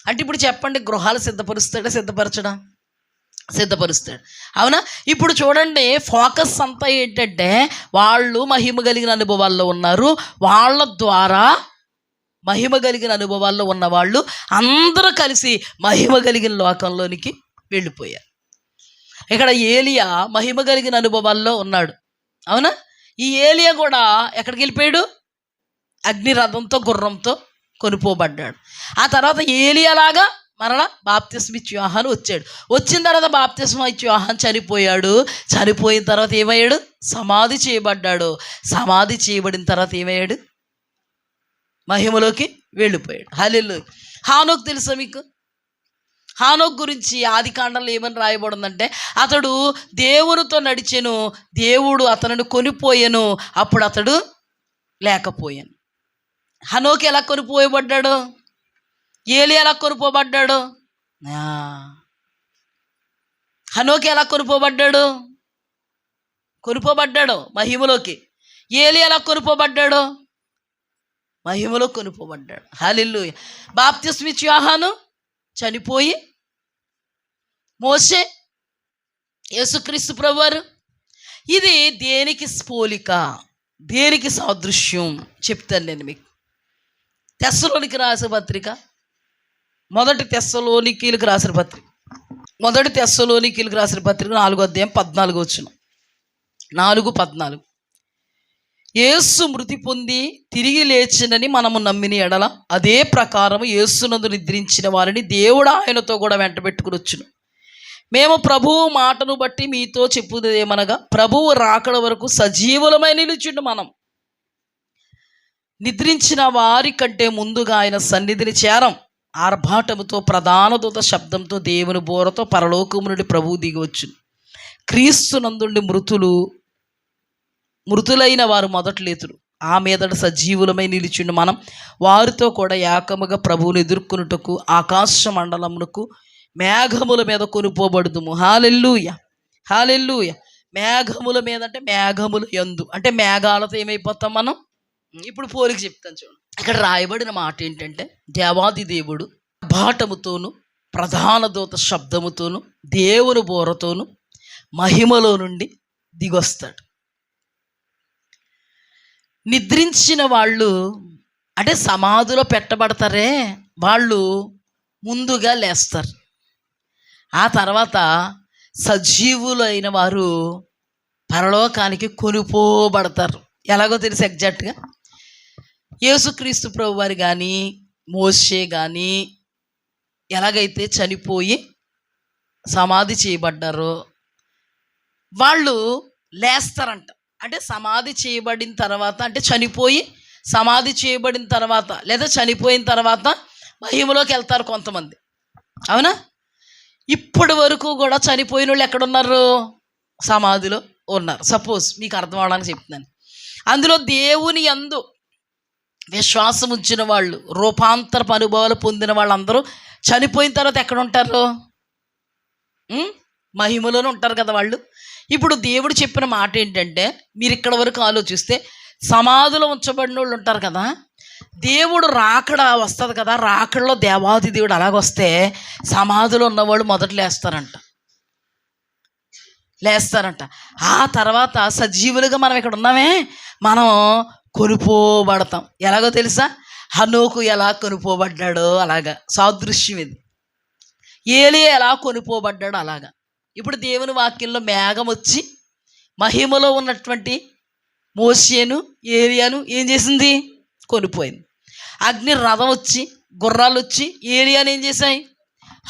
అంటే ఇప్పుడు చెప్పండి, గృహాలు సిద్ధపరుస్తాడా? సిద్ధపరచడా? సిద్ధపరుస్తాడు, అవునా? ఇప్పుడు చూడండి, ఫోకస్ అంతా ఏంటంటే వాళ్ళు మహిమ కలిగిన అనుభవాల్లో ఉన్నారు. వాళ్ళ ద్వారా మహిమ కలిగిన అనుభవాల్లో ఉన్నవాళ్ళు అందరూ కలిసి మహిమ కలిగిన లోకంలోనికి వెళ్ళిపోయారు. ఇక్కడ ఏలియా మహిమ కలిగిన అనుభవాల్లో ఉన్నాడు. అవునా? ఈ ఏలియా కూడా ఎక్కడికి వెళ్ళిపోయాడు? అగ్నిరథంతో గుర్రంతో కొనుపోబడ్డాడు. ఆ తర్వాత ఏలియాలాగా మరలా బాప్తిస్మ ఇచ్చి యోహాను వచ్చాడు. వచ్చిన తర్వాత బాప్తిస్మ ఇచ్చి యోహాను చనిపోయాడు. చనిపోయిన తర్వాత ఏమయ్యాడు? సమాధి చేయబడ్డాడు. సమాధి చేయబడిన తర్వాత ఏమయ్యాడు? మహిమలోకి వెళ్ళిపోయాడు. హల్లెలూయా. హానోకు తెలుసా మీకు? హానోకు గురించి ఆది కాండంలో ఏమని రాయబడిందంటే, అతడు దేవునితో నడిచెను, దేవుడు అతనిని కొనిపోయాను, అప్పుడు అతడు లేకపోయాను. హనోకు ఎలా కొనిపోయబడ్డాడు? ఏలియా ఎలా కొనిపోబడ్డాడు? హనోకు ఎలా కొనిపోబడ్డాడు? కొనిపోబడ్డాడు మహిమలోకి. ఏలియా ఎలా కొనిపోబడ్డాడు? మహిమలో కొనిపోబడ్డాడు. హల్లెలూయా. బాప్తిస్మ ఇచ్చి యోహాను చనిపోయి, మోషే, యేసుక్రీస్తు ప్రభువారు. ఇది దేనికి పోలిక, దేనికి సాదృశ్యం చెప్తాను నేను మీకు. తెస్సలోనికి రాసిన పత్రిక, మొదటి తెస్సలోనికీలకు రాసిన పత్రిక, 4వ అధ్యాయం 14 4:14. యేసు మృతి పొంది తిరిగి లేచినని మనము నమ్మిన ఎడల అదే ప్రకారము యేసునందు నిద్రించిన వారిని దేవుడు ఆయనతో కూడా వెంటబెట్టుకుని వచ్చును. మేము ప్రభువు మాటను బట్టి మీతో చెప్పుదేమనగా, ప్రభువు రాకడ వరకు సజీవులమై నిలుచుండు మనం నిద్రించిన వారి కంటే ముందుగా ఆయన సన్నిధిని చేరం. ఆర్భాటముతో ప్రధాన దూత శబ్దంతో దేవుని బోరతో పరలోకము నుండి ప్రభువు దిగవచ్చును. క్రీస్తునందుండి మృతులైన వారు మొదట లేతురు. ఆ మీదట సజీవులమై నిలిచిండు మనం వారితో కూడా ఏకముగా ప్రభువుని ఎదుర్కొనుటకు ఆకాశ మండలమునకు మేఘముల మీద కొనుపోబడుదుము. హల్లెలూయా. హల్లెలూయా. మేఘముల మీద అంటే మేఘముల యందు అంటే మేఘాలతో ఏమైపోతాం మనం? ఇప్పుడు పోలికి చెప్తాను చూడండి. ఇక్కడ రాయబడిన మాట ఏంటంటే, దేవాది దేవుడు బాటముతోను ప్రధాన దూత శబ్దముతోను దేవుని బోరతోను మహిమలో నుండి దిగొస్తాడు. నిద్రించిన వాళ్ళు అంటే సమాధిలో పెట్టబడతారే, వాళ్ళు ముందుగా లేస్తారు. ఆ తర్వాత సజీవులైన వారు పరలోకానికి కొనుపోబడతారు. ఎలాగో తెలుసు ఎగ్జాక్ట్గా. యేసుక్రీస్తు ప్రభు వారు కానీ మోషే కానీ ఎలాగైతే చనిపోయి సమాధి చేయబడ్డారో వాళ్ళు లేస్తారంట. అంటే సమాధి చేయబడిన తర్వాత, అంటే చనిపోయి సమాధి చేయబడిన తర్వాత లేదా చనిపోయిన తర్వాత మహిమలోకి వెళ్తారు కొంతమంది. అవునా? ఇప్పటి వరకు కూడా చనిపోయిన వాళ్ళు ఎక్కడున్నారు? సమాధిలో ఉన్నారు. సపోజ్ మీకు అర్థం అవడానికి చెప్తున్నాను. అందులో దేవుని యందు విశ్వాసం ఉంచిన వాళ్ళు, రూపాంతరపు అనుభవాలు పొందిన వాళ్ళందరూ చనిపోయిన తర్వాత ఎక్కడ ఉంటారు? మహిమలోనే ఉంటారు కదా వాళ్ళు. ఇప్పుడు దేవుడు చెప్పిన మాట ఏంటంటే, మీరు ఇక్కడ వరకు ఆలోచిస్తే సమాధిలో ఉంచబడిన వాళ్ళు ఉంటారు కదా, దేవుడు రాకడ వస్తుంది కదా, రాకడలో దేవాది దేవుడు అలాగొస్తే సమాధిలో ఉన్నవాళ్ళు మొదట లేస్తారంట. ఆ తర్వాత సజీవులుగా మనం ఇక్కడ ఉన్నామే, మనం కొనుపోబడతాం. ఎలాగో తెలుసా? హనోకు ఎలా కొనుపోబడ్డాడో అలాగా సాదృశ్యం ఇది. ఏలియా ఎలా కొనుపోబడ్డాడో అలాగా. ఇప్పుడు దేవుని వాక్యంలో మేఘం వచ్చి మహిమలో ఉన్నటువంటి మోషేను ఏలియాను ఏం చేసింది? కొనిపోయింది. అగ్ని రథం వచ్చి గుర్రాలు వచ్చి ఏలియాను ఏం చేశాయి?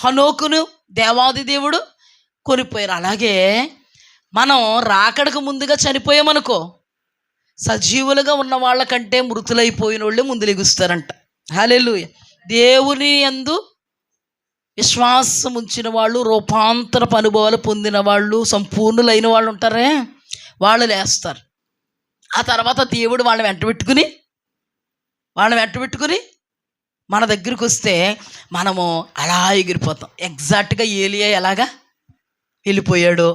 హనోకును దేవాది దేవుడు కొనిపోయారు. అలాగే మనం రాకడకు ముందుగా చనిపోయామనుకో, సజీవులుగా ఉన్న వాళ్ళకంటే మృతులైపోయిన వాళ్ళే ముందు లెగుస్తారంట. హల్లెలూయా. దేవుని యందు విశ్వాసం ఉంచిన వాళ్ళు, రూపాంతరపు అనుభవాలు పొందిన వాళ్ళు, సంపూర్ణులైన వాళ్ళు ఉంటారే, వాళ్ళు లేస్తారు. ఆ తర్వాత దేవుడు వాళ్ళని వెంట పెట్టుకుని మన దగ్గరికి వస్తే మనము అలా ఎగిరిపోతాం. ఎగ్జాక్ట్గా ఏలియా ఎలాగా వెళ్ళిపోయాడో,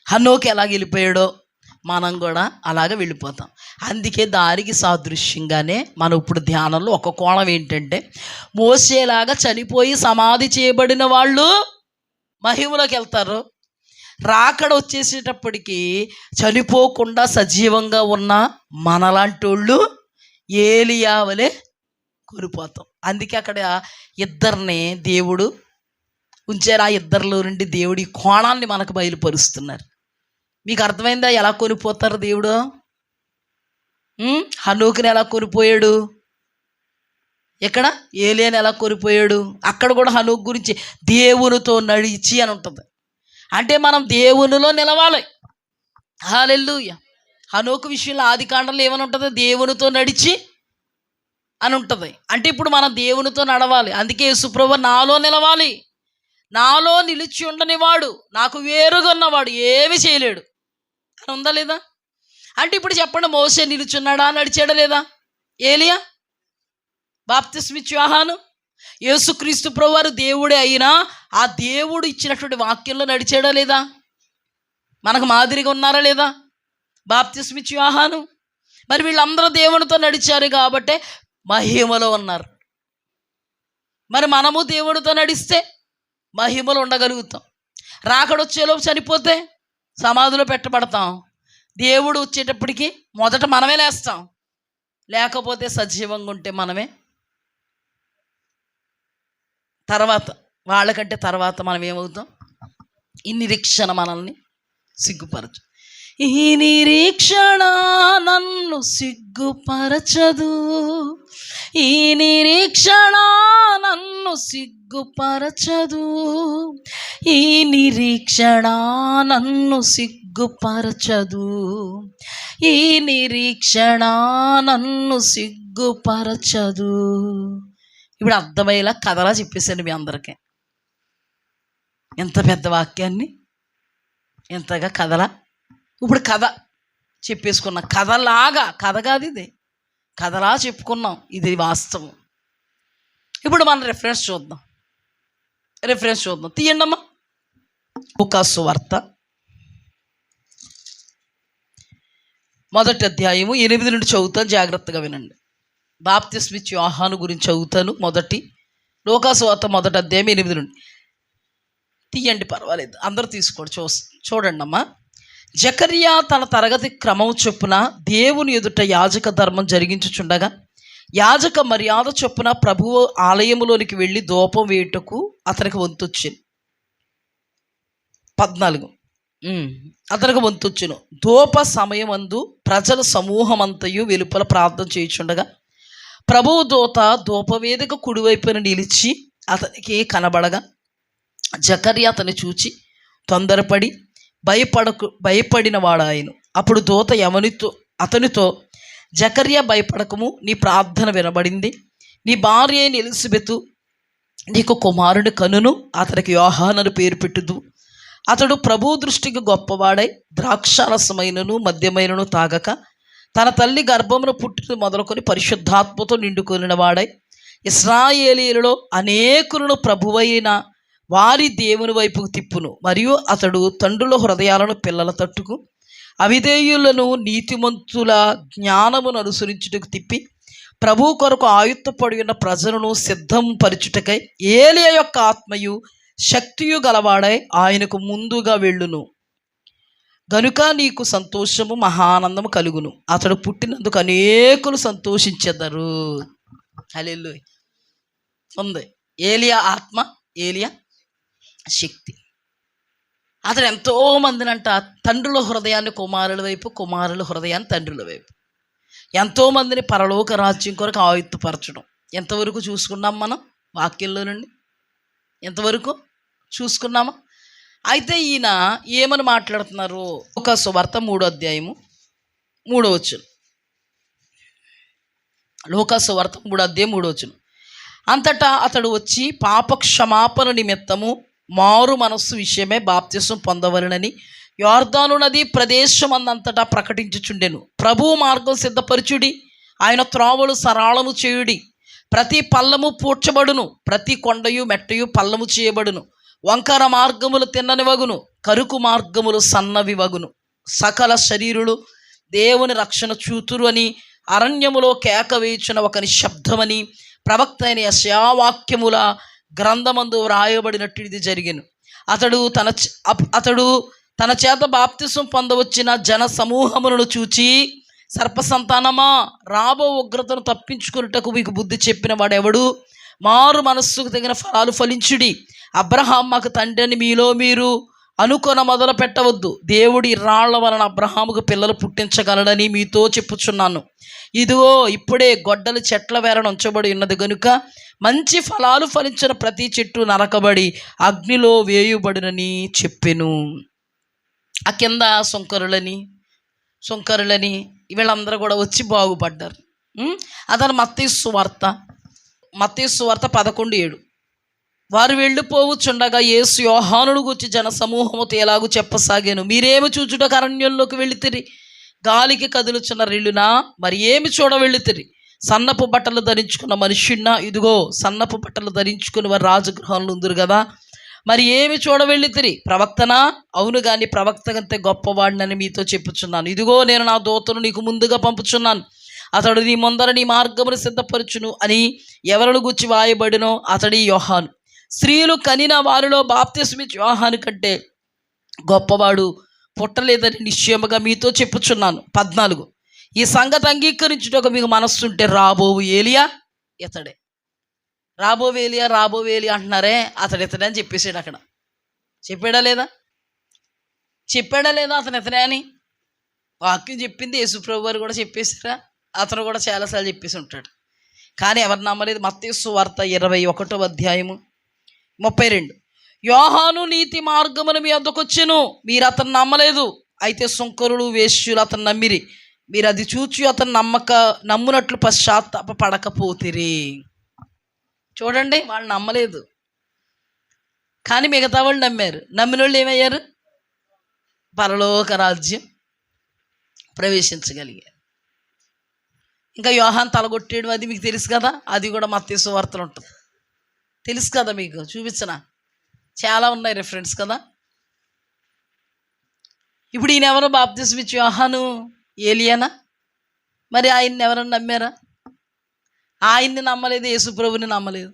హనోకు ఎలాగ వెళ్ళిపోయాడో మనం కూడా అలాగ వెళ్ళిపోతాం. అందుకే దానికి సాదృశ్యంగానే మనం ఇప్పుడు ధ్యానంలో ఒక కోణం ఏంటంటే, మోసేలాగా చనిపోయి సమాధి చేయబడిన వాళ్ళు మహిమలోకి వెళ్తారు. రాకడ వచ్చేసేటప్పటికి చనిపోకుండా సజీవంగా ఉన్న మనలాంటి వాళ్ళు ఏలియా వలె కొనిపోతాం. అందుకే అక్కడ ఇద్దరిని దేవుడు ఉంచారు. ఆ ఇద్దరిలో నుండి దేవుడి కోణాన్ని మనకు బయలుపరుస్తున్నారు. మీకు అర్థమైందా ఎలా కొనిపోతారు దేవుడు? హనోకుని ఎలా కొనిపోయాడు, ఇక్కడ ఏలియాని ఎలా కొనిపోయాడు. అక్కడ కూడా హనోకు గురించి దేవునితో నడిచి అని ఉంటుంది. అంటే మనం దేవునిలో నిలవాలి. హల్లెలూయా. హనోకు విషయంలో ఆది కాండంలో ఏమని ఉంటుంది? దేవునితో నడిచి అని ఉంటుంది. అంటే ఇప్పుడు మనం దేవునితో నడవాలి. అందుకే యేసుప్రభు నాలో నిలవాలి, నాలో నిలిచి ఉండని వాడు, నాకు వేరుగా ఉన్నవాడు ఏమి చేయలేడు అని ఉందా లేదా? అంటే ఇప్పుడు చెప్పండి, మోసే నిలుచున్నాడా, నడిచాడా లేదా? ఏలియా, బాప్తిస్మిచ్చు యోహాను, యేసుక్రీస్తు ప్రభువారు దేవుడే అయినా ఆ దేవుడు ఇచ్చినటువంటి వాక్యంలో నడిచాడా లేదా? మనకు మాదిరిగా ఉన్నారా లేదా? బాప్తిస్మిచ్చు యోహాను. మరి వీళ్ళందరూ దేవునితో నడిచారు కాబట్టే మహిమలో ఉన్నారు. మరి మనము దేవునితో నడిస్తే మహిమలో ఉండగలుగుతాం. రాకడొచ్చేలోపు చనిపోతే సమాధిలో పెట్టబడతాం. దేవుడు వచ్చేటప్పటికి మొదట మనమే లేస్తాం, లేకపోతే సజీవంగా ఉంటే మనమే తర్వాత, వాళ్ళకంటే తర్వాత మనం ఏమవుతాం? ఈ నిరీక్షణ మనల్ని సిగ్గుపరచు. ఈ నిరీక్షణ నన్ను సిగ్గుపరచదు, ఈ నిరీక్షణ నన్ను సిగ్గుపరచదు, ఈ నిరీక్షణ నన్ను సిగ్గుపరచదు, ఈ నిరీక్షణ నన్ను సిగ్గుపరచదు. ఇప్పుడు అర్థమయ్యేలా కథలా చెప్పేశాను మీ అందరికీ. ఎంత పెద్ద వాక్యాన్ని ఎంతగా కథలా. ఇప్పుడు కథ చెప్పేసుకున్నా, కథలాగా, కథ కాదు ఇది, కథలా చెప్పుకున్నాం, ఇది వాస్తవం. ఇప్పుడు మనం రిఫరెన్స్ చూద్దాం, తీయండి అమ్మా. లూకాసు వార్త 1వ అధ్యాయము 8 నుండి చదువుతాను, జాగ్రత్తగా వినండి. బాప్తిస్మిచ్చు యోహాను గురించి చదువుతాను. లూకాసు వార్త 1వ అధ్యాయం 8 నుండి తీయండి, పర్వాలేదు, అందరూ తీసుకోండి. చూడండి అమ్మా. జకర్యా తన తరగతి క్రమం చొప్పున దేవుని ఎదుట యాజక ధర్మం జరిగించుచుండగా, యాజక మర్యాద చొప్పున ప్రభువు ఆలయములోనికి వెళ్ళి ధూపం వేయుటకు అతనికి వంతొచ్చింది. 14 అతనికి వంతొచ్చును. ధూప సమయమందు ప్రజల సమూహమంతయు వెలుపల ప్రార్థన చేయుచుండగా ప్రభువు దూత ధూపవేదిక కుడివైపున నిలిచి అతనికి కనబడగా జకర్యా అతన్ని చూచి తొందరపడి భయపడిన వాడాయను. అప్పుడు దూత అతనితో, జకర్యా భయపడకము, నీ ప్రార్థన వినబడింది, నీ భార్య అయిన ఎలిజబెతు నీకు కుమారుని కనును, అతనికి యోహాను పేరు పెట్టుదు. అతడు ప్రభు దృష్టికి గొప్పవాడై ద్రాక్షారసమైనను మద్యమైనను తాగక తన తల్లి గర్భమును పుట్టిన మొదలుకొని పరిశుద్ధాత్మతో నిండుకొనిన వాడై ఇశ్రాయేలీయులలో అనేకులను ప్రభువైన వారి దేవుని వైపుకు తిప్పును. మరియు అతడు తండ్రుల హృదయాలను పిల్లల తట్టుకు, అవిధేయులను నీతిమంతుల జ్ఞానమును అనుసరించుటకు తిప్పి ప్రభు కొరకు ఆయుత్తపడి ఉన్న ప్రజలను సిద్ధం పరచుటకై ఏలియా యొక్క ఆత్మయు శక్తియు గలవాడై ఆయనకు ముందుగా వెళ్ళును. గనుక నీకు సంతోషము మహానందము కలుగును. అతడు పుట్టినందుకు అనేకులు సంతోషించెదరు. హల్లెలూయా. ఉంది ఏలియా ఆత్మ, ఏలియా శక్తి. అతడు ఎంతో మందినంట తండ్రుల హృదయాన్ని కుమారుల వైపు, కుమారుల హృదయాన్ని తండ్రుల వైపు, ఎంతోమందిని పరలోక రాజ్యం కొరకు ఆయుత్తపరచడం. ఎంతవరకు చూసుకున్నాం మనం వాక్యంలో నుండి? ఎంతవరకు చూసుకున్నామా? అయితే ఈయన ఏమని మాట్లాడుతున్నారు? లూకాసు వార్త 3వ అధ్యాయము 3వ వచనం. లూకాసు వార్త 3వ అధ్యాయం 3వ వచనం. అంతటా అతడు వచ్చి పాప క్షమాపణ నిమిత్తము మారు మనస్సు విషయమే బాప్తిసం పొందవలనని యొర్దాను నది ప్రదేశమందంతటా ప్రకటించుచుండెను. ప్రభువు మార్గం సిద్ధపరచుడి, ఆయన త్రోవలు సరళము చేయుడి. ప్రతి పల్లము పూడ్చబడును, ప్రతి కొండయు మెట్టయు పల్లము చేయబడును. వంకర మార్గములు తిన్నని వగును, కరుకు మార్గములు సన్నవి వగును. సకల శరీరులు దేవుని రక్షణ చూతురు అని అరణ్యములో కేక వేయుచున్న ఒకని శబ్దమని ప్రవక్త అయిన యెషయా వాక్యముల గ్రంథమందు వ్రాయబడినట్టు ఇది జరిగెను. అతడు తన చేత బాప్తిసం పొందవచ్చిన జన సమూహములను చూచి, సర్పసంతానమా, రాబో ఉగ్రతను తప్పించుకున్నటకు మీకు బుద్ధి చెప్పిన వాడెవడు? మారు మనస్సుకు తగిన ఫలాలు ఫలించుడి. అబ్రహాం మాకు తండ్రి అని మీలో మీరు అనుకొన మొదలు పెట్టవద్దు. దేవుడి రాళ్ల వలన అబ్రహాముకు పిల్లలు పుట్టించగలడని మీతో చెప్పుచున్నాను. ఇదిగో ఇప్పుడే గొడ్డలి చెట్ల వేరన ఉంచబడి ఉన్నది గనుక మంచి ఫలాలు ఫలించిన ప్రతి చెట్టు నరకబడి అగ్నిలో వేయుబడినని చెప్పెను. ఆ కింద సుంకరులని వీళ్ళందరూ కూడా వచ్చి బాగుపడ్డారు. అతను మత్తయి సువార్త 11:7. వారు వెళ్ళిపోవచ్చుండగా యేసు యోహానును గూర్చి జన సమూహముతో ఎలాగూ చెప్పసాగాను. మీరేమి చూచుటకు అరణ్యంలోకి వెళ్ళితిరి? గాలికి కదులుచున్న రెల్లునా? మరి ఏమి చూడ వెళ్ళితిరి? సన్నపు బట్టలు ధరించుకున్న మనుష్యున్నా? ఇదిగో సన్నపు బట్టలు ధరించుకుని వారు రాజగృహంలో ఉందురు కదా. మరి ఏమి చూడ వెళ్ళితిరి? ప్రవక్తనా? అవును గాని ప్రవక్త కంటే గొప్పవాడినని మీతో చెప్పుచున్నాను. ఇదిగో నేను నా దూతను నీకు ముందుగా పంపుచున్నాను. అతడు నీ ముందర నీ మార్గమును సిద్ధపరచును అని ఎవరిని గూర్చి వాయబడినో అతడి యోహాను. స్త్రీలు కనిన వారిలో బాప్తిస్మిచ్చు యోహాను కంటే గొప్పవాడు పుట్టలేదని నిశ్చయముగా మీతో చెప్పుచున్నాను. 14. ఈ సంగతి అంగీకరించుటకు మీకు మనస్సుంటే రాబోవు ఏలియా ఇతడే. రాబోవు ఏలియా అంటున్నారే, అతడు ఇతడే అని చెప్పేసాడు. అక్కడ చెప్పాడా లేదా అతను ఇతడే అని వాక్యం చెప్పింది. యేసుప్రభు వారు కూడా చెప్పేసారా? అతను కూడా చాలాసార్లు చెప్పేసి ఉంటాడు. కానీ ఎవరు నమ్మలేదు. మత్తయి సువార్త 21:32. యోహాను నీతి మార్గమును మీ వద్దకొచ్చెను, మీరు అతను నమ్మలేదు. అయితే సుంకరులు వేశ్యులు అతను నమ్మిరి. మీరు అది చూచి అతను నమ్మునట్లు పశ్చాత్తాప పడకపోతిరి. చూడండి, వాళ్ళు నమ్మలేదు కానీ మిగతా వాళ్ళు నమ్మారు. నమ్మిన వాళ్ళు ఏమయ్యారు? పరలోక రాజ్యం ప్రవేశించగలిగారు. ఇంకా యోహాను తలగొట్టేయడం అది మీకు తెలుసు కదా. అది కూడా మత్తయి సువార్తలో ఉంటుంది. తెలుసు కదా మీకు. చూపించనా? చాలా ఉన్నాయి రెఫరెన్స్ కదా. ఇప్పుడు ఈయన ఎవరో బాప్తిస్మిచ్చు యోహాను ఏలియానా? మరి ఆయన్ని ఎవరన్నా నమ్మారా? ఆయన్ని నమ్మలేదు, యేసుప్రభుని నమ్మలేదు.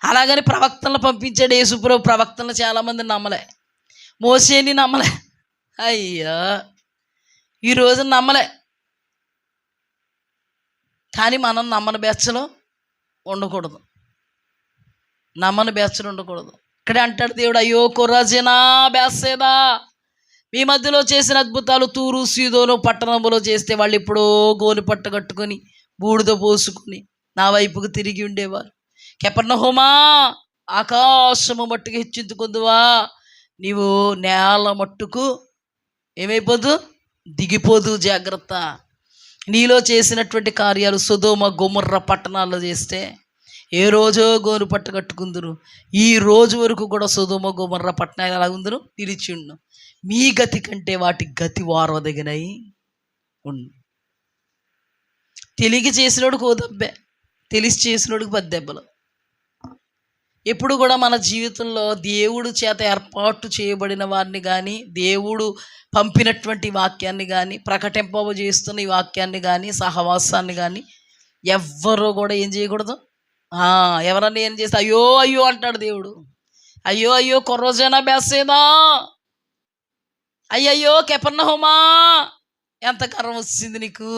అలాగని ప్రవక్తలను పంపించాడు యేసుప్రభు. ప్రవక్తలను చాలామంది నమ్మలే. మోసేని నమ్మలే. అయ్యా, ఈ రోజు నమ్మలే. కానీ మనం నమ్మని బ్యాచ్లో ఉండకూడదు. ఇక్కడే అంటాడు దేవుడు, అయ్యో కొరాజినా బేత్సెదా, మీ మధ్యలో చేసిన అద్భుతాలు తూరు సీదోను పట్టణంలో చేస్తే వాళ్ళు ఎప్పుడో గోలు పట్ట కట్టుకొని బూడిద పోసుకొని నా వైపుకు తిరిగి ఉండేవారు. కెపర్నహూమా, ఆకాశము మట్టుకు హెచ్చించుకుందువా, నీవు నేల మట్టుకు ఏమైపోదు, దిగిపోదు. జాగ్రత్త. నీలో చేసినటువంటి కార్యాలు సొదొమ గొమొర్రా పట్టణాల్లో చేస్తే ఏ రోజో గోను పట్ట కట్టుకుందరు. ఈ రోజు వరకు కూడా సొదొమ గొమొర్రా పట్టణాలు ఎలాగుందరు నిలిచిండు. మీ గతి కంటే వాటి గతి వారవదగినై ఉండు. తెలియక చేసినోడికి ఓ దెబ్బే, తెలిసి చేసినోడికి 10 దెబ్బలు. ఎప్పుడు కూడా మన జీవితంలో దేవుడు చేత ఏర్పాటు చేయబడిన వారిని కానీ, దేవుడు పంపినటువంటి వాక్యాన్ని కానీ, ప్రకటింపజేస్తున్న ఈ వాక్యాన్ని కానీ, సహవాసాన్ని కానీ ఎవ్వరూ కూడా ఏం చేయకూడదు. ఎవరన్నా ఏం చేస్తే అయ్యో అంటాడు దేవుడు. అయ్యో కొర్రోజనా బేత్సెదా, అయ్యయ్యో కెపర్నహూమా, ఎంత కర్రం వచ్చింది నీకు.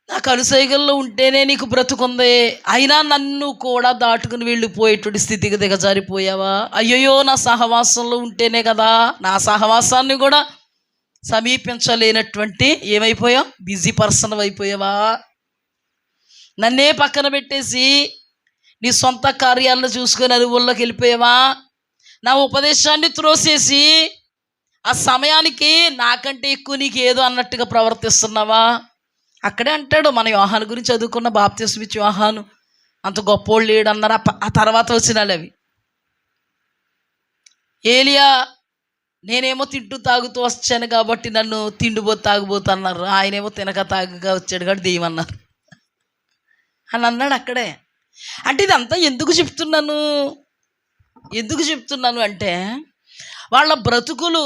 నా కనుసైగల్లో ఉంటేనే నీకు బ్రతుకుంది, అయినా నన్ను కూడా దాటుకుని వెళ్ళిపోయేటువంటి స్థితికి దిగజారిపోయావా. అయ్యయ్యో నా సహవాసంలో ఉంటేనే కదా, నా సహవాసాన్ని కూడా సమీపించలేనటువంటి ఏమైపోయావు, బిజీ పర్సన్ అయిపోయావా. నన్నే పక్కన పెట్టేసి నీ సొంత కార్యాలను చూసుకొని అనుభవంలోకి వెళ్ళిపోయావా. నా ఉపదేశాన్ని త్రోసేసి ఆ సమయానికి నాకంటే ఎక్కువ నీకు ఏదో అన్నట్టుగా ప్రవర్తిస్తున్నావా. అక్కడే అంటాడు, మన యోహాను గురించి చదువుకున్న బాప్తిస్మిచ్చు యోహాను అంత గొప్పోళ్ళు లేడు అన్నారు. ఆ తర్వాత వచ్చినాలు అవి. ఏలియా నేనేమో తింటూ తాగుతూ వచ్చాను కాబట్టి నన్ను తిండిపోతూ తాగుబోతు అన్నారు. ఆయనేమో తినక తాగుగా వచ్చాడు కాబట్టి దెయ్యమన్నారు అని అన్నాడు అక్కడే. అంటే ఇదంతా ఎందుకు చెప్తున్నాను అంటే వాళ్ళ బ్రతుకులు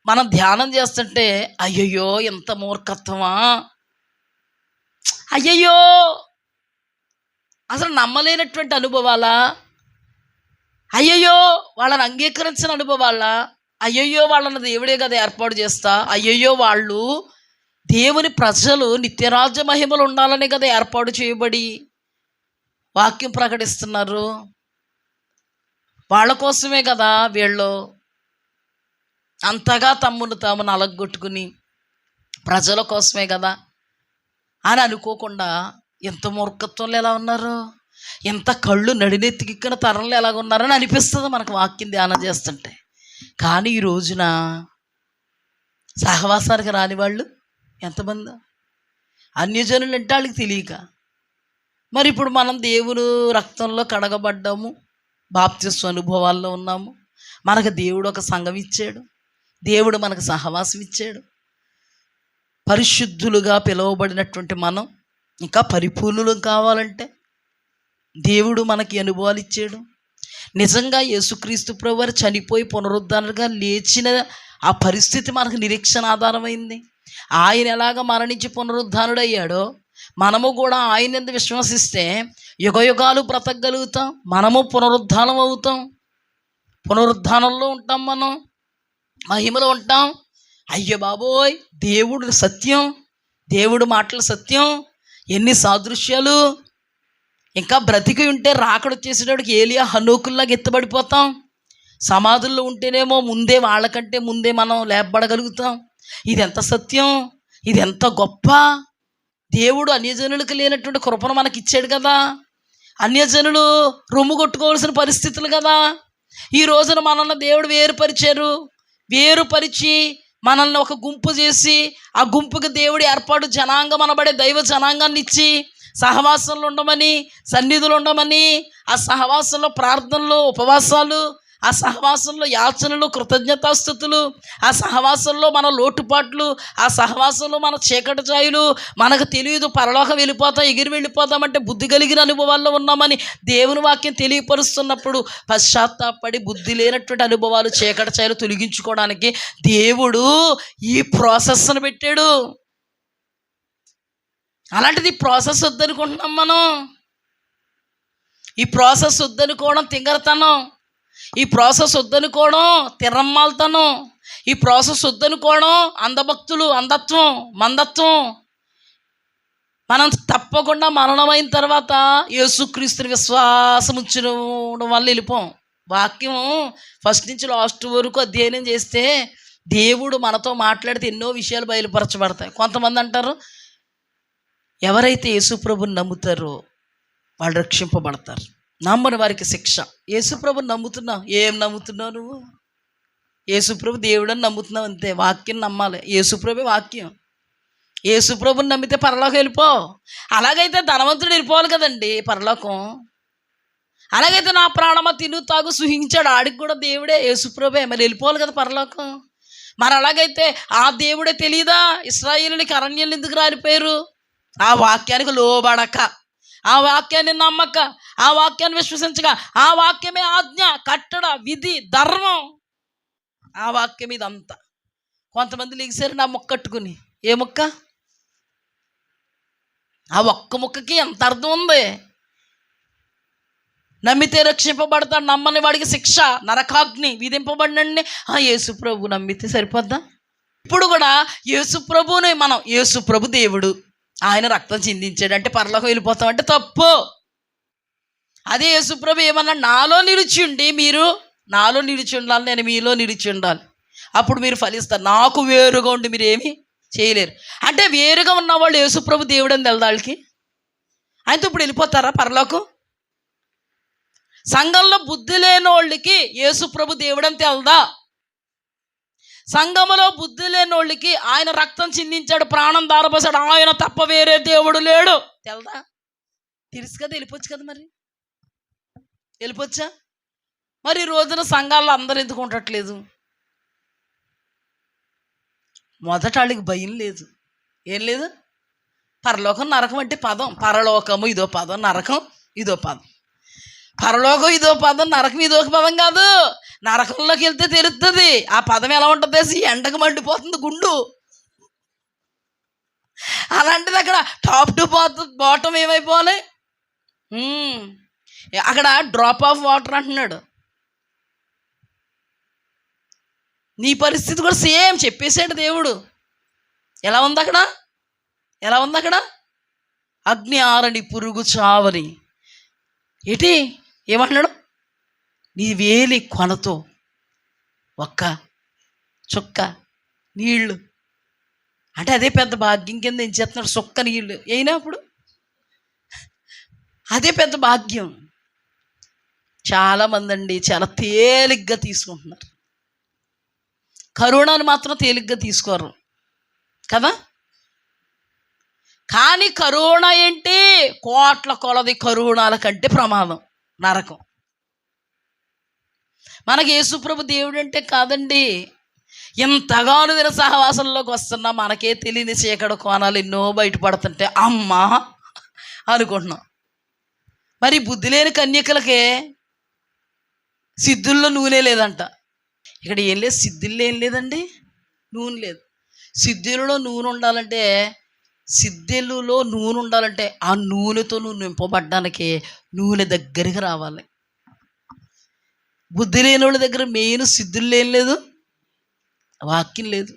మనం ధ్యానం చేస్తుంటే అయ్యయ్యో ఎంత మూర్ఖత్వమా, అయ్యయ్యో అసలు నమ్మలేనటువంటి అనుభవాలా, అయ్యయ్యో వాళ్ళని అంగీకరించిన అనుభవాలా, అయ్యయ్యో వాళ్ళని దేవుడే కదా ఏర్పాటు చేస్తా, అయ్యయ్యో వాళ్ళు దేవుని ప్రజలు నిత్యరాజ్య మహిమలు ఉండాలని కదా ఏర్పాటు చేయబడి వాక్యం ప్రకటిస్తున్నారు. వాళ్ళ కోసమే కదా వీళ్ళు అంతగా తమ్మును తాము నలగొట్టుకుని, ప్రజల కోసమే కదా అని అనుకోకుండా ఎంత మూర్ఖత్వంలో ఎలా ఉన్నారు, ఎంత కళ్ళు నడినెత్తికిక్కిన తరంలో ఎలాగ ఉన్నారని అనిపిస్తుంది మనకు వాక్యం ధ్యానం చేస్తుంటే. కానీ ఈ రోజున సహవాసానికి రాని వాళ్ళు ఎంతమంది, అన్యజనులు అంటే వాళ్ళకి తెలియక. మరి ఇప్పుడు మనం దేవుని రక్తంలో కడగబడ్డాము, బాప్తిస్మ అనుభవాల్లో ఉన్నాము, మనకు దేవుడు ఒక సంఘం ఇచ్చాడు, దేవుడు మనకు సహవాసం ఇచ్చాడు. పరిశుద్ధులుగా పిలువబడినటువంటి మనం ఇంకా పరిపూర్ణులు కావాలంటే దేవుడు మనకి అనుభవాలు ఇచ్చాడు. నిజంగా యేసుక్రీస్తు ప్రభువారు చనిపోయి పునరుద్ధరణగా లేచిన ఆ పరిస్థితి మనకు నిరీక్షణ ఆధారమైంది. ఆయన ఎలాగ మరణించి పునరుద్ధానుడయ్యాడో మనము కూడా ఆయన ఎంత విశ్వసిస్తే యుగయుగాలు బ్రతకగలుగుతాం, మనము పునరుద్ధానం అవుతాం, పునరుద్ధానంలో ఉంటాం, మనం మహిమలో ఉంటాం. అయ్యో బాబోయ్, దేవుడు సత్యం, దేవుడు మాటలు సత్యం, ఎన్ని సాదృశ్యాలు. ఇంకా బ్రతికి ఉంటే రాకడొచ్చేసేటోడికి ఏలియా హనోకుల్లాగా ఎత్తబడిపోతాం. సమాధుల్లో ఉంటేనేమో ముందే వాళ్ళకంటే ముందే మనం లేపబడగలుగుతాం. ఇది ఎంత సత్యం, ఇది ఎంత గొప్ప. దేవుడు అన్యజనులకు లేనటువంటి కృపను మనకి ఇచ్చాడు కదా. అన్యజనులు రొమ్ము కొట్టుకోవాల్సిన పరిస్థితులు కదా. ఈ రోజున మనల్ని దేవుడు వేరుపరిచి మనల్ని ఒక గుంపు చేసి, ఆ గుంపుకి దేవుడు ఏర్పాటు జనాంగం అనబడే దైవ జనాంగాన్ని ఇచ్చి సహవాసంలో ఉండమని, సన్నిధులు ఉండమని, ఆ సహవాసంలో ప్రార్థనలు, ఉపవాసాలు, ఆ సహవాసంలో యాచనలు, కృతజ్ఞతాస్తుతులు, ఆ సహవాసంలో మన లోటుపాట్లు, ఆ సహవాసంలో మన చీకటి ఛాయలు, మనకు తెలియదు పరలోకం వెళ్ళిపోతాం, ఎగిరి వెళ్ళిపోతామంటే బుద్ధి కలిగిన అనుభవాల్లో ఉన్నామని దేవుని వాక్యం తెలియపరుస్తున్నప్పుడు పశ్చాత్తాపడి బుద్ధి లేనటువంటి అనుభవాలు, చీకటి ఛాయలు తొలగించుకోవడానికి దేవుడు ఈ ప్రాసెస్ను పెట్టాడు. అలాంటిది ఈ ప్రాసెస్ వద్దనుకుంటున్నాం మనం. ఈ ప్రాసెస్ వద్దనుకోవడం తింగరతనం, ఈ ప్రాసెస్ వద్దనుకోవడం తిరమ్మాలతనం, ఈ ప్రాసెస్ వద్దనుకోవడం అంధభక్తులు, అంధత్వం, మందత్వం. మనం తప్పకుండా మరణమైన తర్వాత యేసుక్రీస్తుని విశ్వాసం ఉంచడం వల్ల వెళ్ళిపోం. వాక్యం ఫస్ట్ నుంచి లాస్ట్ వరకు అధ్యయనం చేస్తే దేవుడు మనతో మాట్లాడితే ఎన్నో విషయాలు బయలుపరచబడతాయి. కొంతమంది అంటారు, ఎవరైతే యేసుప్రభుని నమ్ముతారో వాళ్ళు రక్షింపబడతారు, నమ్మని వారికి శిక్ష. యేసుప్రభుని నమ్ముతున్నావు, ఏం నమ్ముతున్నావు నువ్వు? యేసుప్రభు దేవుడని నమ్ముతున్నావు అంతే. వాక్యం నమ్మాలి, యేసుప్రభు వాక్యం. యేసుప్రభుని నమ్మితే పరలోకం వెళ్ళిపో. అలాగైతే ధనవంతుడు వెళ్ళిపోవాలి కదండి పరలోకం. అలాగైతే నా ప్రాణమ తిను తాగు సుహించాడు, ఆడికి కూడా దేవుడే యేసుప్రభే, మరి వెళ్ళిపోవాలి కదా పరలోకం. మరి అలాగైతే ఆ దేవుడే తెలియదా ఇశ్రాయేలునికి అరణ్యంలో ఎందుకు రాలిపోయారు? ఆ వాక్యానికి లోబడక, ఆ వాక్యాన్ని నమ్మక, ఆ వాక్యాన్ని విశ్వసించక, ఆ వాక్యమే ఆజ్ఞ, కట్టడ, విధి, ధర్మం, ఆ వాక్యం ఇదంతా. కొంతమంది లిగిసారు నా మొక్క కట్టుకుని. ఏ మొక్క? ఆ ఒక్క మొక్కకి ఎంత అర్థం ఉంది. నమ్మితే రక్షింపబడతాడు, నమ్మని వాడికి శిక్ష, నరకాగ్ని విధింపబడినండి. యేసుప్రభు నమ్మితే సరిపోద్దా? ఇప్పుడు కూడా యేసుప్రభుని మనం, యేసుప్రభు దేవుడు, ఆయన రక్తం చిందించాడు అంటే పరలోకం వెళ్ళిపోతామంటే తప్పు. అదే యేసుప్రభు ఏమన్నా, నాలో నిలిచి ఉండి, మీరు నాలో నిలిచి ఉండాలి, నేను మీలో నిలిచి ఉండాలి, అప్పుడు మీరు ఫలిస్తారు. నాకు వేరుగా ఉండి మీరు ఏమీ చేయలేరు అంటే వేరుగా ఉన్నవాళ్ళు యేసుప్రభు దేవుడు అని తెలుదా వాళ్ళకి? ఆయనతో ఇప్పుడు వెళ్ళిపోతారా పరలోకం? సంఘంలో బుద్ధి లేని వాళ్ళకి యేసుప్రభు దేవుడు అని తెలుదా? సంఘములో బుద్ధి లేని వాళ్ళకి ఆయన రక్తం చిందించాడు, ప్రాణం దారపోసాడు, ఆయన తప్ప వేరే దేవుడు లేడు తెలుదా? తెలుసు కదా, వెళ్ళిపోవచ్చు కదా. మరి వెళ్ళిపోవచ్చా? మరి ఈ రోజున సంఘాల్లో అందరూ ఎందుకు ఉండట్లేదు? మొదట వాళ్ళకి భయం లేదు. ఏం లేదు? పరలోకం నరకం అంటే పదం, పరలోకము ఇదో పదం, నరకం ఇదో పదం. పరలోకం ఇదో పదం, నరకం ఇదో పదం కాదు. నరకంలోకి వెళ్తే తెలుస్తుంది ఆ పదం ఎలా ఉంటుంది. ఎండకు మండిపోతుంది గుండు. అలాంటిది అక్కడ టాప్ టు బాటం ఏమైపోవాలి? అక్కడ డ్రాప్ ఆఫ్ వాటర్ అంటున్నాడు. నీ పరిస్థితి కూడా సేమ్ చెప్పేసాడు దేవుడు. ఎలా ఉంది అక్కడ? ఎలా ఉంది అక్కడ? అగ్ని ఆరని పురుగు చావని. ఏమంటున్నాడు? నీ వేలి కొనతో ఒక్క చుక్క నీళ్లు అంటే అదే పెద్ద భాగ్యం కింద ఏం చేస్తున్నాడు. చుక్క నీళ్ళు అయినా అప్పుడు అదే పెద్ద భాగ్యం. చాలామంది అండి చాలా తేలిగ్గా తీసుకుంటున్నారు, కరోనాను మాత్రం తేలిగ్గా తీసుకోరు కదా. కానీ కరోనా ఏంటి, కోట్ల కొలది కరోనాల కంటే ప్రమాదం, నరకం. మనకి యేసుప్రభు దేవుడు అంటే కాదండి, ఇంతగాను దిన సహవాసంలోకి వస్తున్నా మనకే తెలియని చీకటి కోణాలు ఎన్నో బయటపడుతుంటే అమ్మా అనుకుంటున్నాం. మరి బుద్ధి లేని కన్యకలకే సిద్ధుల్లో నూనె లేదంట. ఇక్కడ ఏం లేదు, సిద్ధుల్లో ఏం లేదండి, నూనె లేదు. సిద్ధులలో నూనె ఉండాలంటే, సిద్ధులలో నూనె ఉండాలంటే ఆ నూనెతో నువ్వు నింపబడ్డానికి నూనె దగ్గరికి రావాలి. బుద్ధి లేని వాళ్ళ దగ్గర మెయిన్ సిద్ధుల్లో ఏం లేదు, వాక్యం లేదు.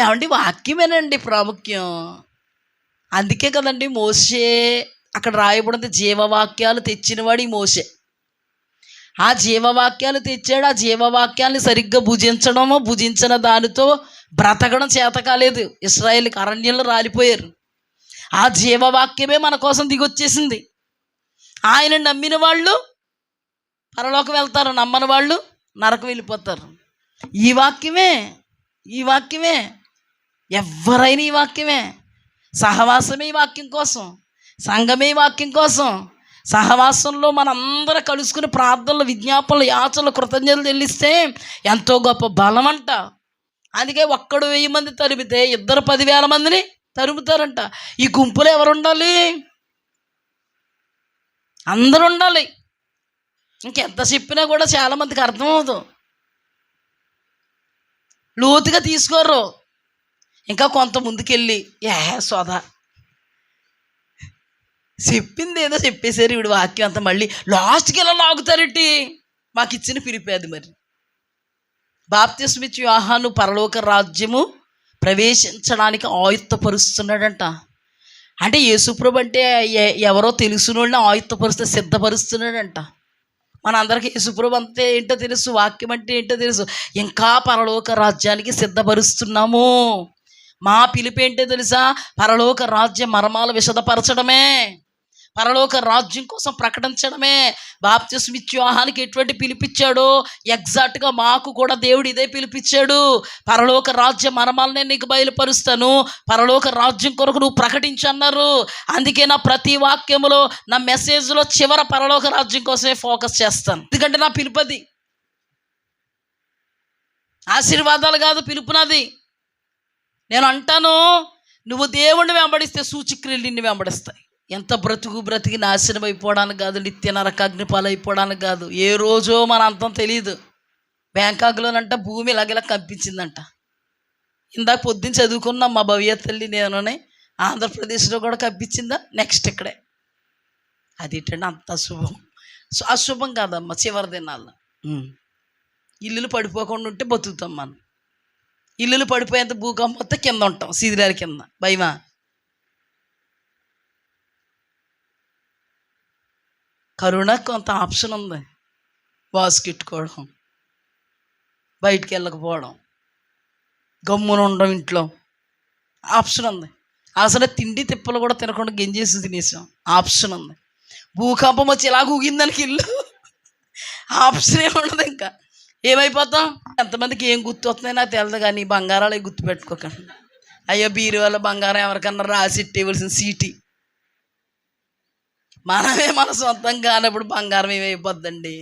ఏమండి వాక్యమేనండి ప్రాముఖ్యం. అందుకే కదండి మోషే అక్కడ రాయబడింది, జీవవాక్యాలు తెచ్చినవాడు ఈ మోషే. ఆ జీవవాక్యాలు తెచ్చాడు. ఆ జీవవాక్యాన్ని సరిగ్గా భుజించిన దానితో బ్రతకడం చేత కాలేదు. ఇశ్రాయేలుకి అరణ్యంలో రాలిపోయారు. ఆ జీవవాక్యమే మన కోసం దిగొచ్చేసింది. ఆయన నమ్మిన వాళ్ళు పరలోకం వెళ్తారు, నమ్మని వాళ్ళు నరకం వెళ్ళిపోతారు. ఈ వాక్యమే ఎవరైనా ఈ వాక్యమే. సహవాసమే ఈ వాక్యం కోసం, సంఘమే ఈ వాక్యం కోసం. సహవాసంలో మనందరం కలుసుకుని ప్రార్థనలు, విజ్ఞాపనలు, యాచనలు, కృతజ్ఞతలు చెల్లిస్తే ఎంతో గొప్ప బలం అంట. అందుకే ఒక్కడు 1000 మంది తరిమితే ఇద్దరు 10,000 మందిని తరుముతారంట. ఈ గుంపులో ఎవరు ఉండాలి? అందరూ ఉండాలి. ఇంకెంత చెప్పినా కూడా చాలామందికి అర్థమవుతుంది, లోతుగా తీసుకోరు. ఇంకా కొంత ముందుకెళ్ళి సోదా చెప్పింది ఏదో చెప్పేశారు, వీడు వాక్యం అంతా మళ్ళీ లాస్ట్కి ఎలా లాగుతారేంటి? మాకు ఇచ్చిన పిలిపేది. మరి బాప్తిస్మిచ్చి యోహాను పరలోక రాజ్యము ప్రవేశించడానికి ఆయుత్తపరుస్తున్నాడంట. అంటే యేసుప్రభు అంటే ఎవరో తెలుసుని వాళ్ళని ఆయుత్తపరుస్తే సిద్ధపరుస్తున్నాడంట. మనందరికీ యేసుప్రభు అంతే ఏంటో తెలుసు, వాక్యం అంటే ఏంటో తెలుసు. ఇంకా పరలోక రాజ్యానికి సిద్ధపరుస్తున్నాము. మా పిలుపు ఏంటో తెలుసా? పరలోక రాజ్య మర్మాలు విశదపరచడమే, పరలోక రాజ్యం కోసం ప్రకటించడమే. బాప్తిస్మిచ్చి యోహానుకి ఎటువంటి పిలిపిచ్చాడో ఎగ్జాక్ట్గా మాకు కూడా దేవుడు ఇదే పిలిపించాడు. పరలోక రాజ్య మర్మాలనే నీకు బయలుపరుస్తాను, పరలోక రాజ్యం కొరకు నువ్వు ప్రకటించన్నారు. అందుకే నా ప్రతి వాక్యములో, నా మెసేజ్లో చివర పరలోక రాజ్యం కోసమే ఫోకస్ చేస్తాను. ఎందుకంటే నా పిలుపది, ఆశీర్వాదాలు కాదు పిలుపునది. నేను అంటాను, నువ్వు దేవుణ్ణి వెంబడిస్తే సూచక్రియలు నిన్ను వెంబడిస్తాయి. ఎంత బ్రతికి నాశనం అయిపోవడానికి కాదు, నిత్య నరకాగ్ని పాలైపోవడానికి కాదు. ఏ రోజో మన అంతం తెలియదు. బ్యాంకాక్లోనంట భూమి ఇలాగ కంపించిందంట. ఇందాక పొద్దున్న చదువుకున్నాం మా భవ్య తల్లి నేనునే. ఆంధ్రప్రదేశ్లో కూడా కంపించిందా? నెక్స్ట్ ఇక్కడే. అదేంటండి అంత అశుభం? అశుభం కాదమ్మా, చివరి దినాల్లో ఇల్లులు పడిపోకుండా ఉంటే బతుకుతాం మనం. ఇల్లులు పడిపోయేంత భూకంపం వస్తే కింద ఉంటాం, శిథిలాల కింద. భయమా? కరోనాకు కొంత ఆప్షన్ ఉంది. మాస్క్ పెట్టుకోవడం, బయటికి వెళ్ళకపోవడం, గమ్మున ఉండడం, ఇంట్లో ఆప్షన్ ఉంది. అసలు తిండి తిప్పలు కూడా తినకుండా గెంజేసి తినేసాం, ఆప్షన్ ఉంది. భూకంపం వచ్చి ఇలా ఊగిందానికి ఇల్లు ఆప్షన్ ఏముండదు. ఇంకా ఏమైపోతాం? ఎంతమందికి ఏం గుర్తు వస్తున్నాయి నాకు తెలియదు, కానీ బంగారాలు గుర్తు పెట్టుకోకండి. అయ్యో బీరు వల్ల బంగారం ఎవరికన్నా రాసి ఇవ్వాల్సిన సీటీ. మనమే మన సొంతం కానప్పుడు బంగారం ఏమైపోద్దండి?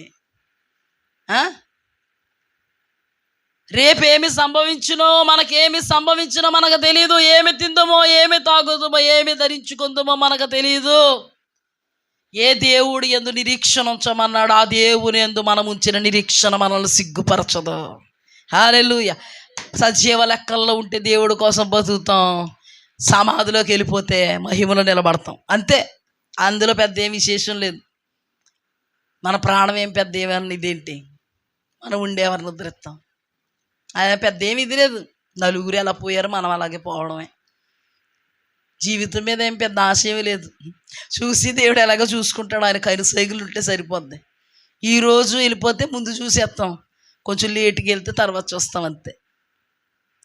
రేపేమి సంభవించునో, మనకేమి సంభవించినో మనకు తెలియదు. ఏమి తిందుమో, ఏమి తాగుదామో, ఏమి ధరించుకుందామో మనకు తెలియదు. ఏ దేవుడు యందు నిరీక్షణ ఉంచమన్నాడు, ఆ దేవుని యందు మనం ఉంచిన నిరీక్షణ మనల్ని సిగ్గుపరచదు. హల్లెలూయా. సజీవ లెక్కల్లో ఉంటే దేవుడి కోసం బతుకుతాం, సమాధిలోకి వెళ్ళిపోతే మహిమలో నిలబడతాం, అంతే. అందులో పెద్ద ఏం విశేషం లేదు. మన ప్రాణం ఏం పెద్ద ఏమన్నా ఇదేంటి, మనం ఉండేవారిని ఉద్ధరిస్తాం. ఆయన పెద్ద ఏమి ఇది లేదు. నలుగురు ఎలా పోయారు, మనం అలాగే పోవడమే. జీవితం మీద ఏం పెద్ద ఆశయం లేదు. చూసి దేవుడు ఎలాగో చూసుకుంటాడు, ఆయన కైరు సైకిల్ ఉంటే సరిపోద్ది. ఈరోజు వెళ్ళిపోతే ముందు చూసేస్తాం, కొంచెం లేటుకి వెళ్తే తర్వాత చూస్తాం అంతే.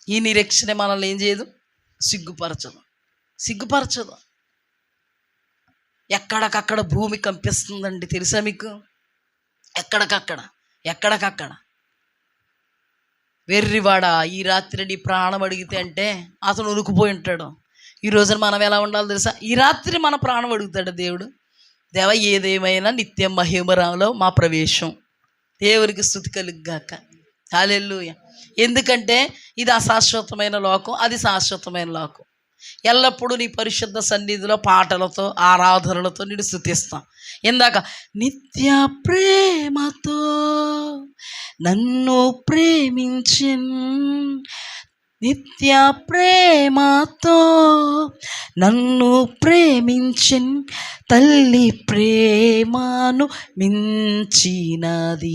ఈ నిరీక్షణ మనల్ని ఏం చేయదు, సిగ్గుపరచదు. ఎక్కడికక్కడ భూమి కంపిస్తుందండి, తెలుసా మీకు? ఎక్కడికక్కడ వెర్రివాడ, ఈ రాత్రి నీ ప్రాణం అడిగితే అంటే అతను ఉరుకుపోయి ఉంటాడు. ఈ రోజున మనం ఎలా ఉండాలో తెలుసా? ఈ రాత్రి మన ప్రాణం అడుగుతాడు దేవుడు. దేవ, ఏదేమైనా నిత్యం మహిమరాలో మా ప్రవేశం. దేవునికి స్తుతి కలుగుగాక. హల్లెలూయా. ఎందుకంటే ఇది అశాశ్వతమైన లోకం, అది శాశ్వతమైన లోకం. ఎల్లప్పుడూ నీ పరిశుద్ధ సన్నిధిలో పాటలతో ఆరాధనలతో నేను స్తుతిస్తాం. ఇందాక నిత్య ప్రేమతో నన్ను ప్రేమించిన్, నిత్య ప్రేమతో నన్ను ప్రేమించిన్, తల్లి ప్రేమను మించినది